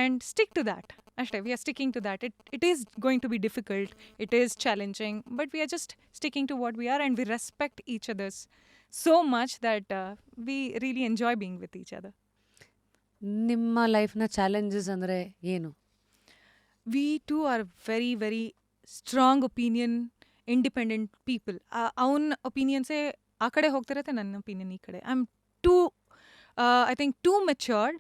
Speaker 2: And stick to that. ಅಷ್ಟೇ, we are sticking to that. It is going to be difficult, it is challenging, but we are just sticking to what we are, and we respect each other's so much that we really enjoy being with each other.
Speaker 1: ನಿಮ್ಮ ಲೈಫ್ನ challenges ಅಂದರೆ ಏನು?
Speaker 2: We two are very, very strong opinion, independent people. ಅವನ ಒಪಿನಿಯನ್ಸೇ ಆ ಕಡೆ ಹೋಗ್ತಿರತ್ತೆ, ನನ್ನ opinion ಈ ಕಡೆ. I am I think too matured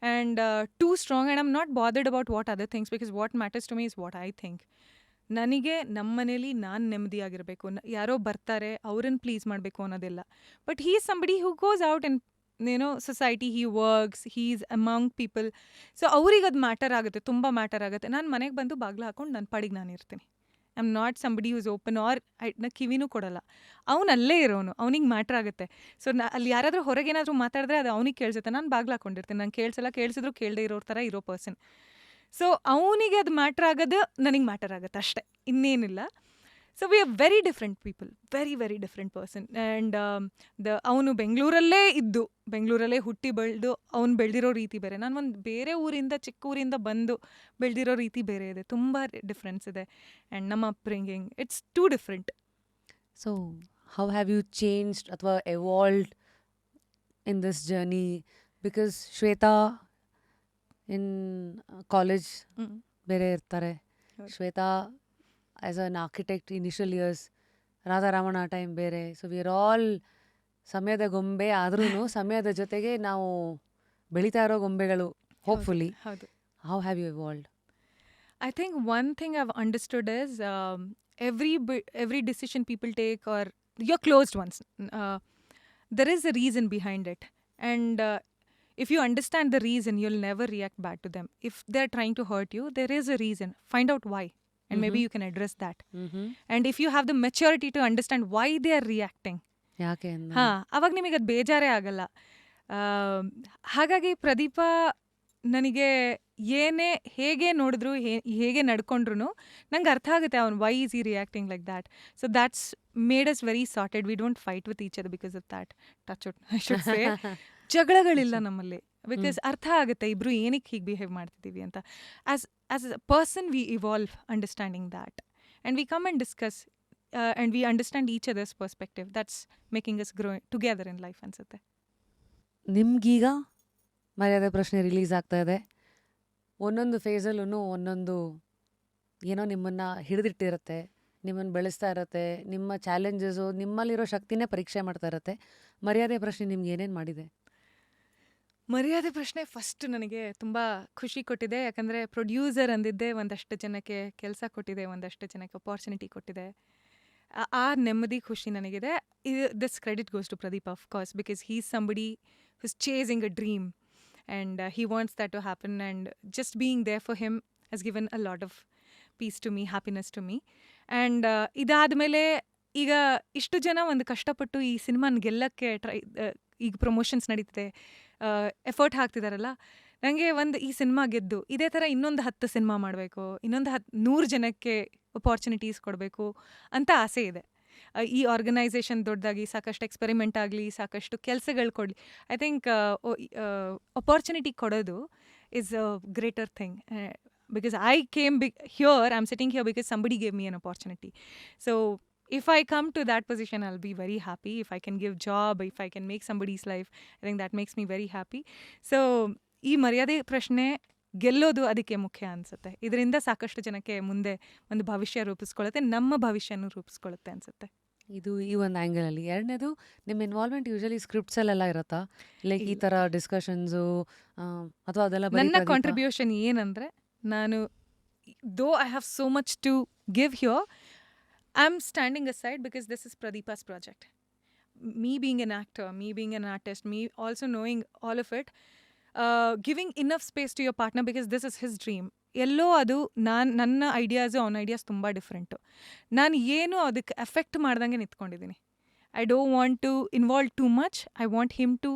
Speaker 2: and too strong, and I'm not bothered about what other things, because what matters to me is what I think. ನನಗೆ ನಮ್ಮ ಮನೇಲಿ ನಾನು ನೆಮ್ಮದಿಯಾಗಿರಬೇಕು, ಯಾರೋ ಬರ್ತಾರೆ ಅವ್ರನ್ನ ಪ್ಲೀಸ್ ಮಾಡಬೇಕು ಅನ್ನೋದಿಲ್ಲ. But he is somebody who goes out and society, Hi works, he is among people. So ಅವ್ರಿಗೆ ಅದು ಮ್ಯಾಟರ್ ಆಗುತ್ತೆ, ತುಂಬ ಮ್ಯಾಟರ್ ಆಗುತ್ತೆ. ನಾನು ಮನೆಗೆ ಬಂದು ಬಾಗಿಲು ಹಾಕೊಂಡು ನನ್ನ ಪಾಡಿಗೆ ನಾನು ಇರ್ತೀನಿ. I am not somebody whose open or ನಾ ಕಿವಿನೂ ಕೊಡಲ್ಲ. ಅವ್ನು ಅಲ್ಲೇ ಇರೋನು, ಅವ್ನಿಗೆ ಮ್ಯಾಟ್ರ್ ಆಗುತ್ತೆ. ಸೊ ಅಲ್ಲಿ ಯಾರಾದರೂ ಹೊರಗೇನಾದರೂ ಮಾತಾಡಿದ್ರೆ ಅದು ಅವ್ನಿಗೆ ಕೇಳಿಸುತ್ತೆ. ನಾನು ಬಾಗಿಲು ಹಾಕೊಂಡಿರ್ತೀನಿ, ನಾನು ಕೇಳಿಸಿದ್ರು ಕೇಳದೇ ಇರೋ ಥರ ಇರೋ ಪರ್ಸನ್. ಸೊ ಅವನಿಗೆ ಅದು ಮ್ಯಾಟ್ರ್ ಆಗೋದು ನನಗೆ ಮ್ಯಾಟರ್ ಆಗುತ್ತೆ ಅಷ್ಟೇ, ಇನ್ನೇನಿಲ್ಲ. So we are very different people, very very different person. And ಅವನು ಬೆಂಗಳೂರಲ್ಲೇ ಇದ್ದು, ಬೆಂಗಳೂರಲ್ಲೇ ಹುಟ್ಟಿ ಬೆಳೆದು ಅವ್ನು ಬೆಳೆದಿರೋ ರೀತಿ ಬೇರೆ, ನಾನು ಒಂದು ಬೇರೆ ಊರಿಂದ, ಚಿಕ್ಕ ಊರಿಂದ ಬಂದು ಬೆಳೆದಿರೋ ರೀತಿ ಬೇರೆ ಇದೆ, ತುಂಬ ಡಿಫ್ರೆನ್ಸ್ ಇದೆ. ಆ್ಯಂಡ್ ನಮ್ಮ upbringing, it's too different.
Speaker 1: So how have you changed ಅಥವಾ evolved in this journey? Because Shweta in college ಬೇರೆ ಇರ್ತಾರೆ,
Speaker 2: ಹೌದು.
Speaker 1: Shweta as an architect initial years, Radharamana time ಬೇರೆ. ಸೊ ವಿ ಆರ್ ಆಲ್ ಸಮಯದ ಗೊಂಬೆ, ಆದ್ರೂ ಸಮಯದ ಜೊತೆಗೆ ನಾವು ಬೆಳೀತಾ ಇರೋ ಗೊಂಬೆಗಳು, ಹೋಪ್ಫುಲಿ.
Speaker 2: ಹೌದು.
Speaker 1: How have you evolved?
Speaker 2: I think one thing I've understood is every decision people take, or your closed ones, there is a reason behind it. And if you understand the reason, you'll never react bad to them. If they're trying to hurt you, there is a reason. Find out why. And maybe you can address that. And if you have the maturity to understand why they are reacting,
Speaker 1: ಯಾಕೆ
Speaker 2: ಅವಾಗ ನಿಮಗೆ ಅದು ಬೇಜಾರೇ ಆಗಲ್ಲ. ಹಾಗಾಗಿ ಪ್ರದೀಪ ನನಗೆ ಏನೇ ಹೇಗೆ ನೋಡಿದ್ರು, ಹೇಗೆ ನಡ್ಕೊಂಡ್ರು ನಂಗೆ ಅರ್ಥ ಆಗುತ್ತೆ ಅವ್ನು why is he reacting like that. So that's made us very sorted. We don't fight with each other because of that. Touch wood I should say. ಜಗಳಗಳಿಲ್ಲ ನಮ್ಮಲ್ಲಿ, ಬಿಕಾಸ್ ಅರ್ಥ ಆಗುತ್ತೆ ಇಬ್ರು ಏನಕ್ಕೆ ಹೀಗೆ ಬಿಹೇವ್ ಮಾಡ್ತಿದ್ದೀವಿ ಅಂತ. As a person we evolve understanding that, and we come and discuss, and we understand each others perspective. That's making us grow together in life ಅನ್ಸುತ್ತೆ.
Speaker 1: ನಿಮ್ಗೀಗ ಮರ್ಯಾದೆ ಪ್ರಶ್ನೆ ರಿಲೀಸ್ ಆಗ್ತಾ ಇದೆ. ಒಂದೊಂದು ಫೇಸಲ್ಲೂ ಒಂದೊಂದು ಏನೋ ನಿಮ್ಮನ್ನು ಹಿಡಿದಿಟ್ಟಿರುತ್ತೆ, ನಿಮ್ಮನ್ನು ಬೆಳೆಸ್ತಾ ಇರುತ್ತೆ, ನಿಮ್ಮ ಚಾಲೆಂಜಸ್ಸು, ನಿಮ್ಮಲ್ಲಿರೋ ಶಕ್ತಿನೇ ಪರೀಕ್ಷೆ ಮಾಡ್ತಾ ಇರುತ್ತೆ. ಮರ್ಯಾದೆ ಪ್ರಶ್ನೆ ನಿಮ್ಗೆ ಏನೇನು ಮಾಡಿದೆ?
Speaker 2: ಮರ್ಯಾದೆ ಪ್ರಶ್ನೆ ಫಸ್ಟ್ ನನಗೆ ತುಂಬ ಖುಷಿ ಕೊಟ್ಟಿದೆ, ಯಾಕಂದರೆ ಪ್ರೊಡ್ಯೂಸರ್ ಅಂದಿದ್ದೆ ಒಂದಷ್ಟು ಜನಕ್ಕೆ ಕೆಲಸ ಕೊಟ್ಟಿದೆ, ಒಂದಷ್ಟು ಜನಕ್ಕೆ ಅಪಾರ್ಚುನಿಟಿ ಕೊಟ್ಟಿದೆ. ಆ ನೆಮ್ಮದಿ ಖುಷಿ ನನಗಿದೆ. This credit goes to Pradeep of course, because he is somebody who's chasing a dream, and he wants that to happen, and just being there for him has given a lot of peace to me, happiness to me. And ಇದಾದಮೇಲೆ ಈಗ ಇಷ್ಟು ಜನ ಒಂದು ಕಷ್ಟಪಟ್ಟು ಈ ಸಿನಿಮಾನ ಗೆಲ್ಲಕ್ಕೆ ಈಗ promotions ನಡೀತಿದೆ, ಎಫರ್ಟ್ ಹಾಕ್ತಿದಾರಲ್ಲ, ನನಗೆ ಈ ಸಿನಿಮಾ ಗೆದ್ದು ಇದೇ ಥರ ಇನ್ನೊಂದು 10 ಸಿನಿಮಾ ಮಾಡಬೇಕು, ಇನ್ನೊಂದು 100 ಜನಕ್ಕೆ ಅಪಾರ್ಚುನಿಟೀಸ್ ಕೊಡಬೇಕು ಅಂತ ಆಸೆ ಇದೆ. ಈ ಆರ್ಗನೈಸೇಷನ್ ದೊಡ್ಡದಾಗಿ ಸಾಕಷ್ಟು ಎಕ್ಸ್ಪೆರಿಮೆಂಟ್ ಆಗಲಿ, ಸಾಕಷ್ಟು ಕೆಲಸಗಳು ಕೊಡಲಿ. ಐ ಥಿಂಕ್ ಅಪಾರ್ಚುನಿಟಿ ಕೊಡೋದು is a greater thing, because I came here, I am sitting here because somebody gave me an opportunity. So if I come to that position, I'll be very happy. If I can give job, if I can make somebody's life, I think that makes me very happy. So ಈ ಮರ್ಯಾದೆ ಪ್ರಶ್ನೆ ಗೆಲ್ಲೋದು ಅದಕ್ಕೆ ಮುಖ್ಯ ಅನಿಸುತ್ತೆ. ಇದರಿಂದ ಸಾಕಷ್ಟು ಜನಕ್ಕೆ ಮುಂದೆ ಒಂದು ಭವಿಷ್ಯ ರೂಪಿಸ್ಕೊಳ್ಳುತ್ತೆ, ನಮ್ಮ ಭವಿಷ್ಯನೂ ರೂಪಿಸ್ಕೊಳ್ಳುತ್ತೆ ಅನಿಸುತ್ತೆ.
Speaker 1: ಇದು ಈ ಒಂದು ಆ್ಯಂಗಲಲ್ಲಿ. ಎರಡನೇದು, ನಿಮ್ಮ ಇನ್ವಾಲ್ವ್ಮೆಂಟ್ ಯೂಶಲಿ ಸ್ಕ್ರಿಪ್ಟ್ಸಲ್ಲೆಲ್ಲ ಇರುತ್ತಾ? ಲೈಕ್ ಈ ಥರ ಡಿಸ್ಕಷನ್ಸು ಅಥವಾ ಅದೆಲ್ಲ?
Speaker 2: ನನ್ನ ಕಾಂಟ್ರಿಬ್ಯೂಷನ್ ಏನಂದರೆ, ನಾನು though I have so much to give here, I am standing aside because this is Pradeep's project. Me being an actor, me being an artist, me also knowing all of it, giving enough space to your partner because this is his dream. ಎಲ್ಲೋ ಅದು ನನ್ನ ideas ಅವನ ideas ತುಂಬ different. ನಾನು ಏನು ಅದಕ್ಕೆ effect ಮಾಡ್ದಂಗೆ ನಿಂತ್ಕೊಂಡಿದ್ದೀನಿ. I don't want to involve too much. I want him to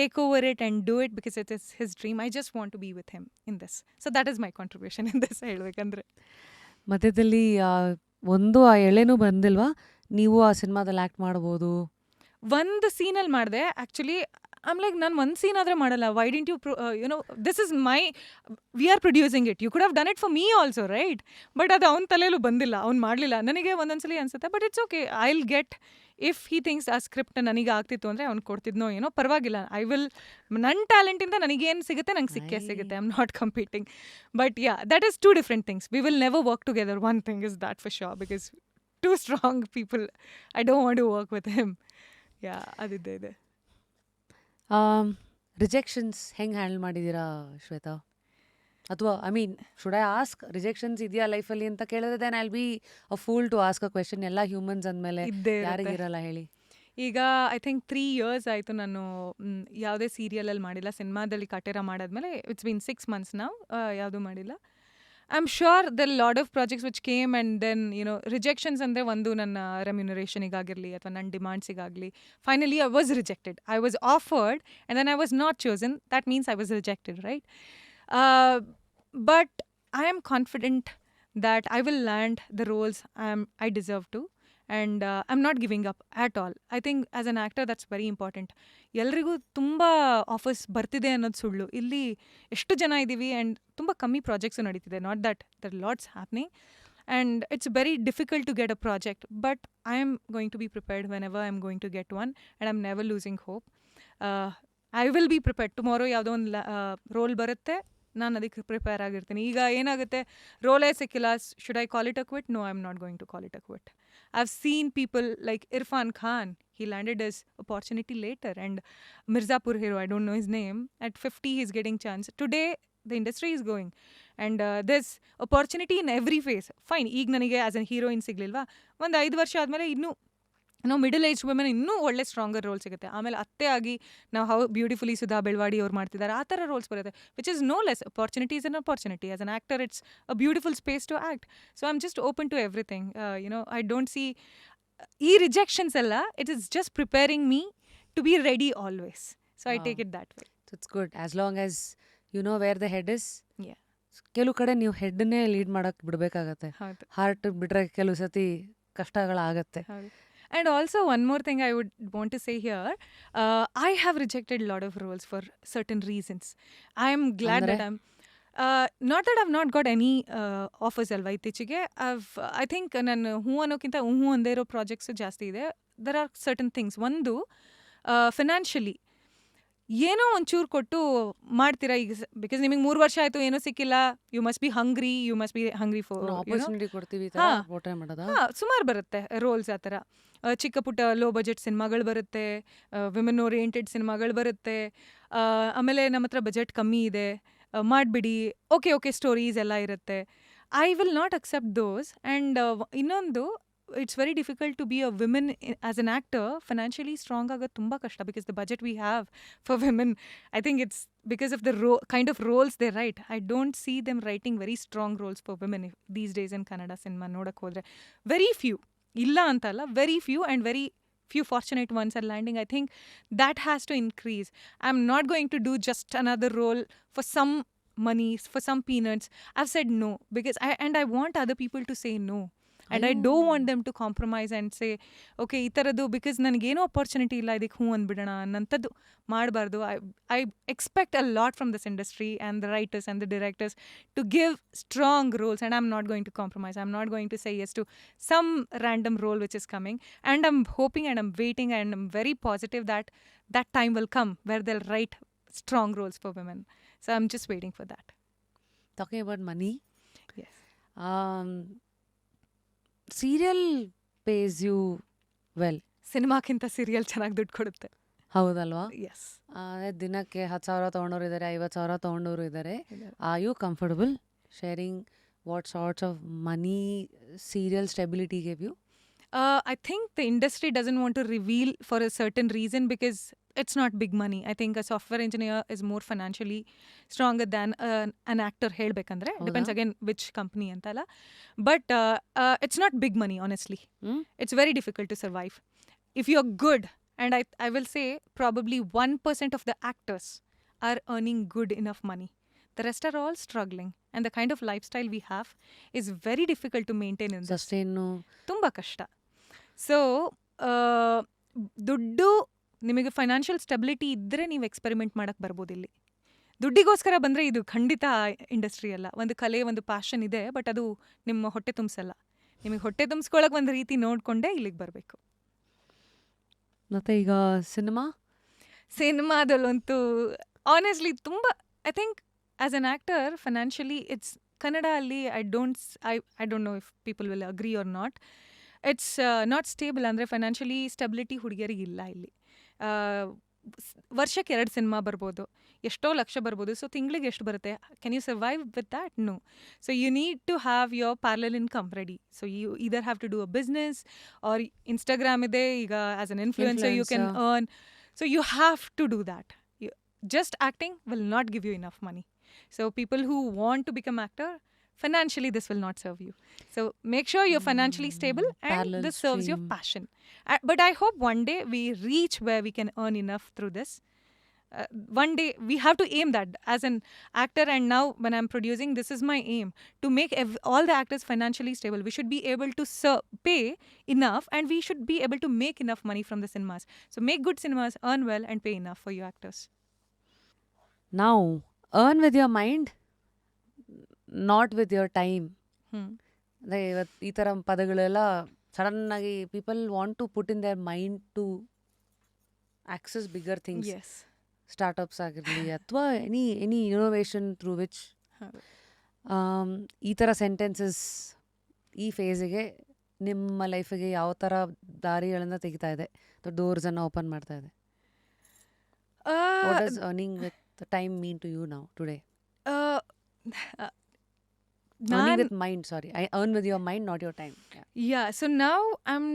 Speaker 2: take over it and do it because it is his dream. I just want to be with him in this. So that is my contribution in this ಹೇಳಬೇಕಂದ್ರೆ.
Speaker 1: ಮಧ್ಯದಲ್ಲಿ ಒಂದು ಆ ಎಳೆನೂ ಬಂದಿಲ್ವಾ? ನೀವು ಆ ಸಿನಿಮಾದಲ್ಲಿ act ಮಾಡ್ಬೋದು?
Speaker 2: ಒಂದು ಸೀನಲ್ಲಿ ಮಾಡಿದೆ ಆ್ಯಕ್ಚುಲಿ. I'm like, ನಾನು ಒಂದು ಸೀನ್ ಆದರೆ ಮಾಡಲ್ಲ. Why didn't you this is my, we are producing it, you could have done it for me also, right? But ಅದು ಅವ್ನ ತಲೆಯಲ್ಲೂ ಬಂದಿಲ್ಲ, ಅವ್ನು ಮಾಡಲಿಲ್ಲ. ನನಗೆ ಒಂದೊಂದ್ಸಲಿ ಅನ್ಸುತ್ತೆ, but it's okay, I will get, if he thinks ಆ ಸ್ಕ್ರಿಪ್ಟ್ ನನಗೆ ಆಗ್ತಿತ್ತು ಅಂದರೆ ಅವ್ನು ಕೊಡ್ತಿದ್ನೋ ಏನೋ ಪರವಾಗಿಲ್ಲ. ಐ ವಿಲ್, ನನ್ನ ಟ್ಯಾಲೆಂಟಿಂದ ನನಗೇನು ಸಿಗುತ್ತೆ ನಂಗೆ ಸಿಕ್ಕೇ ಸಿಗುತ್ತೆ. I am not competing. But yeah, that is two different things. We will never work together. One thing is that for sure, because two strong people. I don't want to work with him. Yeah, ಅದಿದ್ದೇ ಇದೆ.
Speaker 1: Rejections ಹೆಂಗೆ handle ಮಾಡಿದ್ದೀರಾ ಶ್ವೇತಾ? ಅಥವಾ I mean, should I ask, rejections ಇದೆಯಾ ಲೈಫಲ್ಲಿ ಅಂತ ಕೇಳಿದ್ರೆ then I will be a fool to ask a question. ಎಲ್ಲ ಹ್ಯೂಮನ್ಸ್ ಅಂದಮೇಲೆ ಯಾರಿಗಿರಲ್ಲ ಹೇಳಿ. ಈಗ
Speaker 2: ಐ ಥಿಂಕ್ 3 years ಆಯಿತು ನಾನು ಯಾವುದೇ ಸೀರಿಯಲಲ್ಲಿ ಮಾಡಿಲ್ಲ. ಸಿನಿಮಾದಲ್ಲಿ ಕಟೇರ ಮಾಡಾದ್ಮೇಲೆ ಇಟ್ಸ್ ಬೀನ್ 6 months ನಾವು ಯಾವುದೂ ಮಾಡಿಲ್ಲ. I am sure the lot of projects which came and then rejections ಅಂದರೆ ಒಂದು ನನ್ನ ರೆಮ್ಯುನರೇಷನಿಗಾಗಿರಲಿ ಅಥವಾ ನನ್ನ ಡಿಮಾಂಡ್ಸಿಗಾಗಲಿ, finally I was rejected. I was offered and then I was not chosen. That means I was rejected, right? But I am confident that I will land the roles I deserve to. And I'm not giving up at all. I think as an actor that's very important. ಎಲ್ರಿಗೂ ತುಂಬ offers ಬರ್ತಿದೆ ಅನ್ನೋದು ಸುಳ್ಳು. ಇಲ್ಲಿ ಎಷ್ಟು ಜನ ಇದ್ದೀವಿ and ತುಂಬ ಕಮ್ಮಿ ಪ್ರಾಜೆಕ್ಟ್ಸು ನಡೀತಿದೆ. Not that there lots happening and it's very difficult to get a project, but I am going to be prepared whenever I'm going to get one, and I'm never losing hope. I will be prepared. Tomorrow ಯಾವುದೋ ಒಂದು roll ಬರುತ್ತೆ, ನಾನು ಅದಕ್ಕೆ prepare ಆಗಿರ್ತೀನಿ. ಈಗ ಏನಾಗುತ್ತೆ, ರೋಲೇ ಸಿಕ್ಕಿಲ್ಲ, should I call it a quit? No, I am not going to call it a quit. I've seen people like Irfan Khan. He landed his opportunity later, and Mirzapur hero, I don't know his name, at 50 he's getting chance. Today the industry is going, and there's opportunity in every phase. Fine, ಈಗ ನನಗೆ as an heroine ಸಿಗ್ಲಿಲ್ವಾ, ಒಂದು 5 ವರ್ಷ ಆದಮೇಲೆ ಇನ್ನೂ middle age women ಇನ್ನೂ ಒಳ್ಳೆ stronger roll ಸಿಗುತ್ತೆ. ಆಮೇಲೆ ಅತ್ತೆ ಆಗಿ ನಾವು ಹೌ ಬ್ಯೂಟಿಫುಲಿ ಸುಧಾ ಬೆಳವಾಡಿ ಅವ್ರು ಮಾಡ್ತಿದ್ದಾರೆ, ಆ ಥರ ರೋಲ್ಸ್ ಬರುತ್ತೆ, which is no less. Opportunity is an opportunity. As an actor it's a beautiful space to act. So I am just open to everything. I don't see ಈ ರಿಜೆಕ್ಷನ್ಸ್ ಎಲ್ಲ. It is just preparing me to be ready always. So I take it that way.
Speaker 1: It's good as long as you know where the head is.
Speaker 2: Yeah.
Speaker 1: ಕೆಲವು ಕಡೆ ನೀವು ಹೆಡ್ನೇ lead ಮಾಡೋಕ್ಕೆ ಬಿಡಬೇಕಾಗತ್ತೆ.
Speaker 2: ಹೌದು.
Speaker 1: Heart ಬಿಟ್ರೆ ಕೆಲವು ಸತಿ ಕಷ್ಟಗಳಾಗತ್ತೆ.
Speaker 2: ಹೌದು. And also one more thing I would want to say here, I have rejected a lot of roles for certain reasons. I am glad that I'm not that I've not got any offers ಅಲ್ವಾ ಇತ್ತೀಚೆಗೆ. I think ನಾನು ಹ್ಞೂ ಅನ್ನೋಕ್ಕಿಂತ ಹ್ಞೂ ಅಂದೇ ಇರೋ projects ಜಾಸ್ತಿ ಇದೆ. there are certain things. ಒಂದು ಫಿನಾನ್ಷಿಯಲಿ ಏನೋ ಒಂಚೂರು ಕೊಟ್ಟು ಮಾಡ್ತೀರಾ ಈಗ, ಬಿಕಾಸ್ ನಿಮಗೆ 3 ವರ್ಷ ಆಯಿತು ಏನೂ ಸಿಕ್ಕಿಲ್ಲ, you must be hungry for
Speaker 1: opportunity ಕೊಡ್ತೀವಿ
Speaker 2: ಸುಮಾರು ಬರುತ್ತೆ ರೋಲ್ಸ್. ಆ ಥರ ಚಿಕ್ಕ ಪುಟ್ಟ ಲೋ ಬಜೆಟ್ ಸಿನಿಮಾಗಳು ಬರುತ್ತೆ, ವಿಮೆನ್ ಓರಿಯೆಂಟೆಡ್ ಸಿನಿಮಾಗಳು ಬರುತ್ತೆ. ಆಮೇಲೆ ನಮ್ಮ ಹತ್ರ ಬಜೆಟ್ ಕಮ್ಮಿ ಇದೆ, ಮಾಡಿಬಿಡಿ, ಓಕೆ ಸ್ಟೋರೀಸ್ ಎಲ್ಲ ಇರುತ್ತೆ. I will not accept those. And ಇನ್ನೊಂದು, it's very difficult to be a woman as an actor. Financially strong ಆಗೋದು ತುಂಬ ಕಷ್ಟ, because the budget we have for women, I think it's because of the kind of roles they write. I don't see them writing very strong roles for women these days in Kannada cinema. ನೋಡಕ್ಕೆ ಹೋದರೆ very few, ಇಲ್ಲ ಅಂತಲ್ಲ, very few, and very few fortunate ones are landing. I think that has to increase. I'm not going to do just another role for some money, for some peanuts. I've said no, because I want other people to say no. And I don't want them to compromise and say, okay, ಈ ಥರದ್ದು because ನನಗೇನೋ opportunity ಇಲ್ಲ, ಇದಕ್ಕೆ ಹ್ಞೂ ಅಂದ್ಬಿಡೋಣ ಅನ್ನಂಥದ್ದು ಮಾಡಬಾರ್ದು. I expect a lot from this industry and the writers and the directors to give strong roles, and I'm not going to compromise. I'm not going to say yes to some random role which is coming. And I'm hoping and I'm waiting and I'm very positive that that time will come where they'll write strong roles for women. So I'm just waiting for that.
Speaker 1: Talking about money,
Speaker 2: Yes.
Speaker 1: Serial pays you well.
Speaker 2: ಸಿನಿಮಾಕ್ಕಿಂತ serial ಚೆನ್ನಾಗಿ ದುಡ್ಡು ಕೊಡುತ್ತೆ.
Speaker 1: ಹೌದಲ್ವಾ?
Speaker 2: S.
Speaker 1: ದಿನಕ್ಕೆ 10,000 ತೊಗೊಂಡವ್ರು ಇದ್ದಾರೆ, 50,000 ತೊಗೊಂಡವ್ರು ಇದ್ದಾರೆ. Are you comfortable sharing what sorts of money serial stability gave you?
Speaker 2: I think the industry doesn't want to reveal for a certain reason, because it's not big money. I think a software engineer is more financially stronger than an actor. ಹೇಳ್ಬೇಕಂದ್ರೆ depends again which company ಅಂತಲ್ಲ, but it's not big money, honestly. It's very difficult to survive if you're good, and I will say probably 1% of the actors are earning good enough money. The rest are all struggling, and the kind of lifestyle we have is very difficult to maintain in this.
Speaker 1: ಸಸ್ಟೇನು
Speaker 2: ತುಂಬ ಕಷ್ಟ. So ದುಡ್ಡು, ನಿಮಗೆ financial stability ಇದ್ದರೆ ನೀವು experiment ಮಾಡೋಕ್ಕೆ ಬರ್ಬೋದು. ಇಲ್ಲಿ ದುಡ್ಡಿಗೋಸ್ಕರ ಬಂದರೆ ಇದು ಖಂಡಿತ ಇಂಡಸ್ಟ್ರಿ ಅಲ್ಲ. ಒಂದು ಕಲೆ, ಒಂದು ಪ್ಯಾಷನ್ ಇದೆ, ಬಟ್ ಅದು ನಿಮ್ಮ ಹೊಟ್ಟೆ ತುಂಬಿಸಲ್ಲ. ನಿಮಗೆ ಹೊಟ್ಟೆ ತುಂಬಿಸ್ಕೊಳ್ಳೋಕೆ ಒಂದು ರೀತಿ ನೋಡಿಕೊಂಡೇ ಇಲ್ಲಿಗೆ ಬರಬೇಕು.
Speaker 1: ಮತ್ತು ಈಗ
Speaker 2: ಸಿನಿಮಾದಲ್ಲಂತೂ ಆನೆಸ್ಟ್ಲಿ ತುಂಬ, I think as an actor financially it's Kannada ಅಲ್ಲಿ I don't know if people will agree or not. It's not stable. ಅಂದರೆ ಫೈನಾನ್ಷಿಯಲಿ ಸ್ಟೆಬಿಲಿಟಿ ಹುಡುಗಿಯರಿಗೆ ಇಲ್ಲ ಇಲ್ಲಿ. ವರ್ಷಕ್ಕೆ 2 ಸಿನಿಮಾ ಬರ್ಬೋದು, ಎಷ್ಟೋ ಲಕ್ಷ ಬರ್ಬೋದು. ಸೊ ತಿಂಗಳಿಗೆ ಎಷ್ಟು ಬರುತ್ತೆ? Can you survive with that? No. So you need to have your parallel income ready. So you either have to do a business, or Instagram ಇದೆ ಈಗ, as an influencer you can earn. So you have to do that. Just acting will not give you enough money. So people who want to become actor, financially this will not serve you. So make sure you're financially stable, and
Speaker 1: Parallel
Speaker 2: this serves your
Speaker 1: stream.
Speaker 2: passion. But I hope one day we reach where we can earn enough through this. One day we have to aim that as an actor, and now when I'm producing, this is my aim to make all the actors financially stable. We should be able to pay enough, and we should be able to make enough money from the cinemas. So make good cinemas, earn well, and pay enough for you actors.
Speaker 1: Now, earn with your mind, not with your time.
Speaker 2: Hmm.
Speaker 1: ಅದೇ ಇವತ್ತು ಈ ಥರ ಪದಗಳೆಲ್ಲ ಸಡನ್ನಾಗಿ people want to put in their mind to access bigger things,
Speaker 2: Yes.
Speaker 1: Startups ಆಗಿರಲಿ ಅಥವಾ any innovation through which
Speaker 2: ಹೌದು.
Speaker 1: ಈ ಥರ ಸೆಂಟೆನ್ಸಸ್ ಈ ಫೇಸಿಗೆ ನಿಮ್ಮ ಲೈಫಿಗೆ ಯಾವ ಥರ ದಾರಿಗಳನ್ನು ತೆಗಿತಾ ಇದೆ, ಡೋರ್ಸನ್ನು ಓಪನ್ ಮಾಡ್ತಾ ಇದೆ? What does earning with time mean to you now today?
Speaker 2: uh,
Speaker 1: Earning
Speaker 2: non-
Speaker 1: with mind, sorry. I earn with your mind, not your time. Yeah.
Speaker 2: Yeah, so now I'm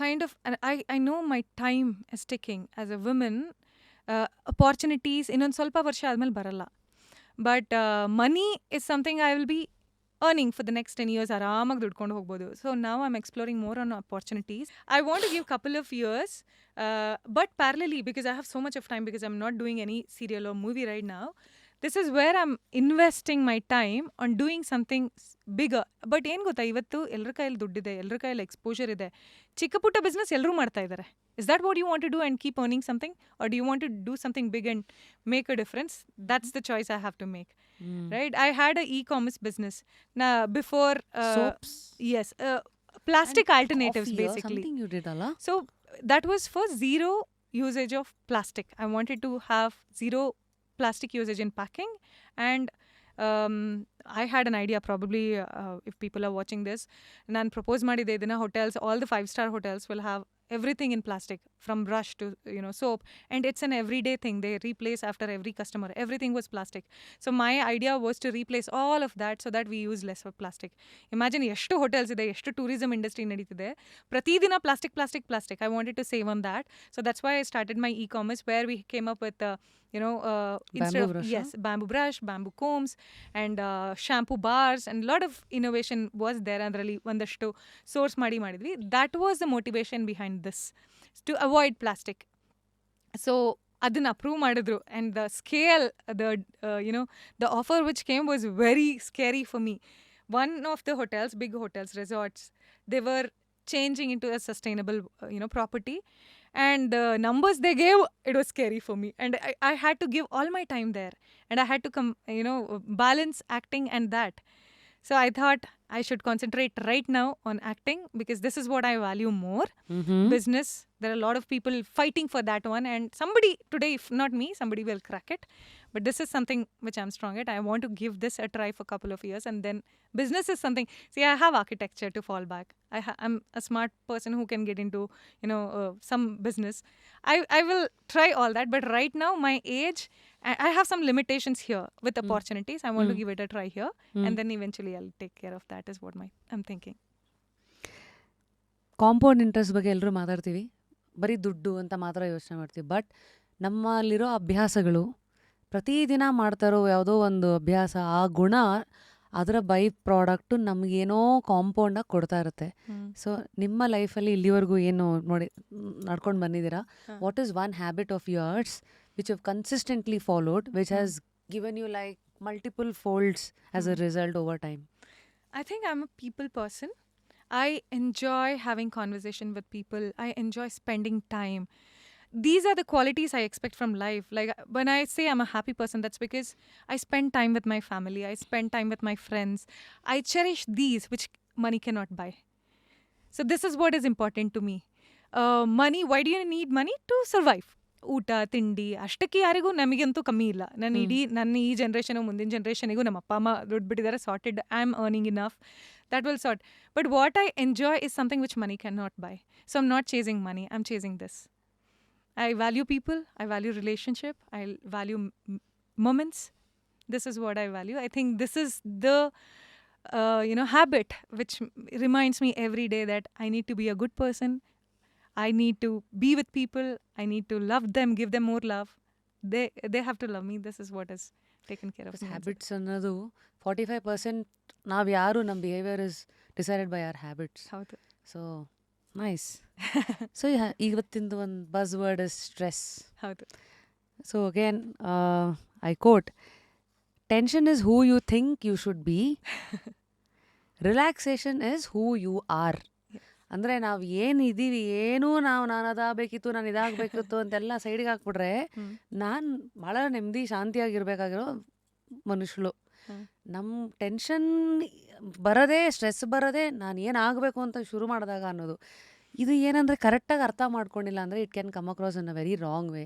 Speaker 2: kind of, and I know my time is ticking as a woman. Opportunities ಇನ್ನೊಂದು ಸ್ವಲ್ಪ ವರ್ಷ ಆದ್ಮೇಲೆ ಬರಲ್ಲ, but money is something I will B earning for the next 10 years. ಆರಾಮಾಗಿ ದುಡ್ಕೊಂಡು ಹೋಗ್ಬೋದು. So now I'm exploring more on opportunities. I want to give couple of years, but parallelly, because I have so much of time, because I'm not doing any serial or movie right now, this is where I'm investing my time on doing something bigger. But ಏನು ಗೊತ್ತಾ, ಇವತ್ತು ಎಲ್ಲರ ಕೈಯಲ್ಲಿ ದುಡ್ಡಿದೆ, ಎಲ್ಲರ ಕೈಯಲ್ಲಿ exposure ಇದೆ, ಚಿಕ್ಕ ಪುಟ್ಟ ಬಿಸ್ನೆಸ್ ಎಲ್ಲರೂ ಮಾಡ್ತಾ ಇದ್ದಾರೆ. Is that what you want to do and keep earning something? Or do you want to do something big and make a difference? That's the choice I have to make. Right? I had a e-commerce business. Now, before...
Speaker 1: Soaps?
Speaker 2: Yes. Plastic
Speaker 1: And
Speaker 2: alternatives,
Speaker 1: coffee or
Speaker 2: basically.
Speaker 1: something you did, Allah?
Speaker 2: So that was for zero usage of plastic. I wanted to have zero plastic usage in packing. And I had an idea, probably if people are watching this, nan propose madide idina, hotels, all the 5-star hotels will have everything in plastic, from brush to soap, and it's an everyday thing. They replace after every customer. Everything was plastic. So my idea was to replace all of that so that we use less of plastic. Imagine ಎಷ್ಟು hotels ಇದೆ, ಎಷ್ಟು tourism industry ನಡೀತಿದೆ, ಪ್ರತಿದಿನ plastic. I wanted to save on that. So that's why I started my e-commerce, where we came up with instead of
Speaker 1: brush,
Speaker 2: bamboo brush, bamboo combs, and shampoo bars, and lot of innovation was there. ಅದರಲ್ಲಿ ಒಂದಷ್ಟು source ಮಾಡಿದ್ವಿ. That was the motivation behind this, to avoid plastic. So ಅದನ್ನ approve ಮಾಡಿದ್ರು, and the scale, the offer which came was very scary for me. One of the hotels, big hotels, resorts, they were changing into a sustainable property, and the numbers they gave, it was scary for me, and I had to give all my time there, and I had to balance acting and that. So I thought I should concentrate right now on acting, because this is what I value more. Business, there are a lot of people fighting for that one, and somebody today, if not me, somebody will crack it. But this is something which I'm strong at. I want to give this a try for a couple of years, and then business is something. See, I have architecture to fall back. I'm a smart person who can get into some business. I will try all that, but right now my age, I have some limitations here with opportunities. I want to give it a try here, and then eventually I'll take care of that, is what I'm thinking.
Speaker 1: Compound interest ಬಗ್ಗೆ ಎಲ್ಲರೂ ಮಾತಾಡ್ತೀವಿ, ಬರೀ ದುಡ್ಡು ಅಂತ ಮಾತ್ರ ಯೋಚನೆ ಮಾಡ್ತೀವಿ. But ನಮ್ಮಲ್ಲಿರೋ ಅಭ್ಯಾಸಗಳು, ಪ್ರತಿದಿನ ಮಾಡ್ತಾರೋ ಯಾವುದೋ ಒಂದು ಅಭ್ಯಾಸ, ಆ ಗುಣ, ಅದರ ಬೈ ಪ್ರಾಡಕ್ಟು ನಮಗೇನೋ ಕಾಂಪೌಂಡಾಗಿ ಕೊಡ್ತಾ ಇರುತ್ತೆ. ಸೊ ನಿಮ್ಮ ಲೈಫಲ್ಲಿ ಇಲ್ಲಿವರೆಗೂ ಏನು ನಡ್ಕೊಂಡು ಬಂದಿದ್ದೀರಾ, what is one habit of yours which you've consistently followed, which has given you like multiple folds as a result over time?
Speaker 2: I think I'm a people person. I enjoy having conversation with people. I enjoy spending time. These are the qualities I expect from life. Like when I say I'm a happy person, that's because I spend time with my family. I spend time with my friends. I cherish these which money cannot buy. So this is what is important to me. Money, why do you need money? To survive. ಊಟ ತಿಂಡಿ ಅಷ್ಟಕ್ಕೆ ಯಾರಿಗೂ ನಮಗಂತೂ ಕಮ್ಮಿ ಇಲ್ಲ. ನನ್ನ ಈ generation ಮುಂದಿನ ಜನ್ರೇಷನಿಗೂ ನಮ್ಮ ಅಪ್ಪ ಅಮ್ಮ ದುಡ್ಡು ಬಿಟ್ಟಿದ್ದಾರೆ, sorted. I am earning enough, that will sort. But what I enjoy is something which money cannot buy. So I'm not chasing money, I'm chasing this. I value people, I value relationship, I value moments. This is what I value. I think this is the habit which reminds me every day that I need to be a good person. I need to be with people. I need to love them, give them more love. They have to love me. This is what is taken care of.
Speaker 1: Habits ಅನ್ನೋದು 45% ನಾವು ಯಾರು ನಮ್ಮ behaviour is decided by our habits.
Speaker 2: ಹೌದು.
Speaker 1: So nice. So ಇವತ್ತಿಂದು ಒಂದು buzz word is stress.
Speaker 2: ಹೌದು.
Speaker 1: So again I quote, tension is who you think you should be, relaxation is who you are. ಅಂದರೆ ನಾವು ಏನಿದ್ದೀವಿ, ಏನೂ ನಾನು ಅದಾಗಬೇಕಿತ್ತು, ನಾನು ಇದಾಗಬೇಕಿತ್ತು ಅಂತೆಲ್ಲ ಸೈಡಿಗೆ ಹಾಕ್ಬಿಟ್ರೆ ನಾನು ಭಾಳ ನೆಮ್ಮದಿ ಶಾಂತಿಯಾಗಿರ್ಬೇಕಾಗಿರೋ ಮನುಷ್ಯಳು. ನಮ್ಮ ಟೆನ್ಷನ್ ಬರೋದೇ, ಸ್ಟ್ರೆಸ್ ಬರೋದೇ ನಾನು ಏನಾಗಬೇಕು ಅಂತ ಶುರು ಮಾಡಿದಾಗ ಅನ್ನೋದು. ಇದು ಏನಂದರೆ ಕರೆಕ್ಟಾಗಿ ಅರ್ಥ ಮಾಡ್ಕೊಂಡಿಲ್ಲ ಅಂದರೆ it can come across in a very wrong way.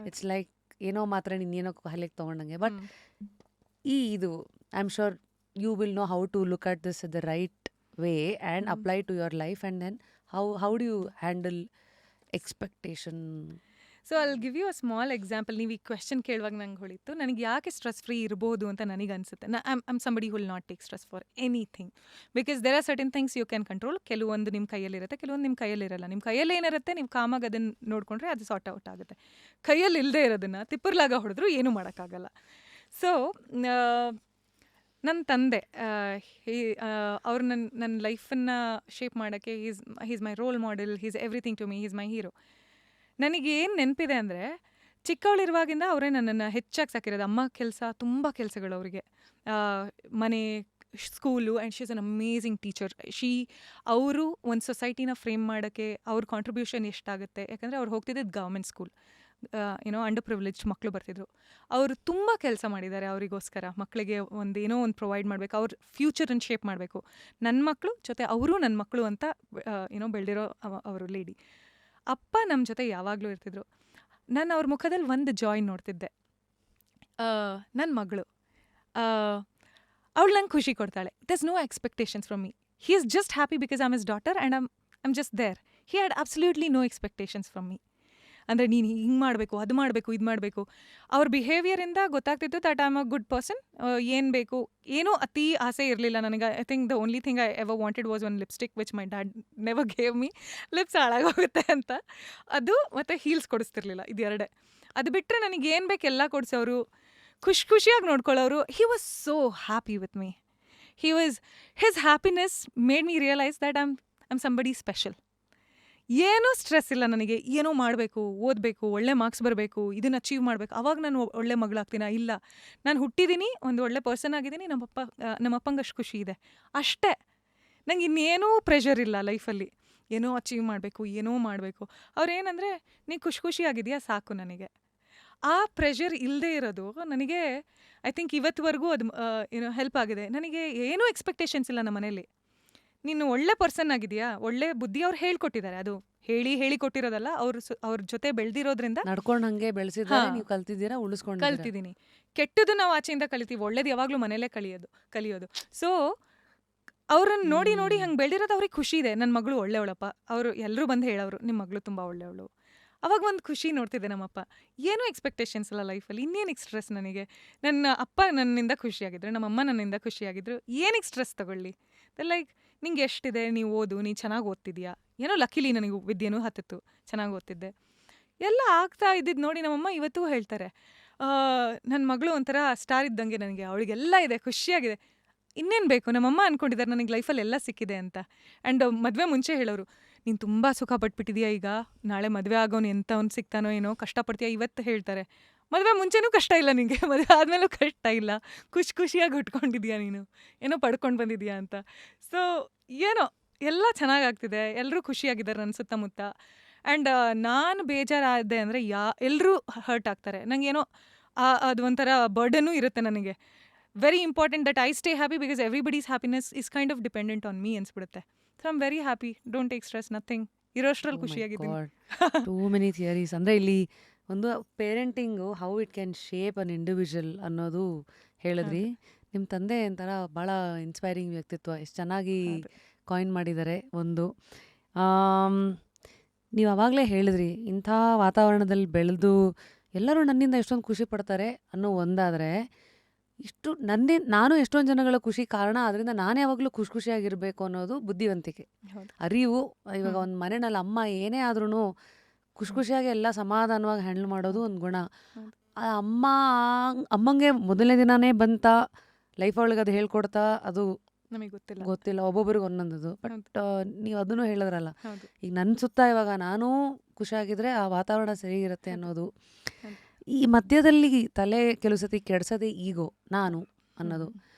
Speaker 1: It's like ಏನೋ ಮಾತ್ರ ಇನ್ನೇನೋ ಹಲೆಗೆ ತೊಗೊಂಡಂಗೆ. ಬಟ್ ಇದು I am sure you will know how to look at this at the right way and apply to your life. And then how do you handle expectation?
Speaker 2: So I will give you a small example. ನೀವು ಈ question ಕೇಳುವಾಗ ನಂಗೆ ಹೊಳಿತು, ನನಗೆ ಯಾಕೆ stress free ಇರ್ಬೋದು ಅಂತ ನನಗೆ ಅನಿಸುತ್ತೆ. I'm somebody will not take stress for anything, because there are certain things you can control. ಕೆಲವೊಂದು ನಿಮ್ಮ ಕೈಯಲ್ಲಿರುತ್ತೆ, ಕೆಲವೊಂದು ನಿಮ್ಮ ಕೈಯಲ್ಲಿರಲ್ಲ. ನಿಮ್ಮ ಕೈಯಲ್ಲಿ ಏನಿರುತ್ತೆ ನೀವು ಕಾಮಾಗಿ ಅದನ್ನು ನೋಡಿಕೊಂಡ್ರೆ ಅದು ಸಾರ್ಟ್ ಔಟ್ ಆಗುತ್ತೆ. ಕೈಯಲ್ಲಿ ಇಲ್ಲದೆ ಇರೋದನ್ನು ತಿಪ್ಪರ್ಲಾಗ ಹೊಡೆದ್ರು ಏನೂ ಮಾಡೋಕ್ಕಾಗಲ್ಲ. ಸೊ ನನ್ನ ತಂದೆ ಅವ್ರು ನನ್ನ ಲೈಫನ್ನು ಶೇಪ್ ಮಾಡೋಕ್ಕೆ he's my role model, he's everything to me, he's my hero. ನನಗೇನು ನೆನಪಿದೆ ಅಂದರೆ, ಚಿಕ್ಕವಳಿರುವಾಗಿಂದ ಅವರೇ ನನ್ನನ್ನು ಹೆಚ್ಚಾಗಿ ಸಾಕಿರೋದು. ಅಮ್ಮ ಕೆಲಸ, ತುಂಬ ಕೆಲಸಗಳು ಅವರಿಗೆ, ಮನೆ, school. And she is an amazing teacher. ಅವರು ಒಂದು ಸೊಸೈಟಿನ ಫ್ರೇಮ್ ಮಾಡೋಕ್ಕೆ ಅವ್ರ ಕಾಂಟ್ರಿಬ್ಯೂಷನ್ ಎಷ್ಟಾಗುತ್ತೆ. ಯಾಕಂದರೆ ಅವ್ರು ಹೋಗ್ತಿದ್ದಿದ್ದು ಗೌರ್ಮೆಂಟ್ ಸ್ಕೂಲ್, ಅಂಡರ್ ಪ್ರಿವಿಲೇಜ್ ಮಕ್ಕಳು ಬರ್ತಿದ್ರು. ಅವರು ತುಂಬ ಕೆಲಸ ಮಾಡಿದ್ದಾರೆ ಅವರಿಗೋಸ್ಕರ. ಮಕ್ಕಳಿಗೆ ಏನೋ ಒಂದು ಪ್ರೊವೈಡ್ ಮಾಡಬೇಕು, ಅವ್ರ ಫ್ಯೂಚರನ್ನು ಶೇಪ್ ಮಾಡಬೇಕು. ನನ್ನ ಮಕ್ಕಳು ಜೊತೆ ಅವರು ನನ್ನ ಮಕ್ಕಳು ಅಂತ ಬೆಳೆದಿರೋ ಅವರು ಲೇಡಿ. ಅಪ್ಪ ನಮ್ಮ ಜೊತೆ ಯಾವಾಗಲೂ ಇರ್ತಿದ್ರು. ನಾನು ಅವ್ರ ಮುಖದಲ್ಲಿ ಒಂದು ಜಾಯ್ ನೋಡ್ತಿದ್ದೆ. ನನ್ನ ಮಗಳು ಅವಳು ನಂಗೆ ಖುಷಿ ಕೊಡ್ತಾಳೆ. There's no expectations from me. He is just happy because I am his daughter and I'm just there. He had absolutely no expectations from me. ಅಂದರೆ ನೀನು ಹಿಂಗೆ ಮಾಡಬೇಕು, ಅದು ಮಾಡಬೇಕು, ಇದು ಮಾಡಬೇಕು. ಅವ್ರ ಬಿಹೇವಿಯರಿಂದ ಗೊತ್ತಾಗ್ತಿತ್ತು that I am a good person. ಏನು ಬೇಕು, ಏನೂ ಅತಿ ಆಸೆ ಇರಲಿಲ್ಲ ನನಗೆ. I think the only thing I ever wanted was one lipstick which my dad never gave me. Lips ಹಾಳಾಗೋಗುತ್ತೆ ಅಂತ, ಅದು ಮತ್ತು ಹೀಲ್ಸ್ ಕೊಡಿಸ್ತಿರ್ಲಿಲ್ಲ, ಇದು ಎರಡೇ. ಅದು ಬಿಟ್ಟರೆ ನನಗೆ ಏನು ಬೇಕು ಎಲ್ಲ ಕೊಡಿಸೋರು, ಖುಷಿಯಾಗಿ ನೋಡ್ಕೊಳ್ಳೋರು. He was so happy with me. His happiness made me realise that I'm somebody special. ಏನೂ ಸ್ಟ್ರೆಸ್ ಇಲ್ಲ ನನಗೆ. ಏನೋ ಮಾಡಬೇಕು, ಓದಬೇಕು, ಒಳ್ಳೆ ಮಾರ್ಕ್ಸ್ ಬರಬೇಕು, ಇದನ್ನು ಅಚೀವ್ ಮಾಡಬೇಕು, ಅವಾಗ ನಾನು ಒಳ್ಳೆ ಮಗಳಾಗ್ತೀನ. ಇಲ್ಲ, ನಾನು ಹುಟ್ಟಿದ್ದೀನಿ, ಒಂದು ಒಳ್ಳೆ ಪರ್ಸನ್ ಆಗಿದ್ದೀನಿ, ನಮ್ಮಪ್ಪಂಗೆ ಅಷ್ಟು ಖುಷಿ ಇದೆ, ಅಷ್ಟೇ. ನಂಗೆ ಇನ್ನೇನೂ ಪ್ರೆಷರ್ ಇಲ್ಲ ಲೈಫಲ್ಲಿ. ಏನೋ ಅಚೀವ್ ಮಾಡಬೇಕು, ಏನೋ ಮಾಡಬೇಕು. ಅವ್ರೇನಂದರೆ ನೀನು ಖುಷಿಯಾಗಿದೆಯಾ ಸಾಕು ನನಗೆ. ಆ ಪ್ರೆಷರ್ ಇಲ್ಲದೆ ಇರೋದು ನನಗೆ ಐ ಥಿಂಕ್ ಇವತ್ತುವರೆಗೂ ಅದು ಹೆಲ್ಪ್ ಆಗಿದೆ. ನನಗೆ ಏನೂ ಎಕ್ಸ್ಪೆಕ್ಟೇಷನ್ಸ್ ಇಲ್ಲ ನಮ್ಮ ಮನೇಲಿ. ನೀನು ಒಳ್ಳೆ ಪರ್ಸನ್ ಆಗಿದೆಯಾ, ಒಳ್ಳೆ ಬುದ್ಧಿ ಅವ್ರು ಹೇಳ್ಕೊಟ್ಟಿದ್ದಾರೆ. ಅದು ಹೇಳಿ ಕೊಟ್ಟಿರೋದಲ್ಲ, ಅವ್ರ ಜೊತೆ ಬೆಳೆದಿರೋದ್ರಿಂದ
Speaker 1: ನಡ್ಕೊಂಡು ಹಂಗೆ ಬೆಳೆಸಿದ್ರೆ ನೀವು ಕಲ್ತಿದ್ದೀರಾ, ಉಳಿಸ್ಕೊಂಡು
Speaker 2: ಕಲ್ತಿದ್ದೀನಿ. ಕೆಟ್ಟದ್ದು ನಾವು ಆಚೆಯಿಂದ ಕಲಿತೀವಿ, ಒಳ್ಳೇದು ಯಾವಾಗಲೂ ಮನೇಲೇ ಕಲಿಯೋದು. ಸೊ ಅವ್ರನ್ನ ನೋಡಿ ಹಂಗೆ ಬೆಳೆದಿರೋದು ಅವ್ರಿಗೆ ಖುಷಿ ಇದೆ. ನನ್ನ ಮಗಳು ಒಳ್ಳೆಯವಳಪ್ಪ. ಅವರು ಎಲ್ಲರೂ ಬಂದು ಹೇಳೋರು, ನಿಮ್ಮ ಮಗಳು ತುಂಬ ಒಳ್ಳೆಯವಳು. ಅವಾಗ ಒಂದು ಖುಷಿ ನೋಡ್ತಿದ್ದೆ. ನಮ್ಮಪ್ಪ ಏನೂ ಎಕ್ಸ್ಪೆಕ್ಟೇಷನ್ಸ್ ಇಲ್ಲ ಲೈಫಲ್ಲಿ. ಇನ್ನೇನು ಸ್ಟ್ರೆಸ್ ನನಗೆ? ನನ್ನ ಅಪ್ಪ ನನ್ನಿಂದ ಖುಷಿಯಾಗಿದ್ರು, ನಮ್ಮಮ್ಮ ನನ್ನಿಂದ ಖುಷಿಯಾಗಿದ್ರು. ಏನಕ್ಕೆ ಸ್ಟ್ರೆಸ್ ತಗೊಳ್ಳಿ? ಲೈಕ್ ನಿಂಗೆ ಎಷ್ಟಿದೆ, ನೀವು ಓದು, ನೀನು ಚೆನ್ನಾಗಿ ಓದ್ತಿದ್ಯಾ. ಏನೋ ಲಕ್ಕಿಲಿ ನನಗೆ ವಿದ್ಯೆನೂ ಹತ್ತಿತ್ತು, ಚೆನ್ನಾಗಿ ಓದ್ತಿದ್ದೆ. ಎಲ್ಲ ಆಗ್ತಾ ಇದ್ದಿದ್ದು ನೋಡಿ ನಮ್ಮಮ್ಮ ಇವತ್ತೂ ಹೇಳ್ತಾರೆ, ನನ್ನ ಮಗಳು ಒಂಥರ ಸ್ಟಾರ್ ಇದ್ದಂಗೆ ನನಗೆ, ಅವಳಿಗೆಲ್ಲ ಇದೆ, ಖುಷಿಯಾಗಿದೆ, ಇನ್ನೇನು ಬೇಕು. ನಮ್ಮಮ್ಮ ಅಂದ್ಕೊಂಡಿದ್ದಾರೆ ನನಗೆ ಲೈಫಲ್ಲಿ ಎಲ್ಲ ಸಿಕ್ಕಿದೆ ಅಂತ. ಆ್ಯಂಡ್ ಮದುವೆ ಮುಂಚೆ ಹೇಳೋರು, ನೀನು ತುಂಬ ಸುಖ ಪಟ್ಬಿಟ್ಟಿದೀಯಾ, ಈಗ ನಾಳೆ ಮದುವೆ ಆಗೋನು ಎಂಥವ್ನು ಸಿಗ್ತಾನೋ ಏನೋ, ಕಷ್ಟಪಡ್ತೀಯಾ. ಇವತ್ತು ಹೇಳ್ತಾರೆ, ಮದುವೆ ಮುಂಚೆನೂ ಕಷ್ಟ ಇಲ್ಲ ನಿನಗೆ, ಮದುವೆ ಆದಮೇಲೂ ಕಷ್ಟ ಇಲ್ಲ, ಖುಷಿಯಾಗಿ ಉಟ್ಕೊಂಡಿದ್ಯಾ, ನೀನು ಏನೋ ಪಡ್ಕೊಂಡು ಬಂದಿದ್ಯಾ ಅಂತ. ಸೊ ಏನೋ ಎಲ್ಲ ಚೆನ್ನಾಗಾಗ್ತಿದೆ, ಎಲ್ಲರೂ ಖುಷಿಯಾಗಿದ್ದಾರೆ ನನ್ನ ಸುತ್ತಮುತ್ತ. ಆ್ಯಂಡ್ ನಾನು ಬೇಜಾರಾದೆ ಅಂದರೆ ಎಲ್ಲರೂ ಹರ್ಟ್ ಆಗ್ತಾರೆ. ನನಗೇನೋ ಅದು ಒಂಥರ ಬರ್ಡನೂ ಇರುತ್ತೆ ನನಗೆ. Very important that I stay happy because everybody's happiness is kind of dependent on me ಅನ್ಸ್ಬಿಡುತ್ತೆ. So I am very happy, don't take stress, nothing. ಇರೋಷ್ಟ್ರಲ್ಲಿ ಖುಷಿಯಾಗಿದ್ದೀನಿ.
Speaker 1: Too many theories. ಅಂದರೆ ಇಲ್ಲಿ ಒಂದು parenting how it can shape an individual ಅನ್ನೋದು ಹೇಳಿದ್ರಿ. ನಿಮ್ಮ ತಂದೆ ಒಂಥರ ಭಾಳ ಇನ್ಸ್ಪೈರಿಂಗ್ ವ್ಯಕ್ತಿತ್ವ, ಎಷ್ಟು ಚೆನ್ನಾಗಿ ಕಾಯಿನ್ ಮಾಡಿದ್ದಾರೆ. ಒಂದು ನೀವು ಆವಾಗಲೇ ಹೇಳಿದ್ರಿ, ಇಂಥ ವಾತಾವರಣದಲ್ಲಿ ಬೆಳೆದು ಎಲ್ಲರೂ ನನ್ನಿಂದ ಎಷ್ಟೊಂದು ಖುಷಿ ಪಡ್ತಾರೆ ಅನ್ನೋ ಒಂದಾದರೆ, ನಾನು ಎಷ್ಟೊಂದು ಜನಗಳ ಖುಷಿ ಕಾರಣ, ಅದರಿಂದ ನಾನು ಯಾವಾಗಲೂ ಖುಷಿಯಾಗಿರಬೇಕು ಅನ್ನೋದು ಬುದ್ಧಿವಂತಿಕೆ, ಅರಿವು. ಇವಾಗ ಒಂದು ಮನೆಯಲ್ಲಿ ಅಮ್ಮ ಏನೇ ಆದ್ರೂ ಖುಷಿಯಾಗಿ ಎಲ್ಲ ಸಮಾಧಾನವಾಗಿ ಹ್ಯಾಂಡಲ್ ಮಾಡೋದು ಒಂದು ಗುಣ. ಅಮ್ಮಂಗೆ ಮೊದಲನೇ ದಿನವೇ ಬಂತ ಲೈಫ್ ಒಳಗೆ ಅದು ಹೇಳ್ಕೊಡ್ತಾ, ಅದು
Speaker 2: ನಮಗೆ ಗೊತ್ತಿಲ್ಲ.
Speaker 1: ಗೊತ್ತಿಲ್ಲ, ಒಬ್ಬೊಬ್ರಿಗೆ ಒಂದೊಂದದು. ಬಟ್ ನೀವು ಅದನ್ನು ಹೇಳಿದ್ರಲ್ಲ,
Speaker 2: ಹೌದು.
Speaker 1: ಈಗ ನನ್ನ ಸುತ್ತ ಇವಾಗ ನಾನು ಖುಷಿಯಾಗಿದ್ರೆ ಆ ವಾತಾವರಣ ಸರಿ ಇರುತ್ತೆ ಅನ್ನೋದು.
Speaker 2: ಹೌದು.
Speaker 1: ಈ ಮಧ್ಯದಲ್ಲಿ ತಲೆ ಕೆಲವು ಸತಿ ಕೆಡ್ಸೋದೇ ಈಗೋ, ನಾನು ಅನ್ನೋದು.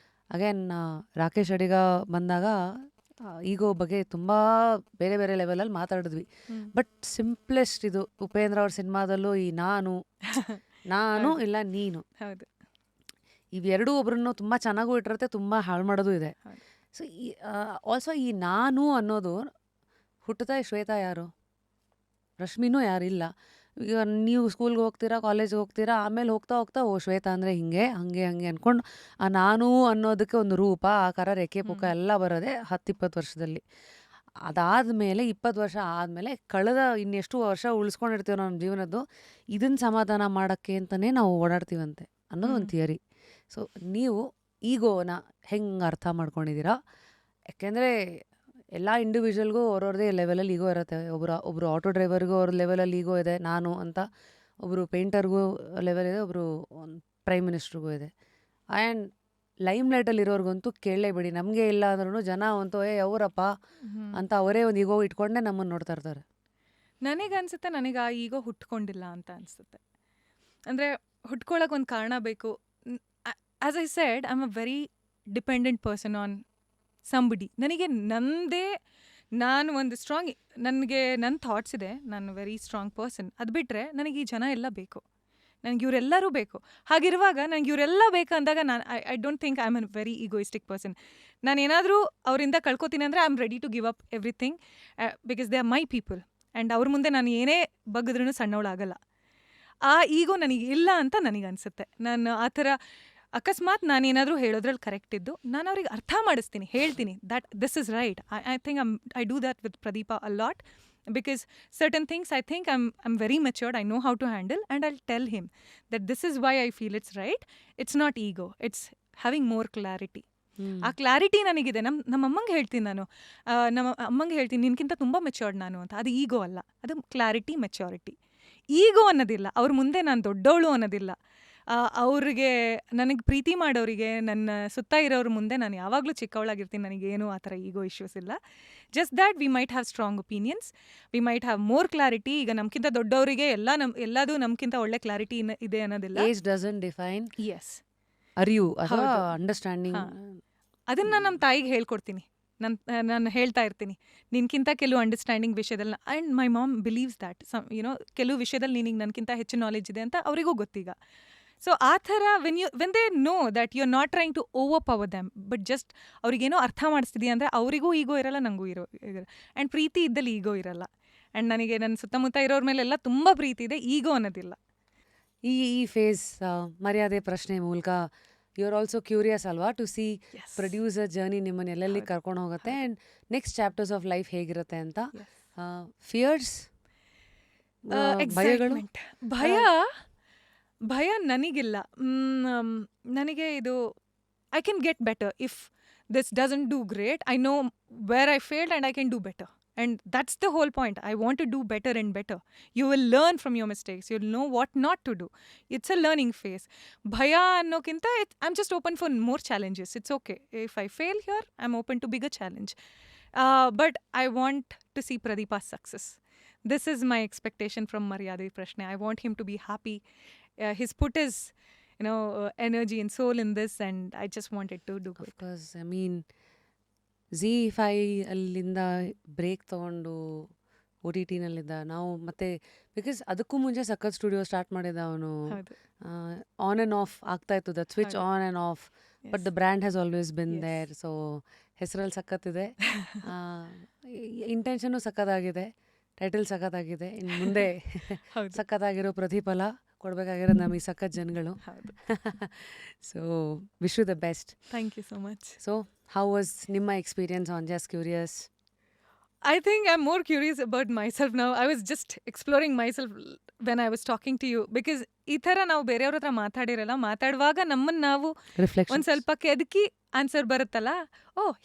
Speaker 1: ಅಗೇನ್ ರಾಕೇಶ್ ಅಡಿಗ ಬಂದಾಗ ಈಗೋ ಬಗ್ಗೆ ತುಂಬ ಬೇರೆ ಬೇರೆ ಲೆವೆಲಲ್ಲಿ ಮಾತಾಡಿದ್ವಿ. ಬಟ್ ಸಿಂಪ್ಲೆಸ್ಟ್ ಇದು ಉಪೇಂದ್ರ ಅವ್ರ ಸಿನಿಮಾದಲ್ಲೂ ಈ ನಾನು ಇಲ್ಲ ನೀನು,
Speaker 2: ಹೌದು.
Speaker 1: ಇವೆರಡೂ ಒಬ್ರನ್ನು ತುಂಬ ಚೆನ್ನಾಗೂ ಇಟ್ಟಿರುತ್ತೆ, ತುಂಬ ಹಾಳು ಮಾಡೋದು ಇದೆ.
Speaker 2: ಹೌದು.
Speaker 1: ಸೊ ಆಲ್ಸೋ ಈ ನಾನು ಅನ್ನೋದು ಹುಟ್ಟುತ್ತಾ ಶ್ವೇತಾ ಯಾರು, ರಶ್ಮಿನೂ ಯಾರಿಲ್ಲ. ಈಗ ನೀವು ಸ್ಕೂಲ್ಗೆ ಹೋಗ್ತೀರಾ, ಕಾಲೇಜ್ಗೆ ಹೋಗ್ತೀರಾ, ಆಮೇಲೆ ಹೋಗ್ತಾ ಹೋಗ್ತಾ ಓ ಶ್ವೇತಾ ಅಂದರೆ ಹಿಂಗೆ ಹಂಗೆ ಹಂಗೆ ಅಂದ್ಕೊಂಡು ಆ ನಾನು ಅನ್ನೋದಕ್ಕೆ ಒಂದು ರೂಪ, ಆಕಾರ, ರೇಖೆ, ಪುಕ್ಕ ಎಲ್ಲ ಬರೋದೆ 10-20 ವರ್ಷದಲ್ಲಿ. ಅದಾದಮೇಲೆ 20 ವರ್ಷ ಆದಮೇಲೆ ಕಳೆದ ಇನ್ನೆಷ್ಟು ವರ್ಷ ಉಳಿಸ್ಕೊಂಡಿರ್ತೀವಿ ನಮ್ಮ ಜೀವನದ್ದು, ಇದನ್ನು ಸಮಾಧಾನ ಮಾಡೋಕ್ಕೆ ಅಂತಲೇ ನಾವು ಓಡಾಡ್ತೀವಂತೆ ಅನ್ನೋದು ಒಂದು ಥಿಯರಿ. ಸೊ ನೀವು ಈಗೋನ ಹೆಂಗೆ ಅರ್ಥ ಮಾಡ್ಕೊಂಡಿದ್ದೀರಾ? ಯಾಕೆಂದರೆ ಎಲ್ಲ ಇಂಡಿವಿಜುವಲ್ಗೂ ಅವ್ರವ್ರದೇ ಲೆವೆಲಲ್ಲಿ ಈಗೋ ಇರುತ್ತೆ. ಒಬ್ಬರು ಆಟೋ ಡ್ರೈವರ್ಗೂ ಅವ್ರ ಲೆವೆಲಲ್ಲಿ ಈಗೋ ಇದೆ ನಾನು ಅಂತ, ಒಬ್ಬರು ಪೇಂಟರ್ಗೂ ಲೆವೆಲ್ ಇದೆ, ಒಬ್ಬರು ಪ್ರೈಮ್ ಮಿನಿಸ್ಟ್ರಿಗೂ ಇದೆ. ಆ್ಯಂಡ್ ಲೈಮ್ ಲೈಟಲ್ಲಿ ಇರೋರ್ಗಂತೂ ಕೇಳಲೇಬೇಡಿ, ನಮಗೆ ಇಲ್ಲ ಅಂದ್ರೂ ಜನ ಅಂತೂ ಅವರಪ್ಪ ಅಂತ ಅವರೇ ಒಂದು ಈಗೋ ಇಟ್ಕೊಂಡೇ ನಮ್ಮನ್ನು ನೋಡ್ತಾ ಇರ್ತಾರೆ.
Speaker 2: ನನಗನ್ಸುತ್ತೆ ನನಗೆ ಆ ಈಗೋ ಹುಟ್ಕೊಂಡಿಲ್ಲ ಅಂತ ಅನಿಸುತ್ತೆ. ಅಂದರೆ ಹುಟ್ಕೊಳ್ಳೋಕೆ ಒಂದು ಕಾರಣ ಬೇಕು. As I said, I am a very dependent person on somebody. ನನಗೆ ನಾನು ಒಂದು ಸ್ಟ್ರಾಂಗ್, ನನಗೆ ನನ್ನ ಥಾಟ್ಸ್ ಇದೆ, ನಾನು ವೆರಿ ಸ್ಟ್ರಾಂಗ್ ಪರ್ಸನ್. ಅದು ಬಿಟ್ಟರೆ ನನಗೆ ಈ ಜನ ಎಲ್ಲ ಬೇಕು, ನನಗೆ ಇವರೆಲ್ಲರೂ ಬೇಕು. ಹಾಗಿರುವಾಗ ನನಗೆ ಇವರೆಲ್ಲ ಬೇಕು ಅಂದಾಗ I don't think I am a very egoistic person. ನಾನೇನಾದರೂ ಅವರಿಂದ ಕಳ್ಕೊತೀನಿ ಅಂದರೆ I am ready to give up everything because they are my people. And ಅವ್ರ ಮುಂದೆ ನಾನು ಏನೇ ಬಗ್ಗಿದ್ರೂ ಸಣ್ಣವಳಾಗಲ್ಲ. ಆ ಈಗೋ ನನಗೆ ಇಲ್ಲ ಅಂತ ನನಗನ್ಸುತ್ತೆ. ನಾನು ಆ ಥರ ಅಕಸ್ಮಾತ್ ನಾನೇನಾದರೂ ಹೇಳೋದ್ರಲ್ಲಿ ಕರೆಕ್ಟ್ ಇದ್ದು ನಾನು ಅವ್ರಿಗೆ ಅರ್ಥ ಮಾಡಿಸ್ತೀನಿ, ಹೇಳ್ತೀನಿ that this is right. I think I do that with Pradeep a lot because certain things I think I'm very matured, I know how to handle, and I'll tell him that this is why I feel it's right. It's not ego, it's having more clarity. ಆ clarity ನನಗಿದೆ. ನಮ್ಮ ಅಮ್ಮಂಗೆ ಹೇಳ್ತೀನಿ, ನಾನು ನಮ್ಮ ಅಮ್ಮಂಗೆ ಹೇಳ್ತೀನಿ ನಿನ್ಕಿಂತ ತುಂಬ ಮೆಚ್ಯೂರ್ಡ್ ನಾನು ಅಂತ. ಅದು ಈಗೋ ಅಲ್ಲ, ಅದು ಕ್ಲಾರಿಟಿ, ಮೆಚ್ಯೂರಿಟಿ. ಈಗೋ ಅನ್ನೋದಿಲ್ಲ, ಅವ್ರ ಮುಂದೆ ನಾನು ದೊಡ್ಡವಳು ಅನ್ನೋದಿಲ್ಲ. ಅವ್ರಿಗೆ ನನಗೆ ಪ್ರೀತಿ ಮಾಡೋರಿಗೆ, ನನ್ನ ಸುತ್ತ ಇರೋರ ಮುಂದೆ ನಾನು ಯಾವಾಗಲೂ ಚಿಕ್ಕವಳಾಗಿರ್ತೀನಿ, ನನಗೇನು ಆ ಥರ ಈಗೋ ಇಶ್ಯೂಸ್ ಇಲ್ಲ. Just that we might have strong opinions, we might have more clarity. ಈಗ ನಮ್ಗಿಂತ ದೊಡ್ಡವರಿಗೆ ಎಲ್ಲದೂ ನಮ್ಗಿಂತ ಒಳ್ಳೆ ಕ್ಲಾರಿಟಿ ಇದೆ ಅನ್ನೋದಿಲ್ಲ.
Speaker 1: ಏಜ್ ಡಸಂಟ್ ಡಿಫೈನ್
Speaker 2: ಎಸ್
Speaker 1: ಅರಿವು ಅಥವಾ ಅಂಡರ್ಸ್ಟ್ಯಾಂಡಿಂಗ್.
Speaker 2: ಅದನ್ನು ನಮ್ಮ ತಾಯಿಗೆ ಹೇಳ್ಕೊಡ್ತೀನಿ. ನಾನು ಹೇಳ್ತಾ ಇರ್ತೀನಿ, ನಿನ್ಕಿಂತ ಕೆಲವು ಅಂಡರ್ಸ್ಟ್ಯಾಂಡಿಂಗ್ ವಿಷಯದಲ್ಲಿ, and my mom believes that ಕೆಲವು ವಿಷಯದಲ್ಲಿ ನಿನಗೆ ನನಗಿಂತ ಹೆಚ್ಚು ನಾಲೆಜ್ ಇದೆ ಅಂತ ಅವರಿಗೂ ಗೊತ್ತೀಗ. ಸೊ ಆ ಥರ when they know that you are not trying to overpower them, but just ಅವ್ರಿಗೇನೋ ಅರ್ಥ ಮಾಡಿಸ್ತಿದೀಯ ಅಂದರೆ ಅವರಿಗೂ ಈಗೋ ಇರಲ್ಲ, ನನಗೂ ಆ್ಯಂಡ್ ಪ್ರೀತಿ ಇದ್ದಲ್ಲಿ ಈಗೋ ಇರಲ್ಲ. ಆ್ಯಂಡ್ ನನಗೆ ನನ್ನ ಸುತ್ತಮುತ್ತ ಇರೋರ ಮೇಲೆಲ್ಲ ತುಂಬ ಪ್ರೀತಿ ಇದೆ, ಈಗೋ ಅನ್ನೋದಿಲ್ಲ.
Speaker 1: ಈ ಫೇಸ್ ಮರ್ಯಾದೆ ಪ್ರಶ್ನೆ ಮೂಲಕ ಯು ಆರ್ ಆಲ್ಸೋ ಕ್ಯೂರಿಯಸ್ ಅಲ್ವಾ, ಟು ಸಿ ಪ್ರೊಡ್ಯೂಸರ್ ಜರ್ನಿ ನಿಮ್ಮನ್ನು ಎಲ್ಲೆಲ್ಲಿ ಕರ್ಕೊಂಡು ಹೋಗುತ್ತೆ and next chapters of life ಹೇಗಿರುತ್ತೆ ಅಂತ. ಫಿಯರ್ಸ್, ಭಯಗಳು?
Speaker 2: ಭಯ ನನಗಿಲ್ಲ. ನನಗೆ ಇದು I can get better if this doesn't do great. I know where I failed and I can do better. And that's the whole point. I want to do better and better. You will learn from your mistakes. You'll know what not to do. It's a learning phase. Bhaya annokinta, I'm just open for more challenges. It's okay. If I fail here, I'm open to bigger challenge. But I want to see Pradeepa's success. This is my expectation from Maryade Prashne. I want him to be happy. He's put his, energy and soul in this, and I just wanted to do good.
Speaker 1: Of course, I mean, ZEE5 ಅಲ್ಲಿಂದ break ತೊಗೊಂಡು OTT-ನಲ್ಲಿದ್ದ ನಾವು ಮತ್ತೆ, because ಅದಕ್ಕೂ ಮುಂಚೆ ಸಖತ್ studio start ಮಾಡಿದ್ದ ಅವನು. On and off ಆಗ್ತಾ ಇತ್ತು, that switch on and off, but the brand has always been there. So ಹೆಸರಲ್ಲಿ ಸಖತ್ತಿದೆ, ಇಂಟೆನ್ಷನು ಸಖತ್ತಾಗಿದೆ, ಟೈಟಲ್ ಸಖತ್ತಾಗಿದೆ. ಇನ್ನು ಮುಂದೆ ಸಖತ್ತಾಗಿರೋ ಪ್ರತಿಫಲ ಕೊಡಬೇಕಾಗಿರೋದು ನಮಗೆ ಸಖತ್ ಜನಗಳು. So wish you the best.
Speaker 2: Thank you so much.
Speaker 1: So how was ನಿಮ್ಮ experience on Just Curious?
Speaker 2: I think I'm more curious about myself now. I was just exploring myself when I was talking to you, because ಈ ಥರ ನಾವು ಬೇರೆಯವ್ರ ಹತ್ರ ಮಾತಾಡಿರಲ್ಲ, ಮಾತಾಡುವಾಗ ನಮ್ಮನ್ನು ನಾವು ಒಂದು ಸ್ವಲ್ಪ ಕೆದಕಿ ಆನ್ಸರ್ ಬರುತ್ತಲ್ಲ,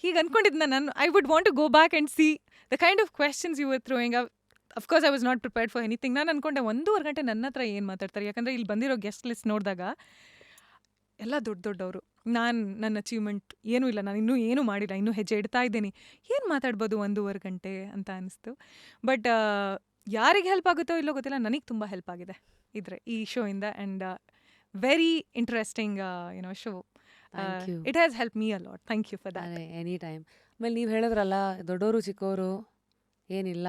Speaker 2: ಹೀಗೆ ಅಂದ್ಕೊಂಡಿದ್ನ ನಾನು. I would want to go back and see the kind of questions you were throwing. Of course I was not prepared for anything. ನಾನು ಅಂದ್ಕೊಂಡೆ 1.5 ಗಂಟೆ ನನ್ನ ಹತ್ರ ಏನು ಮಾತಾಡ್ತಾರೆ, ಯಾಕಂದರೆ ಇಲ್ಲಿ ಬಂದಿರೋ ಗೆಸ್ಟ್ ಲಿಸ್ಟ್ ನೋಡಿದಾಗ ಎಲ್ಲ ದೊಡ್ಡವರು. ನನ್ನ ಅಚೀವ್ಮೆಂಟ್ ಏನೂ ಇಲ್ಲ, ನಾನು ಇನ್ನೂ ಏನೂ ಮಾಡಿಲ್ಲ, ಇನ್ನೂ ಹೆಜ್ಜೆ ಇಡ್ತಾ ಇದ್ದೀನಿ, ಏನು ಮಾತಾಡ್ಬೋದು 1.5 ಗಂಟೆ ಅಂತ ಅನಿಸ್ತು. ಬಟ್ ಯಾರಿಗೆ ಹೆಲ್ಪ್ ಆಗುತ್ತೋ ಇಲ್ಲೋ ಗೊತ್ತಿಲ್ಲ, ನನಗೆ ತುಂಬ ಹೆಲ್ಪ್ ಆಗಿದೆ ಈ ಶೋಯಿಂದ. And very interesting show.
Speaker 1: Thank you.
Speaker 2: It has help me a lot. Thank you for that.
Speaker 1: Any time. ಆಮೇಲೆ ನೀವು ಹೇಳಿದ್ರಲ್ಲ ದೊಡ್ಡವರು ಚಿಕ್ಕವರು ಏನಿಲ್ಲ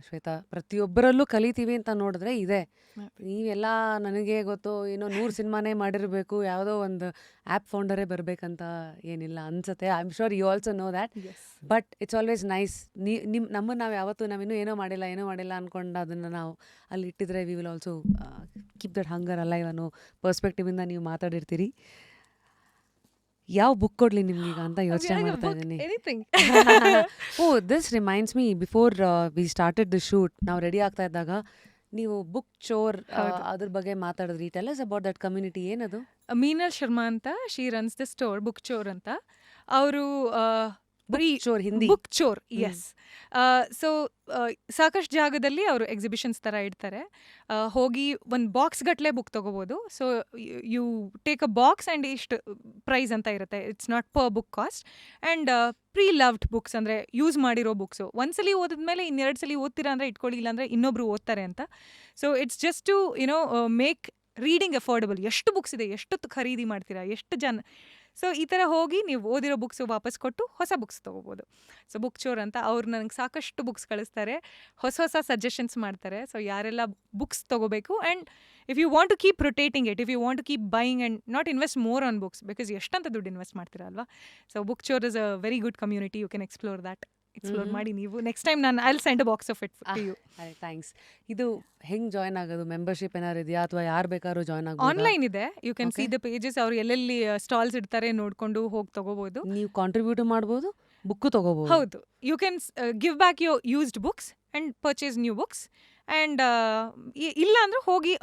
Speaker 1: ಶ್ವೇತಾ, ಪ್ರತಿಯೊಬ್ಬರಲ್ಲೂ ಕಲಿತೀವಿ ಅಂತ ನೋಡಿದ್ರೆ ಇದೆ. ನೀವೆಲ್ಲ ನನಗೆ ಗೊತ್ತು ಏನೋ 100 ಸಿನಿಮಾನೇ ಮಾಡಿರಬೇಕು, ಯಾವುದೋ ಒಂದು ಆ್ಯಪ್ ಫೌಂಡರೇ ಬರಬೇಕಂತ ಏನಿಲ್ಲ ಅನ್ಸುತ್ತೆ. I am sure you also know that. But it's always nice. ನಮ್ಮನ್ನು ನಾವು ಯಾವತ್ತೂ ನಾವಿನ್ನೂ ಏನೋ ಮಾಡಿಲ್ಲ ಅಂದ್ಕೊಂಡು ಅದನ್ನು ನಾವು ಅಲ್ಲಿ ಇಟ್ಟಿದ್ರೆ we will also keep that hunger alive ಅನ್ನೋ ಪರ್ಸ್ಪೆಕ್ಟಿವಿಂದ ನೀವು ಮಾತಾಡಿರ್ತೀರಿ. ಯಾವ ಬುಕ್ ಕೊಡ್ಲಿ ನಿಮ್ಗೀಗ ಅಂತ ಯೋಚನೆ ಮಾಡ್ತಾ ಇದ್ದೀನಿ.
Speaker 2: Anything.
Speaker 1: Oh, this reminds me, before we started the shoot, ನಾವು ರೆಡಿ ಆಗ್ತಾ ಇದ್ದಾಗ ನೀವು ಬುಕ್ ಚೋರ್ ಅದ್ರ ಬಗ್ಗೆ ಮಾತಾಡಿದ್ರಿ. Tell us about that community. ಏನದು?
Speaker 2: ಮೀನಲ್ ಶರ್ಮಾ ಅಂತ, she runs the store Book Chor ಅಂತ. ಅವರು
Speaker 1: ಚೋರ್ ಹಿಂದಿ
Speaker 2: ಬುಕ್ ಚೋರ್, ಎಸ್. ಸೊ ಸಾಕಷ್ಟು ಜಾಗದಲ್ಲಿ ಅವರು ಎಕ್ಸಿಬಿಷನ್ಸ್ ಥರ ಇಡ್ತಾರೆ. ಹೋಗಿ ಒಂದು ಬಾಕ್ಸ್ ಗಟ್ಟಲೆ ಬುಕ್ ತೊಗೋಬೋದು. So you take a box and ಇಷ್ಟು ಪ್ರೈಸ್ ಅಂತ ಇರುತ್ತೆ. It's not per book cost. And pre loved books, ಅಂದರೆ ಯೂಸ್ ಮಾಡಿರೋ ಬುಕ್ಸು. ಒಂದ್ಸಲಿ ಓದಿದ್ಮೇಲೆ 2 ಸಲ ಓದ್ತೀರಾ ಅಂದರೆ ಇಟ್ಕೊಳ್ಳಿ, ಇಲ್ಲಾಂದರೆ ಇನ್ನೊಬ್ರು ಓದ್ತಾರೆ ಅಂತ. So it's just to make reading affordable. ಎಷ್ಟು ಬುಕ್ಸ್ ಇದೆ, ಎಷ್ಟು ಖರೀದಿ ಮಾಡ್ತೀರಾ, ಎಷ್ಟು ಜನ. ಸೊ ಈ ಥರ ಹೋಗಿ ನೀವು ಓದಿರೋ ಬುಕ್ಸು ವಾಪಸ್ ಕೊಟ್ಟು ಹೊಸ ಬುಕ್ಸ್ ತೊಗೋಬೋದು. ಸೊ ಬುಕ್ ಚೋರ್ ಅಂತ ಅವ್ರು ನನಗೆ ಸಾಕಷ್ಟು ಬುಕ್ಸ್ ಕಳಿಸ್ತಾರೆ, ಹೊಸ ಸಜೆಷನ್ಸ್ ಮಾಡ್ತಾರೆ. ಸೊ ಯಾರೆಲ್ಲ ಬುಕ್ಸ್ ತೊಗೋಬೇಕು, and if you want to keep rotating it, if you want to keep buying and not invest more on books, because ಎಷ್ಟಂತ ದುಡ್ಡು ಇನ್ವೆಸ್ಟ್ ಮಾಡ್ತೀರಾ ಅಲ್ವಾ. So Book Chor is a very good community. You can explore that. Explore ಮಾಡಿ ನೀವು. Next time ನಾನು I will send a box of it to you.
Speaker 1: Thanks. ಇದು ಹೆಂಗೆ join ಆಗೋದು? ಮೆಂಬರ್ಶಿಪ್ ಏನಾರು ಇದೆಯಾ ಅಥವಾ ಯಾರು ಬೇಕಾದ್ರೂ ಜಾಯ್ನ್ ಆಗೋದು?
Speaker 2: ಆನ್ಲೈನ್ ಇದೆ. You can see the pages. ಅವ್ರು ಎಲ್ಲೆಲ್ಲಿ ಸ್ಟಾಲ್ಸ್ ಇಡ್ತಾರೆ ನೋಡ್ಕೊಂಡು ಹೋಗಿ ತಗೋಬಹುದು.
Speaker 1: ನೀವು ಕಾಂಟ್ರಿಬ್ಯೂಟ್ ಮಾಡ್ಬೋದು, ಬುಕ್ಕು ತಗೋಬಹುದು.
Speaker 2: ಹೌದು, you can give back your used books and purchase new books. And ಇಲ್ಲ ಅಂದ್ರೆ ಹೋಗಿ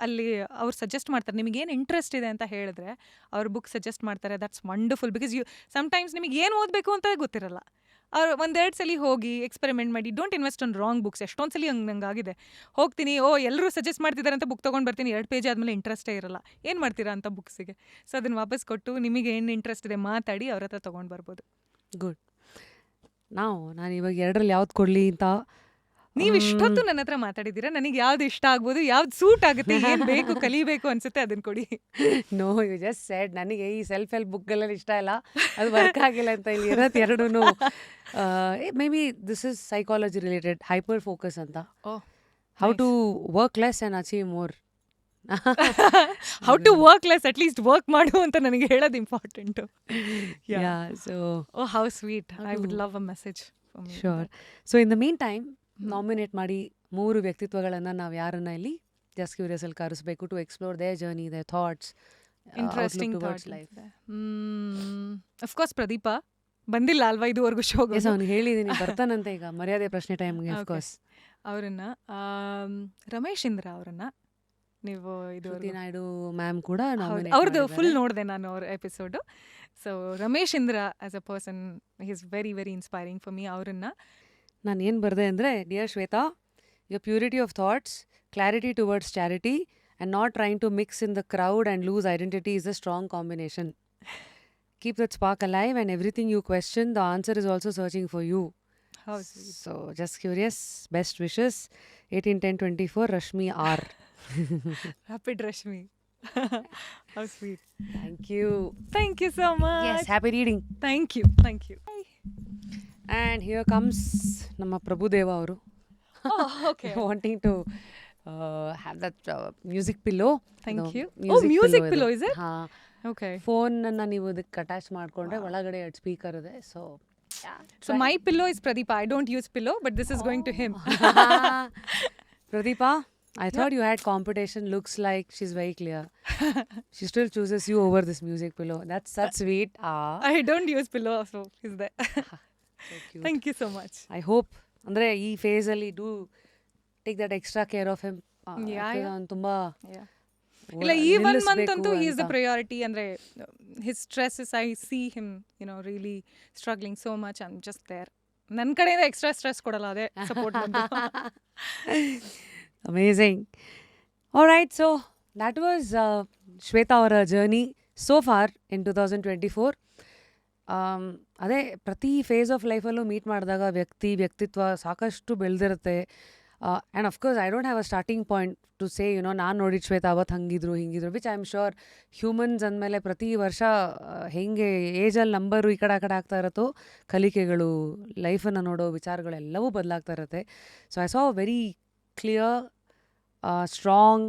Speaker 2: ಅಲ್ಲಿ ಅವ್ರು ಸಜೆಸ್ಟ್ ಮಾಡ್ತಾರೆ. ನಿಮಗೇನು ಇಂಟ್ರೆಸ್ಟ್ ಇದೆ ಅಂತ ಹೇಳಿದ್ರೆ ಅವ್ರು ಬುಕ್ ಸಜೆಸ್ಟ್ ಮಾಡ್ತಾರೆ. ದಟ್ಸ್ ವಂಡರ್ಫುಲ್, ಬಿಕಾಸ್ ಸಮ್ಟೈಮ್ಸ್ ನಿಮಗೆ ಏನು ಓದಬೇಕು ಅಂತ ಗೊತ್ತಿರಲ್ಲ. ಅವ್ರು 1-2 ಸಲ ಹೋಗಿ ಎಕ್ಸ್ಪೆರಿಮೆಂಟ್ ಮಾಡಿ. Don't invest on wrong books. ಎಷ್ಟೊಂದು ಸಲ ನಂಗಾಗಿದೆ. ಹೋಗ್ತೀನಿ, ಎಲ್ಲರೂ ಸಜೆಸ್ಟ್ ಮಾಡ್ತಿದ್ದಾರೆ ಅಂತ ಬುಕ್ ತೊಗೊಂಡು ಬರ್ತೀನಿ, 2 ಪೇಜ್ ಆದಮೇಲೆ ಇಂಟ್ರೆಸ್ಟೇ ಇರಲ್ಲ. ಏನು ಮಾಡ್ತೀರಾ ಅಂತ ಬುಕ್ಸಿಗೆ? ಸೊ ಅದನ್ನು ವಾಪಸ್ ಕೊಟ್ಟು ನಿಮಗೆ ಏನು ಇಂಟ್ರೆಸ್ಟ್ ಇದೆ ಮಾತಾಡಿ ಅವ್ರ ಹತ್ರ ತೊಗೊಂಡು ಬರ್ಬೋದು.
Speaker 1: ಗುಡ್. ನಾನು ಇವಾಗ 2ರಲ್ಲಿ ಯಾವ್ದು ಕೊಡಲಿ ಅಂತ
Speaker 2: ನೀವು ಇಷ್ಟೊತ್ತು ನನ್ನ ಹತ್ರ ಮಾತಾಡಿದ್ದೀರಾ. ನನಗೆ ಯಾವ್ದು ಇಷ್ಟ ಆಗ್ಬೋದು, ಯಾವ್ದು ಸೂಟ್ ಆಗುತ್ತೆ, ಏನು ಬೇಕು ಕಲಿಬೇಕು ಅನ್ಸುತ್ತೆ ಅದನ್ನು ಕೊಡಿ.
Speaker 1: ನೋ, ಯು ಜಸ್ಟ್ ಸೆಡ್ ನನಗೆ ಈ ಸೆಲ್ಫ್ ಹೆಲ್ಪ್ ಬುಕ್ಗಳೆಲ್ಲ ಇಷ್ಟ ಇಲ್ಲ, ಅದು ವರ್ಕ್ ಆಗಿಲ್ಲ ಅಂತ. ಇಲ್ಲಿ ಇರೋದು 2 maybe this is psychology related, hyper focus ಅಂತ. How to work less and achieve more.
Speaker 2: How to work less, at least work ಮಾಡು ಅಂತ ನನಗೆ ಹೇಳೋದು important.
Speaker 1: So
Speaker 2: how sweet. I would love a message.
Speaker 1: Sure. So in the meantime nominate ಮಾಡಿ 3 ವ್ಯಕ್ತಿತ್ವಗಳನ್ನು ನಾವು ಯಾರನ್ನ ಇಲ್ಲಿ ಜಸ್ಟ್ ಕ್ಯೂರಿಯಸ್ ಅಲ್ಲಿ ಕರೆಸಬೇಕು to explore their journey, their thoughts,
Speaker 2: interesting thoughts life. Of course Pradeep ಬಂದಿಲ್ಲ ಅಲ್ವಾ ಇದುವರೆಗೂ ಶೋಗೆ.
Speaker 1: ಅವ್ನು ಹೇಳಿದ್ದೀನಿ ಬರ್ತಾನಂತೆ ಈಗ ಮರ್ಯಾದೆ ಪ್ರಶ್ನೆ ಟೈಮ್ಗೆ. ಆಫ್ ಕೋರ್ಸ್
Speaker 2: ಅವರನ್ನ ರಮೇಶ್ ಇಂದ್ರ ಅವರನ್ನ ನೀವು
Speaker 1: ಶ್ರುತಿ ನಾಯ್ಡು ಮ್ಯಾಮ್ ಕೂಡ
Speaker 2: ಅವ್ರದ್ದು ಫುಲ್ ನೋಡಿದೆ ನಾನು ಅವ್ರ episode. So Ramesh Indra as a person is very very inspiring for me. ಅವರನ್ನ
Speaker 1: ನಾನು ಏನು ಬರೆದೆ ಅಂದರೆ, dear Shweta, your purity of thoughts, clarity towards charity and not trying to mix in the crowd and lose identity is a strong combination. Keep that spark alive and everything you question, the answer is also searching for you. So just curious. Best wishes. 18/10/24 Rashmi R.
Speaker 2: Rapid Rashmi. How sweet.
Speaker 1: Thank you
Speaker 2: so much.
Speaker 1: Yes, happy reading.
Speaker 2: Thank you.
Speaker 1: And here comes ನಮ್ಮ ಪ್ರಭುದೇವ ಅವರು.
Speaker 2: Okay.
Speaker 1: Wanting to have that music pillow.
Speaker 2: Thank you. Music pillow is it?
Speaker 1: ಹಾ.
Speaker 2: Okay.
Speaker 1: Phone ಅನ್ನ ನೀವು ಇದಕ್ಕೆ attach ಮಾಡ್ಕೊಂಡ್ರೆ ಒಳಗಡೆ 2 speaker ಇದೆ. So
Speaker 2: my pillow is Pradeepa. I don't use pillow, but this is going to him.
Speaker 1: Pradeepa, I thought you had competition. Looks like she's very clear. She still chooses you over this music pillow. That's sweet.
Speaker 2: I don't use pillow, so he's there.
Speaker 1: So cute.
Speaker 2: Thank you so much.
Speaker 1: I hope ಅಂದ್ರೆ ಈ face ಅಲ್ಲಿ do take that extra care of him. ತುಂಬಾ
Speaker 2: ಇಲ್ಲ, ಈ 1 month ಅಂತೂ he is the priority. ಅಂದ್ರೆ his stress is, I see him really struggling so much. I'm just there. ನನ್ನ ಕಡೆಯಿಂದ ಎಕ್ಸ್ಟ್ರಾ ಸ್ಟ್ರೆಸ್ ಕೊಡಲ್ಲ, ಅದೇ ಸಪೋರ್ಟ್ ಬಂದು.
Speaker 1: Amazing. All right, so that was Shweta, our journey so for in 2024 ಅದೇ ಪ್ರತಿ face of ಲೈಫಲ್ಲೂ meet ಮಾಡಿದಾಗ ವ್ಯಕ್ತಿತ್ವ ಸಾಕಷ್ಟು ಬೆಳೆದಿರುತ್ತೆ. And of course I don't have a starting point to say ನಾನು ನೋಡಿದ ಶ್ವೇತಾ ಅವತ್ತು ಹಿಂಗಿದ್ರು which I am sure humans ಅಂದಮೇಲೆ ಪ್ರತಿ ವರ್ಷ ಹೆಂಗೆ ಏಜಲ್ಲಿ ನಂಬರು ಈ ಕಡೆ ಆ ಕಡೆ ಆಗ್ತಾ ಇರುತ್ತೋ ಕಲಿಕೆಗಳು, ಲೈಫನ್ನು ನೋಡೋ ವಿಚಾರಗಳೆಲ್ಲವೂ ಬದಲಾಗ್ತಾ ಇರುತ್ತೆ. So I saw very clear, strong,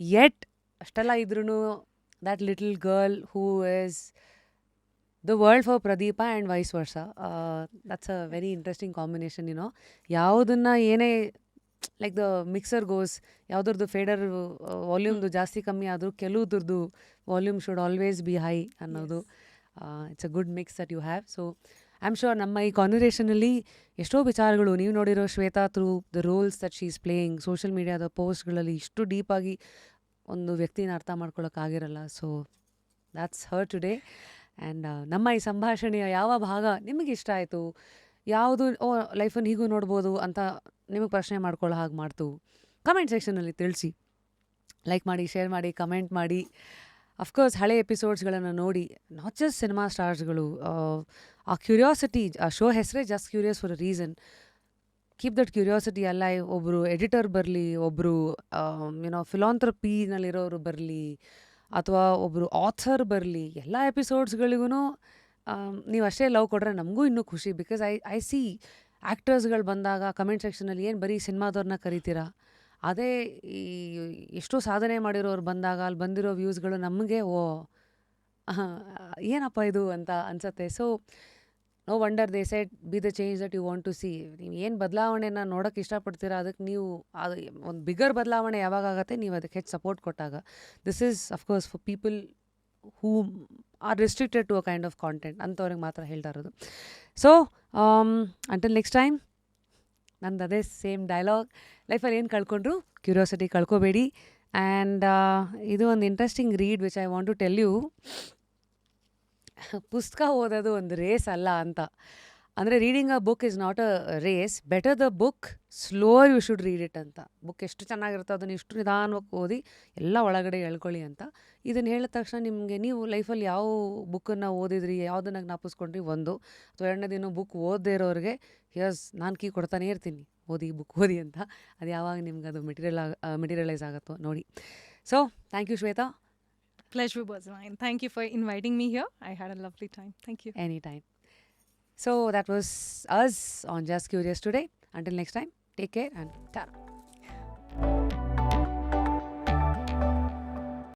Speaker 1: yet ಅಷ್ಟೆಲ್ಲ ಇದ್ರೂ that little girl who is the world for Pradeepa and vice versa. That's a very interesting combination, ಯಾವುದನ್ನ ಏನೇ ಲೈಕ್ ದ ಮಿಕ್ಸರ್ ಗೋಸ್, ಯಾವುದ್ರದ್ದು ಫೇಡರ್ ವಾಲ್ಯೂಮ್ದು ಜಾಸ್ತಿ ಕಮ್ಮಿ ಆದರೂ ಕೆಲವುದ್ರದ್ದು volume should always be high ಅನ್ನೋದು. It's a good mix that you have. So I am sure ನಮ್ಮ ಈ ಕಾನ್ವರ್ಸೇಷನಲ್ಲಿ ಎಷ್ಟೋ ವಿಚಾರಗಳು ನೀವು ನೋಡಿರೋ Shweta through the roles that she is playing, social ಮೀಡಿಯಾದ ಪೋಸ್ಟ್ಗಳಲ್ಲಿ ಇಷ್ಟು ಡೀಪಾಗಿ ಒಂದು ವ್ಯಕ್ತಿನ ಅರ್ಥ ಮಾಡ್ಕೊಳ್ಳೋಕ್ಕಾಗಿರಲ್ಲ. So that's her today. And ನಮ್ಮ ಈ ಸಂಭಾಷಣೆಯ ಯಾವ ಭಾಗ ನಿಮಗೆ ಇಷ್ಟ ಆಯಿತು, ಯಾವುದು ಲೈಫನ್ನು ಹೀಗೂ ನೋಡ್ಬೋದು ಅಂತ ನಿಮಗೆ ಪ್ರಶ್ನೆ ಮಾಡ್ಕೊಳ್ಳೋ ಹಾಗೆ ಮಾಡ್ತು ಕಮೆಂಟ್ ಸೆಕ್ಷನಲ್ಲಿ ತಿಳಿಸಿ. ಲೈಕ್ ಮಾಡಿ, ಶೇರ್ ಮಾಡಿ, ಕಮೆಂಟ್ ಮಾಡಿ. ಅಫ್ಕೋರ್ಸ್ ಹಳೆ ಎಪಿಸೋಡ್ಸ್ಗಳನ್ನು ನೋಡಿ, ನಾಟ್ ಜಸ್ಟ್ ಸಿನಿಮಾ ಸ್ಟಾರ್ಸ್ಗಳು, ಆ ಕ್ಯೂರಿಯಾಸಿಟಿ, ಆ ಶೋ ಹೆಸರೇ just curious for a reason. Keep that curiosity alive. ಒಬ್ಬರು ಎಡಿಟರ್ ಬರಲಿ, ಒಬ್ಬರು ಫಿಲಾಂಥ್ರಪಿನಲ್ಲಿರೋರು ಬರಲಿ, ಅಥವಾ ಒಬ್ಬರು ಆಥರ್ ಬರಲಿ, ಎಲ್ಲ ಎಪಿಸೋಡ್ಸ್ಗಳಿಗೂ ನೀವು ಅಷ್ಟೇ ಲವ್ ಕೊಟ್ಟರೆ ನಮಗೂ ಇನ್ನೂ ಖುಷಿ. ಬಿಕಾಸ್ ಐ ಸಿ ಆ್ಯಕ್ಟರ್ಸ್ಗಳು ಬಂದಾಗ ಕಮೆಂಟ್ ಸೆಕ್ಷನಲ್ಲಿ ಏನು ಬರೀ ಸಿನಿಮಾದವ್ರನ್ನ ಕರಿತೀರಾ, ಅದೇ ಈ ಎಷ್ಟೋ ಸಾಧನೆ ಮಾಡಿರೋರು ಬಂದಾಗ ಅಲ್ಲಿ ಬಂದಿರೋ ವ್ಯೂಸ್ಗಳು ನಮಗೆ ಏನಪ್ಪ ಇದು ಅಂತ ಅನಿಸುತ್ತೆ. So no wonder they said be the change that you want to see. ನೀವು ಏನು ಬದಲಾವಣೆನ ನೋಡೋಕ್ಕೆ ಇಷ್ಟಪಡ್ತೀರಾ, ಅದಕ್ಕೆ ನೀವು ಅದು ಒಂದು ಬಿಗರ್ ಬದಲಾವಣೆ ಯಾವಾಗ ಆಗುತ್ತೆ, ನೀವು ಅದಕ್ಕೆ ಹೆಚ್ಚು ಸಪೋರ್ಟ್ ಕೊಟ್ಟಾಗ. This is of course for people who are restricted to a kind of content, ಅಂಥವ್ರಿಗೆ ಮಾತ್ರ ಹೇಳ್ತಾ ಇರೋದು. ಸೊ ಅಂಟಿಲ್ ನೆಕ್ಸ್ಟ್ ಟೈಮ್, ನಂದು ಅದೇ ಸೇಮ್ ಡೈಲಾಗ್, ಲೈಫಲ್ಲಿ ಏನು ಕಳ್ಕೊಂಡ್ರು ಕ್ಯೂರಿಯಾಸಿಟಿ ಕಳ್ಕೊಬೇಡಿ. ಆ್ಯಂಡ್ ಇದು ಒಂದು interesting read which I want to tell you. ಪುಸ್ತಕ ಓದೋದು ಒಂದು ರೇಸ್ ಅಲ್ಲ ಅಂತ. ಅಂದರೆ reading a book is not a race, better the book, slower you should read it ಅಂತ. ಬುಕ್ ಎಷ್ಟು ಚೆನ್ನಾಗಿರುತ್ತೋ ಅದನ್ನು ಇಷ್ಟು ನಿಧಾನವಾಗಿ ಓದಿ ಎಲ್ಲ ಒಳಗಡೆ ಎಳ್ಕೊಳ್ಳಿ ಅಂತ. ಇದನ್ನು ಹೇಳಿದ ತಕ್ಷಣ ನಿಮಗೆ ನೀವು ಲೈಫಲ್ಲಿ ಯಾವ ಬುಕ್ಕನ್ನು ಓದಿದ್ರಿ, ಯಾವುದನ್ನ ಜ್ಞಾಪಿಸ್ಕೊಂಡ್ರಿ, ಒಂದು ಅಥವಾ ಎರಡನೇ ದಿನ ಬುಕ್ ಓದದೇ ಇರೋರಿಗೆ ನಾನು ಕೀ ಕೊಡ್ತಾನೆ ಇರ್ತೀನಿ, ಬುಕ್ ಓದಿ ಅಂತ. ಅದು ಯಾವಾಗ ನಿಮ್ಗೆ ಅದು ಮೆಟೀರಿಯಲೈಸ್ ಆಗುತ್ತೋ ನೋಡಿ. So thank you Shweta.
Speaker 2: Pleasure was mine. Thank you for inviting me here. I had a lovely time. Thank you.
Speaker 1: Anytime. So that was us on Just Curious today. Until next time, take care and ta-ra.